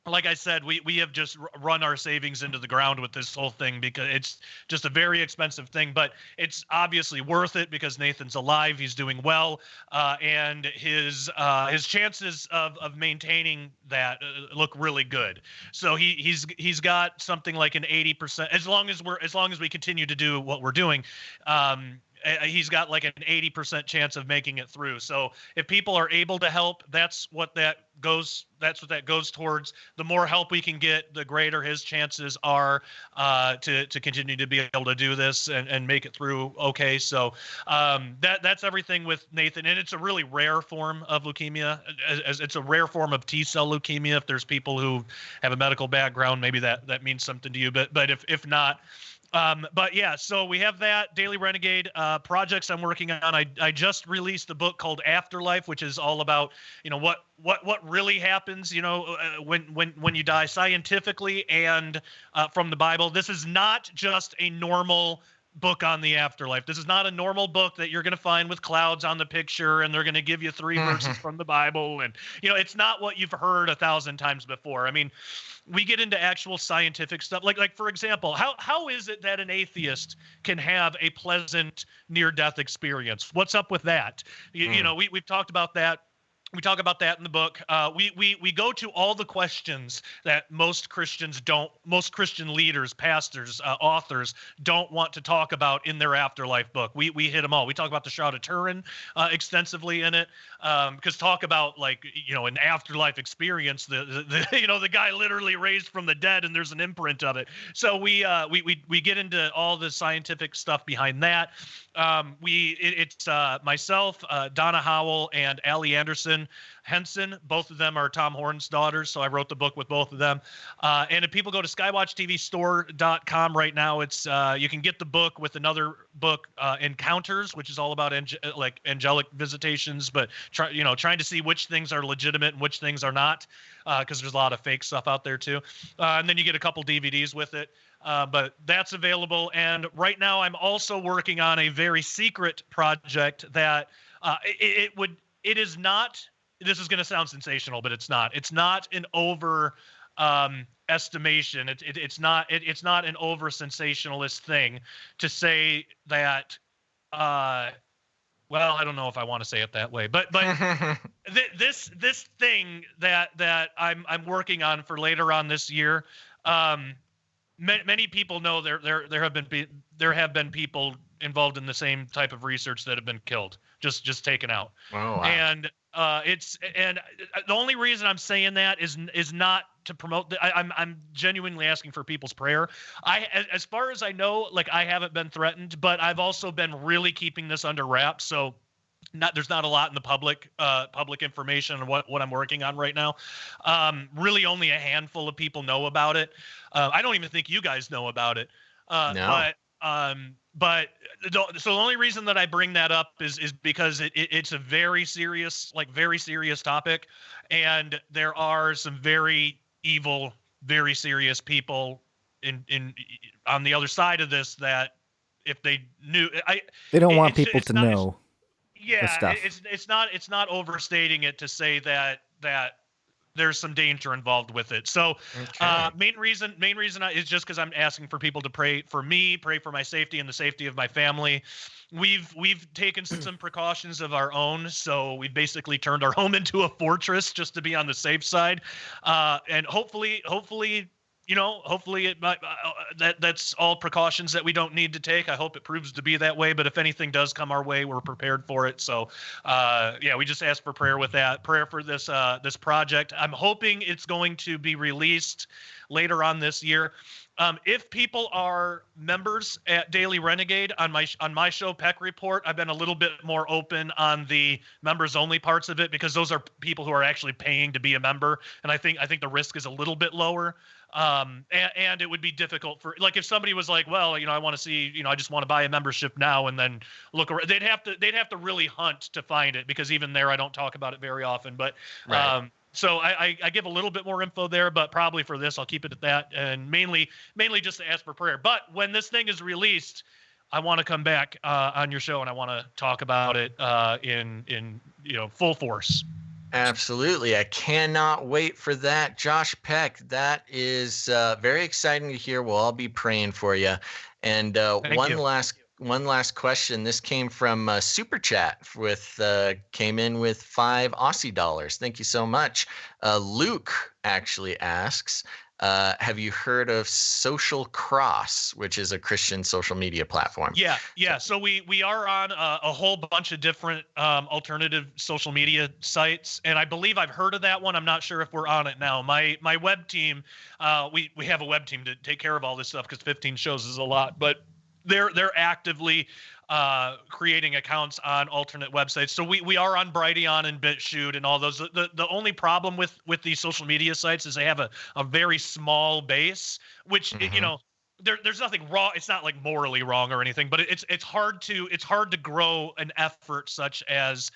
like I said, we have just run our savings into the ground with this whole thing because it's just a very expensive thing, but it's obviously worth it because Nathan's alive, he's doing well, and his chances of maintaining that look really good. So he's got something like an 80%, as long as we continue to do what we're doing. He's got like an 80% chance of making it through. So if people are able to help, that's what that goes towards. The more help we can get, the greater his chances are to continue to be able to do this and make it through okay. So that's everything with Nathan. And it's a really rare form of leukemia. It's a rare form of T-cell leukemia. If there's people who have a medical background, maybe that means something to you. But if not, but yeah, so we have that Daily Renegade projects I'm working on. I just released a book called Afterlife, which is all about, what really happens, when you die scientifically and from the Bible. This is not just a normal book on the afterlife. This is not a normal book that you're going to find with clouds on the picture and they're going to give you 3 verses from the Bible. And, it's not what you've heard 1,000 times before. I mean, we get into actual scientific stuff. Like for example, how is it that an atheist can have a pleasant near-death experience? What's up with that? We've talked about that. We talk about that in the book. We go to all the questions that most Christian leaders, pastors, authors don't want to talk about in their afterlife book. We hit them all. We talk about the Shroud of Turin extensively in it, because talk about an afterlife experience. The guy literally raised from the dead, and there's an imprint of it. So we get into all the scientific stuff behind that. It's myself, Donna Howell, and Allie Anderson Henson. Both of them are Tom Horn's daughters, so I wrote the book with both of them. And if people go to skywatchtvstore.com right now, it's you can get the book with another book, Encounters, which is all about angelic visitations, but trying to see which things are legitimate and which things are not, because there's a lot of fake stuff out there too. And then you get a couple DVDs with it. But that's available. And right now I'm also working on a very secret project that it is not, this is going to sound sensational, but it's not an over estimation. It's not an over sensationalist thing to say that, well, I don't know if I want to say it that way, but this thing that I'm working on for later on this year, many people know there have been people involved in the same type of research that have been killed, just taken out. Oh, wow. And the only reason I'm saying that is not to promote. I'm genuinely asking for people's prayer. As far as I know, like, I haven't been threatened, but I've also been really keeping this under wraps. So there's not a lot in the public information on what I'm working on right now. Really only a handful of people know about it. I don't even think you guys know about it. No. So the only reason that I bring that up is because it's a very serious topic, and there are some very evil, very serious people in on the other side of this that if they knew, they don't want people to know. Yeah, it's not overstating it to say that there's some danger involved with it. So, Okay. main reason is just because I'm asking for people to pray for me, pray for my safety and the safety of my family. We've taken some precautions of our own, so we basically turned our home into a fortress just to be on the safe side, and hopefully it might, that's all precautions that we don't need to take. I hope it proves to be that way, but if anything does come our way, we're prepared for it. So, we just ask for prayer with that. Prayer for this project. I'm hoping it's going to be released later on this year. If people are members at Daily Renegade on my show Peck Report, I've been a little bit more open on the members only parts of it, because those are people who are actually paying to be a member, and I think the risk is a little bit lower. And it would be difficult for, like, if somebody was like, well, I want to see, I just want to buy a membership now and then look around, they'd have to really hunt to find it, because even there I don't talk about it very often. But Right. so I give a little bit more info there, but probably for this I'll keep it at that, and mainly just to ask for prayer. But when this thing is released, I want to come back on your show and I want to talk about it in full force. Absolutely. I cannot wait for that. Josh Peck, that is very exciting to hear. We'll all be praying for you. And Thank you. one last question. This came from Super Chat came in with $5 Aussie. Thank you so much. Luke actually asks, have you heard of Social Cross, which is a Christian social media platform? Yeah. So we are on a whole bunch of different alternative social media sites, and I believe I've heard of that one. I'm not sure if we're on it now. My web team, we have a web team to take care of all this stuff, because 15 shows is a lot, but they're actively creating accounts on alternate websites. So we are on Brighteon and BitChute and all those. The only problem with these social media sites is they have a very small base, which there's nothing wrong. It's not like morally wrong or anything, but it's hard to grow an effort such as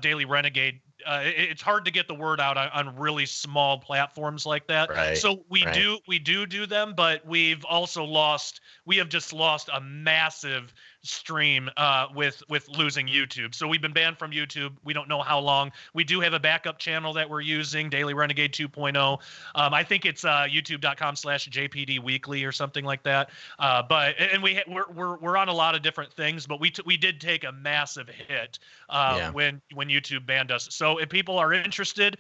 Daily Renegade. It's hard to get the word out on really small platforms like that. Right. So we do them, but we have just lost a massive stream with losing YouTube. So we've been banned from YouTube. We don't know how long. We do have a backup channel that we're using, Daily Renegade 2.0. I think it's youtube.com/JPD Weekly or something like that. We're on a lot of different things, but we did take a massive hit when YouTube banned us. So if people are interested,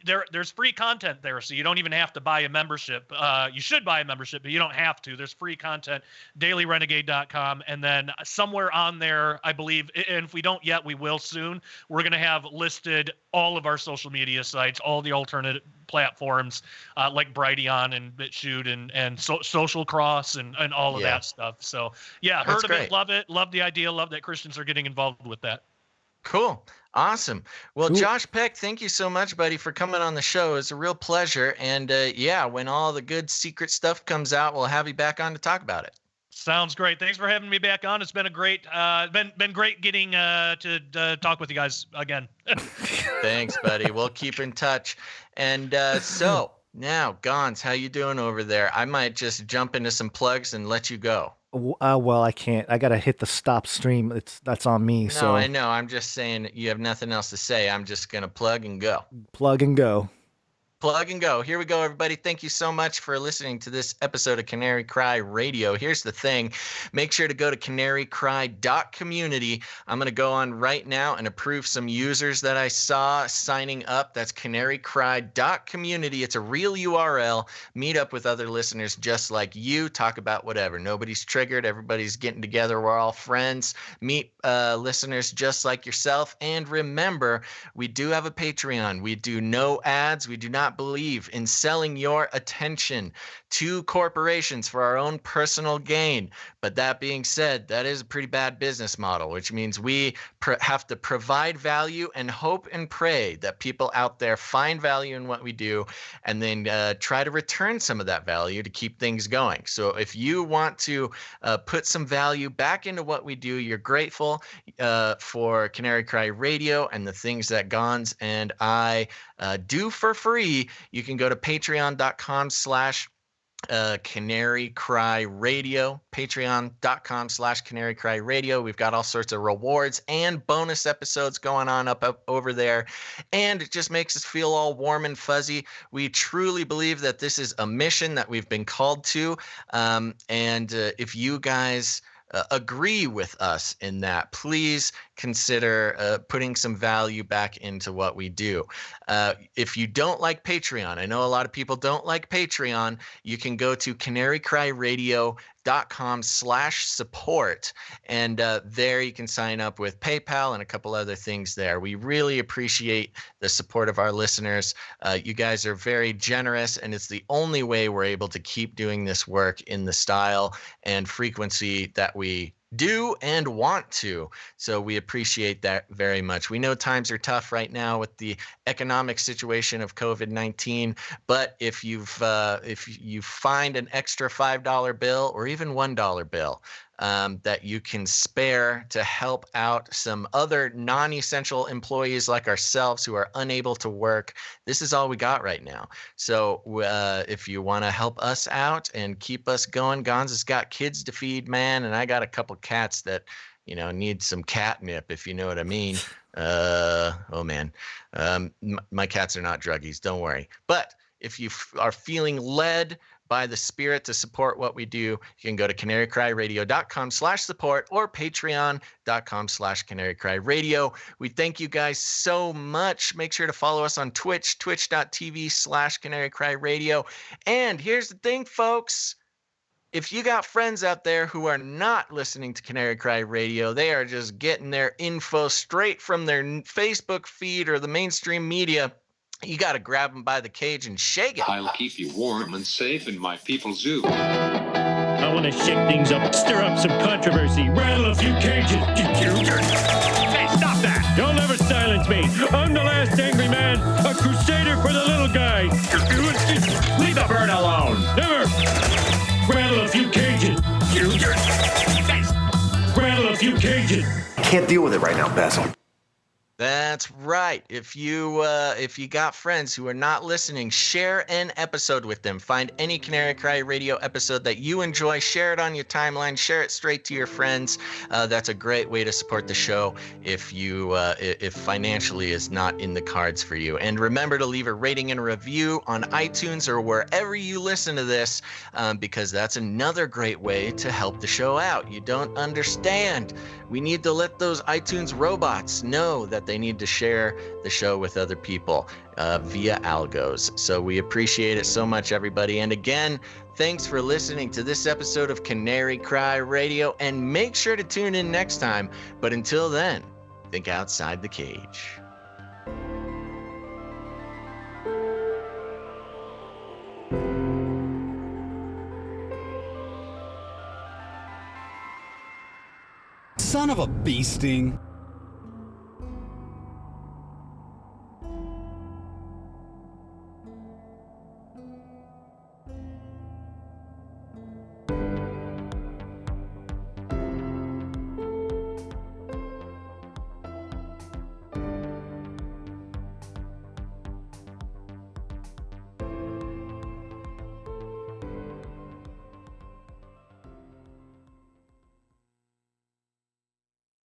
there's free content there, so you don't even have to buy a membership. You should buy a membership, but you don't have to. There's free content, dailyrenegade.com, and then somewhere on there, I believe, and if we don't yet, we will soon, we're going to have listed all of our social media sites, all the alternate platforms like Brighteon and BitChute and Social Cross and all of that stuff. So yeah, heard of it, love it, love the idea, love that Christians are getting involved with that. Cool. Awesome. Well, cool. Josh Peck, thank you so much, buddy, for coming on the show. It's a real pleasure. And when all the good secret stuff comes out, we'll have you back on to talk about it. Sounds great. Thanks for having me back on. It's been a great, been great getting to talk with you guys again. Thanks, buddy. We'll keep in touch. And so now, Gons, how you doing over there? I might just jump into some plugs and let you go. Well, I can't. I gotta hit the stop stream. That's on me. No, so I know. I'm just saying you have nothing else to say. I'm just gonna plug and go. Plug and go. Plug and go. Here we go, everybody. Thank you so much for listening to this episode of Canary Cry Radio. Here's the thing. Make sure to go to canarycry.community. I'm going to go on right now and approve some users that I saw signing up. That's canarycry.community. It's a real URL. Meet up with other listeners just like you. Talk about whatever. Nobody's triggered. Everybody's getting together. We're all friends. Meet listeners just like yourself. And remember, we do have a Patreon. We do no ads. We do not believe in selling your attention to corporations for our own personal gain. But that being said, that is a pretty bad business model, which means we have to provide value and hope and pray that people out there find value in what we do, and then try to return some of that value to keep things going. So if you want to put some value back into what we do, you're grateful for Canary Cry Radio and the things that Gons and I do for free, you can go to patreon.com/Canary Cry Radio, patreon.com/Canary Cry Radio. We've got all sorts of rewards and bonus episodes going on up over there. And it just makes us feel all warm and fuzzy. We truly believe that this is a mission that we've been called to. If you guys agree with us in that, please consider putting some value back into what we do. If you don't like Patreon, I know a lot of people don't like Patreon, you can go to canarycryradio.com/support, and there you can sign up with PayPal and a couple other things there. We really appreciate the support of our listeners. You guys are very generous, and it's the only way we're able to keep doing this work in the style and frequency that we do and want to. So we appreciate that very much. We know times are tough right now with the economic situation of COVID-19, but if you find an extra $5 bill or even $1 bill that you can spare to help out some other non-essential employees like ourselves who are unable to work, this is all we got right now. So if you want to help us out and keep us going, Gonza's got kids to feed, man, and I got a couple cats that need some catnip, if you know what I mean. Oh man, my cats are not druggies, don't worry. But if you are feeling led by the spirit to support what we do, you can go to canarycryradio.com/support or patreon.com/canarycryradio. We thank you guys so much. Make sure to follow us on Twitch, twitch.tv/canarycryradio. And here's the thing, folks. If you got friends out there who are not listening to Canary Cry Radio, they are just getting their info straight from their Facebook feed or the mainstream media, you got to grab them by the cage and shake it. I'll keep you warm and safe in my people's zoo. I want to shake things up, stir up some controversy, rattle a few cages. Hey, stop that! You'll never silence me. I'm the last angry man, a crusader for the little guy. Leave the bird alone. Never. Rattle a few cages. Rattle a few cages. Can't deal with it right now, Basil. That's right. If you got friends who are not listening, share an episode with them. Find any Canary Cry Radio episode that you enjoy, share it on your timeline, share it straight to your friends. That's a great way to support the show if financially is not in the cards for you. And remember to leave a rating and a review on iTunes or wherever you listen to this, because that's another great way to help the show out. You don't understand. We need to let those iTunes robots know that they need to share the show with other people via algos. So we appreciate it so much, everybody. And again, thanks for listening to this episode of Canary Cry Radio, and make sure to tune in next time. But until then, think outside the cage. Son of a bee sting.